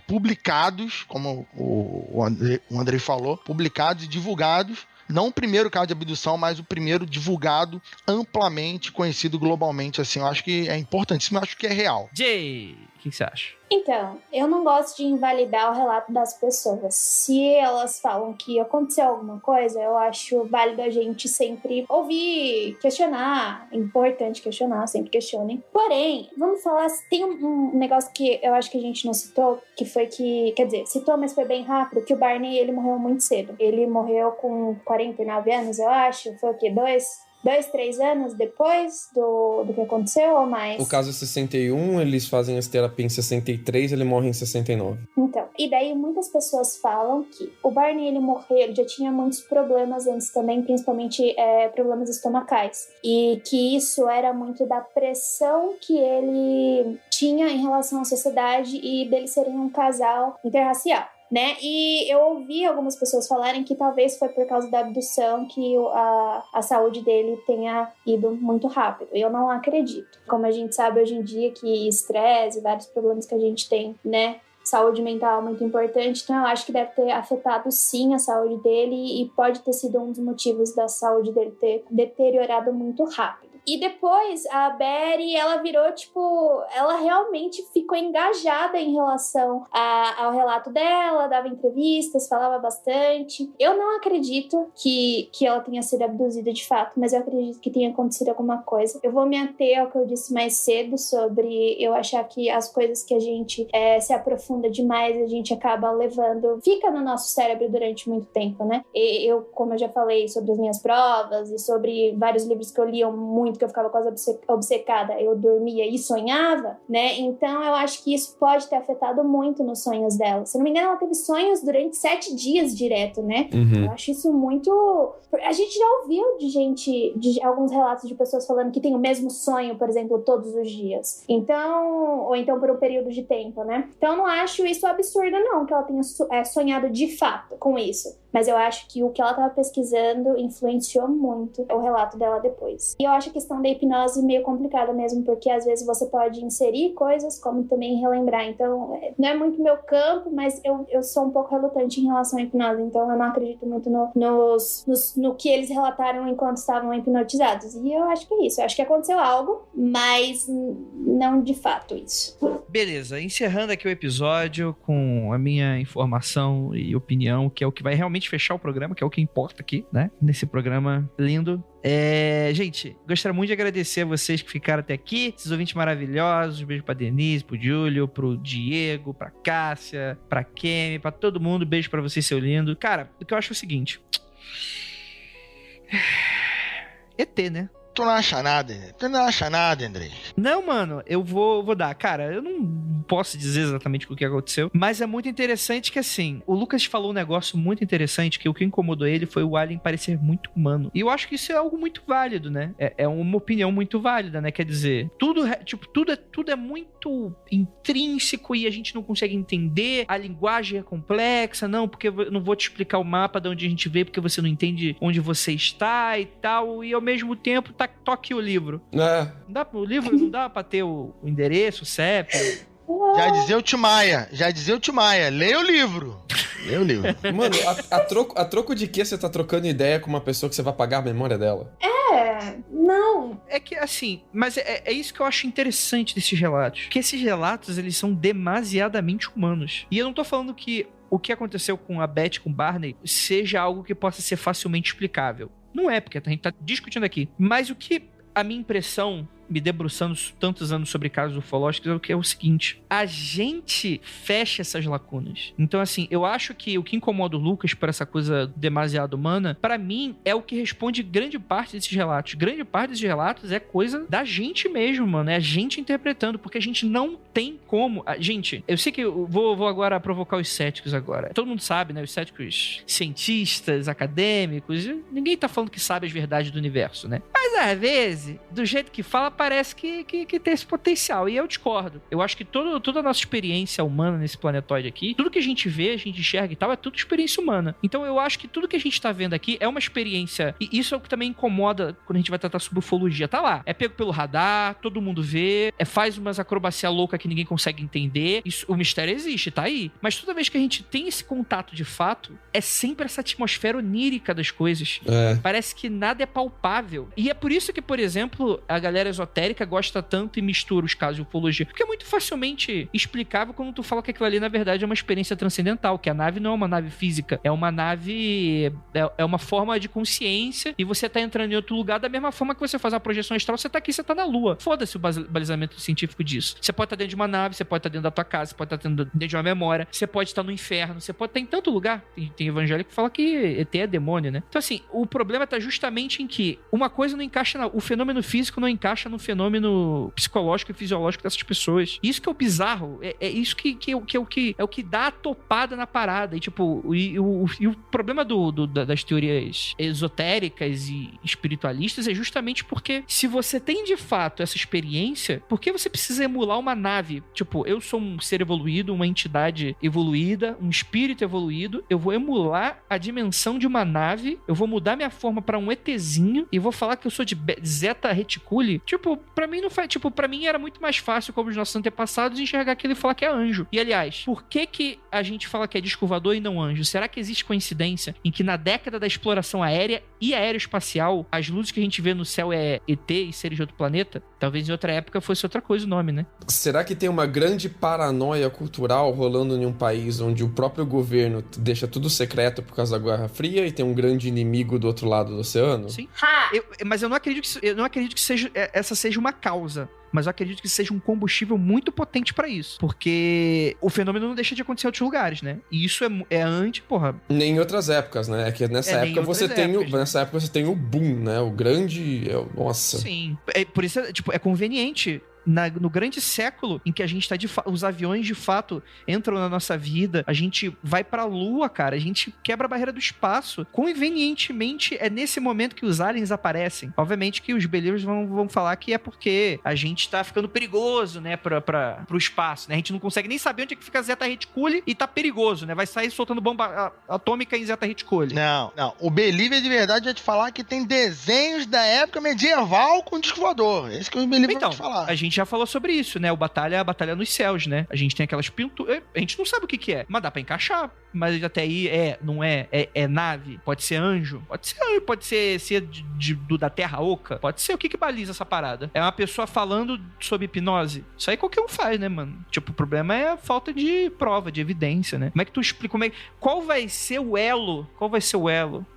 publicados, como o Andrei falou, publicados e divulgados. Não o primeiro caso de abdução, mas o primeiro divulgado, amplamente conhecido globalmente. Assim, eu acho que é importantíssimo, eu acho que é real.
Jay, o que você acha?
Então, eu não gosto de invalidar o relato das pessoas. Se elas falam que aconteceu alguma coisa, eu acho válido a gente sempre ouvir, questionar. É importante questionar, sempre questionem. Porém, vamos falar, tem um negócio que eu acho que a gente não citou, que foi que, quer dizer, citou, mas foi bem rápido, que o Barney, ele morreu muito cedo. Ele morreu com 49 anos, eu acho. Foi o quê? 3 anos depois do que aconteceu ou mais?
O caso é 61, eles fazem as terapias em 63, ele morre em 69.
Então, e daí muitas pessoas falam que o Barney, ele morreu, ele já tinha muitos problemas antes também, principalmente problemas estomacais. E que isso era muito da pressão que ele tinha em relação à sociedade e deles serem um casal interracial, né? E eu ouvi algumas pessoas falarem que talvez foi por causa da abdução que a saúde dele tenha ido muito rápido. Eu não acredito. Como a gente sabe hoje em dia que estresse e vários problemas que a gente tem, né? Saúde mental é muito importante, então eu acho que deve ter afetado sim a saúde dele e pode ter sido um dos motivos da saúde dele ter deteriorado muito rápido. E depois a Betty, ela virou, ela realmente ficou engajada em relação ao relato dela, dava entrevistas, falava bastante. Eu não acredito que ela tenha sido abduzida de fato, mas eu acredito que tenha acontecido alguma coisa. Eu vou me ater ao que eu disse mais cedo sobre eu achar que as coisas que a gente se aprofunda demais, a gente acaba levando, fica no nosso cérebro durante muito tempo, né? E eu, como eu já falei sobre as minhas provas e sobre vários livros que eu lia muito, que eu ficava quase obcecada, eu dormia e sonhava, né? Então eu acho que isso pode ter afetado muito nos sonhos dela. Se não me engano, ela teve sonhos durante 7 dias direto, né?
Uhum.
Eu acho isso muito... A gente já ouviu de alguns relatos de pessoas falando que tem o mesmo sonho, por exemplo, todos os dias. Então, ou então por um período de tempo, né? Então eu não acho isso absurdo, não, que ela tenha sonhado de fato com isso. Mas eu acho que o que ela estava pesquisando influenciou muito o relato dela depois. E eu acho a questão da hipnose meio complicada mesmo, porque às vezes você pode inserir coisas, como também relembrar. Então, não é muito meu campo, mas eu sou um pouco relutante em relação à hipnose. Então, eu não acredito muito no que eles relataram enquanto estavam hipnotizados. E eu acho que é isso. Eu acho que aconteceu algo, mas não de fato isso.
Beleza, encerrando aqui o episódio com a minha informação e opinião, que é o que vai realmente fechar o programa, que é o que importa aqui, né? Nesse programa lindo. Gente, gostaria muito de agradecer a vocês que ficaram até aqui, esses ouvintes maravilhosos. Um beijo pra Denise, pro Júlio, pro Diego, pra Cássia, pra Kemi, pra todo mundo. Beijo pra vocês, seu lindo. Cara, o que eu acho é o seguinte... ET, né?
Tu não acha nada, Andrei.
Não, mano, eu vou dar. Cara, eu não posso dizer exatamente o que aconteceu, mas é muito interessante que, assim, o Lucas falou um negócio muito interessante, que o que incomodou ele foi o Alien parecer muito humano. E eu acho que isso é algo muito válido, né? É uma opinião muito válida, né? Quer dizer, tudo é muito intrínseco e a gente não consegue entender, a linguagem é complexa, não, porque eu não vou te explicar o mapa de onde a gente vê, porque você não entende onde você está e tal, e ao mesmo tempo tá tô aqui o livro.
É.
O livro não dá pra ter o endereço, o CEP...
Já dizia o Timaya, leia o livro.
Mano, a troco de que você tá trocando ideia com uma pessoa que você vai pagar a memória dela?
Não.
É que, assim, mas é isso que eu acho interessante desses relatos. Que esses relatos, eles são demasiadamente humanos. E eu não tô falando que o que aconteceu com a Beth, com o Barney, seja algo que possa ser facilmente explicável. Não é, porque a gente tá discutindo aqui. Mas o que a minha impressão, me debruçando tantos anos sobre casos ufológicos, é o seguinte: a gente fecha essas lacunas. Então, assim, eu acho que o que incomoda o Lucas por essa coisa demasiado humana, pra mim, é o que responde grande parte desses relatos. Grande parte desses relatos é coisa da gente mesmo, mano. É a gente interpretando, porque a gente não tem como... Gente, eu sei que eu vou agora provocar os céticos agora. Todo mundo sabe, né? Os céticos cientistas, acadêmicos, ninguém tá falando que sabe as verdades do universo, né? Mas, às vezes, do jeito que fala, parece que tem esse potencial. E eu discordo. Eu acho que toda a nossa experiência humana nesse planetóide aqui, tudo que a gente vê, a gente enxerga e tal, é tudo experiência humana. Então eu acho que tudo que a gente tá vendo aqui é uma experiência. E isso é o que também incomoda quando a gente vai tratar sobre ufologia. Tá lá. É pego pelo radar, todo mundo vê, faz umas acrobacia louca que ninguém consegue entender. Isso, o mistério existe, tá aí. Mas toda vez que a gente tem esse contato de fato, é sempre essa atmosfera onírica das coisas. Parece que nada é palpável. E é por isso que, por exemplo, a galera esotérica gosta tanto e mistura os casos de ufologia, porque é muito facilmente explicável quando tu fala que aquilo ali na verdade é uma experiência transcendental, que a nave não é uma nave física, é uma nave, é uma forma de consciência, e você tá entrando em outro lugar da mesma forma que você faz uma projeção astral, você tá aqui, você tá na Lua. Foda-se o balizamento científico disso. Você pode estar dentro de uma nave, você pode estar dentro da tua casa, você pode estar dentro de uma memória, você pode estar no inferno, você pode estar em tanto lugar. Tem evangélico que fala que ET é demônio, né? Então assim, o problema tá justamente em que uma coisa não encaixa o fenômeno físico não encaixa no fenômeno psicológico e fisiológico dessas pessoas. Isso que é o bizarro. É isso que é o que dá a topada na parada. E tipo, o problema das teorias esotéricas e espiritualistas é justamente porque se você tem de fato essa experiência, por que você precisa emular uma nave? Tipo, eu sou um ser evoluído, uma entidade evoluída, um espírito evoluído, eu vou emular a dimensão de uma nave, eu vou mudar minha forma pra um ETzinho e vou falar que eu sou de Zeta Reticuli. Tipo, pra mim não faz. Tipo, pra mim era muito mais fácil, como os nossos antepassados, enxergar aquilo e falar que é anjo. E aliás, por que a gente fala que é disco voador e não anjo? Será que existe coincidência em que na década da exploração aérea e aeroespacial, as luzes que a gente vê no céu é ET e seres de outro planeta? Talvez em outra época fosse outra coisa o nome, né?
Será que tem uma grande paranoia cultural rolando em um país onde o próprio governo deixa tudo secreto por causa da Guerra Fria e tem um grande inimigo do outro lado do oceano?
Sim. Mas eu não acredito que essa seja uma causa. Mas eu acredito que seja um combustível muito potente pra isso. Porque o fenômeno não deixa de acontecer em outros lugares, né? E isso porra...
Nem em outras épocas, né? É que nessa época você tem o boom, né? O grande... Nossa.
Sim. Por isso, é conveniente... No grande século em que a gente tá os aviões de fato entram na nossa vida, a gente vai pra Lua, cara, a gente quebra a barreira do espaço. Convenientemente, é nesse momento que os aliens aparecem. Obviamente que os believers vão falar que é porque a gente tá ficando perigoso, né, pro espaço, né? A gente não consegue nem saber onde é que fica Zeta Reticuli e tá perigoso, né? Vai sair soltando bomba atômica em Zeta Reticuli.
Não. O believer de verdade vai te falar que tem desenhos da época medieval com disco voador. Esse que o believer vai te falar.
A gente já falou sobre isso, né? A batalha nos céus, né? A gente tem aquelas pinturas... A gente não sabe o que é, mas dá pra encaixar. Mas até aí não é nave, pode ser anjo, pode ser da Terra Oca, pode ser. O que baliza essa parada? É uma pessoa falando sobre hipnose? Isso aí qualquer um faz, né, mano? Tipo, o problema é a falta de prova, de evidência, né? Como é que tu explica? Qual vai ser o elo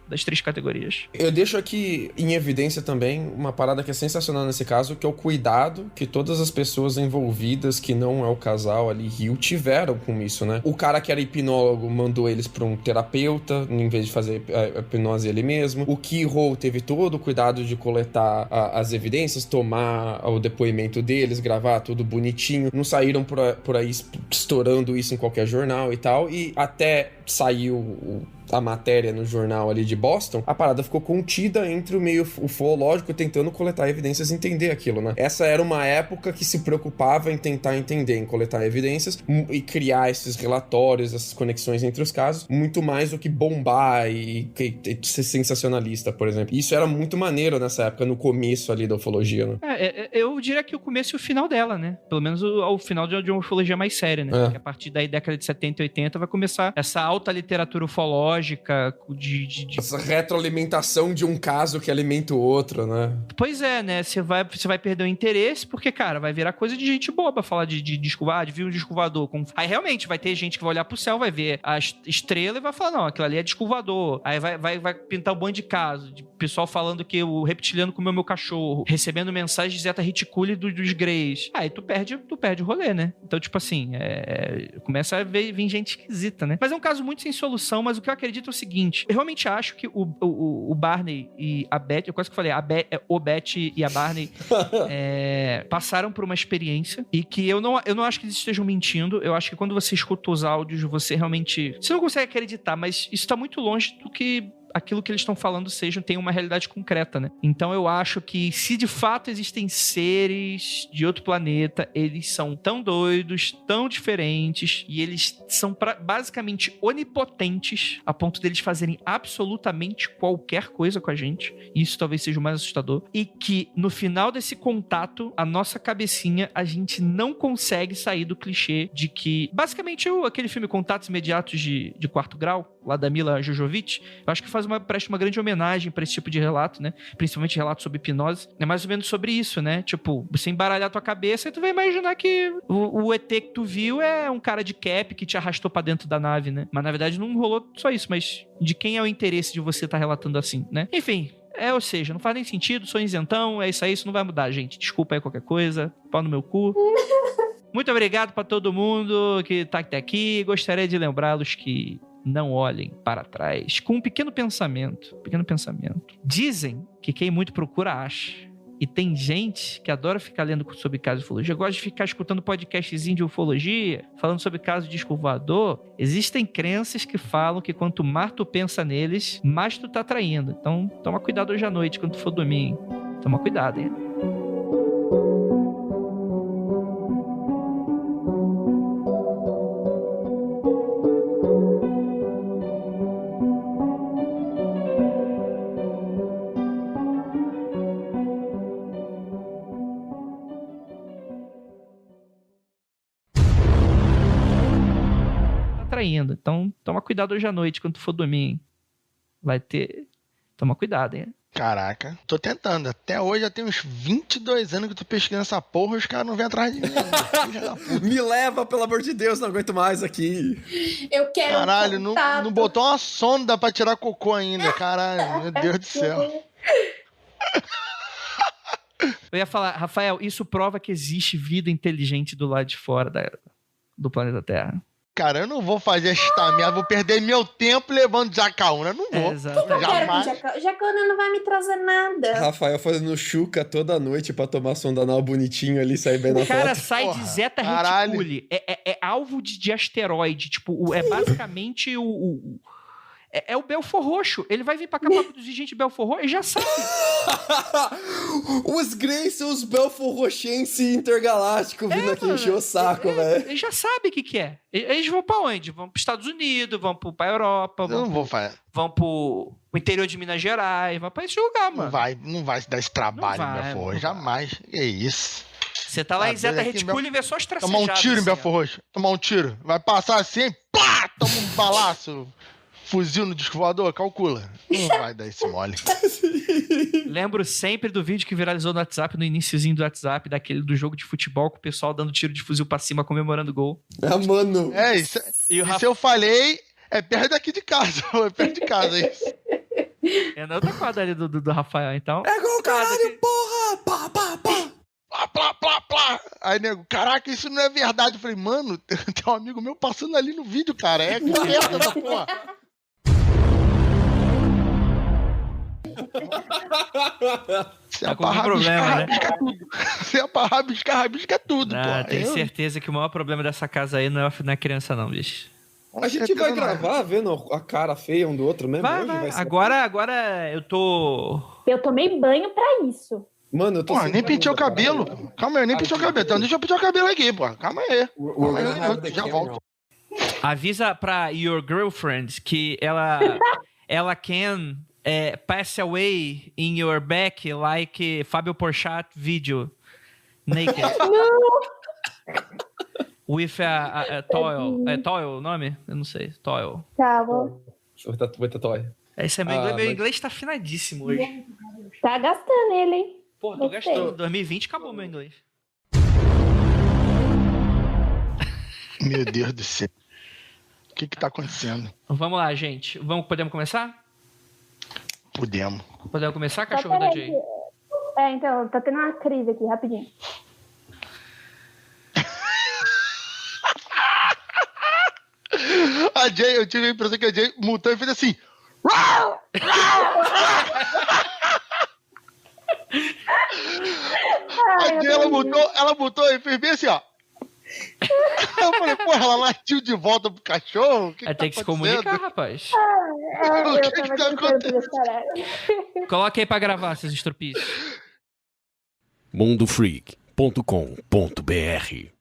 das três categorias?
Eu deixo aqui em evidência também uma parada que é sensacional nesse caso, que é o cuidado que todas as pessoas envolvidas, que não é o casal ali, Rio, tiveram com isso, né? O cara que era hipnólogo mandou eles pra um terapeuta, em vez de fazer a hipnose ele mesmo. O Keyhole teve todo o cuidado de coletar as evidências, tomar o depoimento deles, gravar tudo bonitinho. Não saíram por aí estourando isso em qualquer jornal e tal. E até saiu a matéria no jornal ali de Boston, a parada ficou contida entre o meio ufológico tentando coletar evidências e entender aquilo, né? Essa era uma época que se preocupava em tentar entender, em coletar evidências e criar esses relatórios, essas conexões entre os casos, muito mais do que bombar e ser sensacionalista, por exemplo. Isso era muito maneiro nessa época, no começo ali da ufologia, né?
Eu diria que o começo e o final dela, né? Pelo menos o final de uma ufologia mais séria, né? Porque a partir da década de 70 e 80 vai começar essa alta literatura ufológica
essa retroalimentação de um caso que alimenta o outro, né?
Pois é, né? Você vai perder o interesse porque, cara, vai virar coisa de gente boba falar de disco voador, de vir um disco voador. Aí realmente vai ter gente que vai olhar pro céu, vai ver a estrela e vai falar, não, aquilo ali é disco voador. Aí vai pintar um bando de casos, de pessoal falando que o reptiliano comeu meu cachorro, recebendo mensagens de Zeta Reticuli dos Greys. Aí tu perde o rolê, né? Então, tipo assim, começa a vir gente esquisita, né? Mas é um caso muito sem solução, mas o que eu acredito é o seguinte, eu realmente acho que o Barney e a Beth, eu quase que falei, o Beth e a Barney passaram por uma experiência e que eu não acho que eles estejam mentindo, eu acho que quando você escuta os áudios, você não consegue acreditar, mas isso tá muito longe do que aquilo que eles estão falando tem uma realidade concreta, né? Então eu acho que se de fato existem seres de outro planeta, eles são tão doidos, tão diferentes, e eles são basicamente onipotentes a ponto deles fazerem absolutamente qualquer coisa com a gente. Isso talvez seja o mais assustador. E que no final desse contato, a nossa cabecinha, a gente não consegue sair do clichê de que, basicamente, aquele filme Contatos Imediatos de Quarto Grau, lá da Mila Jovovich, eu acho que presta uma grande homenagem pra esse tipo de relato, né? Principalmente relato sobre hipnose. É mais ou menos sobre isso, né? Tipo, você embaralhar tua cabeça e tu vai imaginar que o ET que tu viu é um cara de cap que te arrastou pra dentro da nave, né? Mas na verdade não rolou só isso, mas de quem é o interesse de você estar relatando assim, né? Enfim, ou seja, não faz nem sentido, sou isentão, é isso aí, isso não vai mudar, gente. Desculpa aí qualquer coisa, pau no meu cu. Muito obrigado pra todo mundo que tá até aqui. Gostaria de lembrá-los que não olhem para trás com um pequeno pensamento. Dizem que quem muito procura acha. E tem gente que adora ficar lendo sobre casos de ufologia. Gosta de ficar escutando podcastzinho de ufologia, falando sobre casos de disco voador. Existem crenças que falam que quanto mais tu pensa neles, mais tu tá atraindo. Então, toma cuidado hoje à noite, quando tu for dormir, hein? Toma cuidado, hein? Traindo. Então, toma cuidado hoje à noite quando tu for dormir, hein? Vai ter... Toma cuidado, hein?
Caraca, tô tentando. Até hoje já tem uns 22 anos que eu tô pesquisando essa porra e os caras não vêm atrás de mim.
Me leva, pelo amor de Deus, não aguento mais aqui.
Eu quero
Caralho, não botou uma sonda pra tirar cocô ainda. Caralho, meu Deus do céu.
Eu ia falar, Rafael, isso prova que existe vida inteligente do lado de fora do planeta Terra.
Cara, eu não vou fazer esta merda, vou perder meu tempo levando Jacaúna, não vou.
Jamais. Jacaúna não vai me trazer nada.
Rafael fazendo chuca toda noite pra tomar sondanal bonitinho ali, sair bem na foto.
O cara sai de Zeta Reticuli, é alvo de asteroide, tipo, é basicamente É o Belfor Roxo. Ele vai vir pra cá pra produzir gente de Belfor Roxo. Ele já sabe.
Os Greys são os Belfor Roxense intergalácticos vindo aqui encher o saco, velho.
Ele já sabe o que é. Eles vão pra onde? Vão pros Estados Unidos, vão pra Europa. Vão pro interior de Minas Gerais. Vão pra esse lugar, mano.
Não vai se dar esse trabalho em Belfor Roxo. Jamais. Que isso.
Você tá lá em Zeta Reticuli e vê só as tracejadas.
Tomar um tiro em Belfor Roxo. Tomar um tiro. Vai passar assim, pá! Toma um balaço. Fuzil no disco voador, calcula. Não vai dar esse mole.
Lembro sempre do vídeo que viralizou no WhatsApp, no iniciozinho do WhatsApp, daquele do jogo de futebol com o pessoal dando tiro de fuzil pra cima, comemorando gol.
Mano.
Isso eu falei, é perto daqui de casa. É perto de casa, isso.
É na outra quadra ali do Rafael, então.
É gol, caralho, porra! Pá, pá, pá!
Plá, plá, plá. Aí, nego, caraca, isso não é verdade. Eu falei, mano, tem um amigo meu passando ali no vídeo, cara. É que merda essa porra. Se é pra rabiscar tudo. Se é pra rabiscar tudo,
pô. Tenho certeza que o maior problema dessa casa aí não é criança, não, bicho.
A gente vai gravar vendo a cara feia um do outro mesmo?
Vai,
hoje?
vai.
Vai ser...
Agora eu tô...
Eu tomei banho pra isso.
Mano, eu tô...
Porra, nem pentei o cabelo. Calma aí, eu nem pentei o cabelo. Então deixa eu pentear o cabelo aqui, pô. Calma aí. Calma aí, eu já volto.
Avisa pra your girlfriend que ela can pass away in your back like Fábio Porchat video naked. With a toil. É toil o nome? Eu não sei. Toil.
Tá, vou...
Esse é meu inglês tá afinadíssimo hoje.
Tá gastando ele, hein?
Pô, tô gastando. 2020 acabou meu inglês.
Meu Deus do céu. O que tá acontecendo?
Vamos lá, gente. Podemos começar?
Podemos
começar, cachorro da Jay?
Então, tá tendo uma crise aqui, rapidinho.
A Jay, eu tive a impressão que a Jay mutou e fez assim. A Jay, ela mutou e fez bem assim, ó. Eu falei, porra, ela latiu de volta pro cachorro?
Tem que se comunicar, rapaz.
O que tá acontecendo?
Coloca aí pra gravar, seus estropícios.
mundofreak.com.br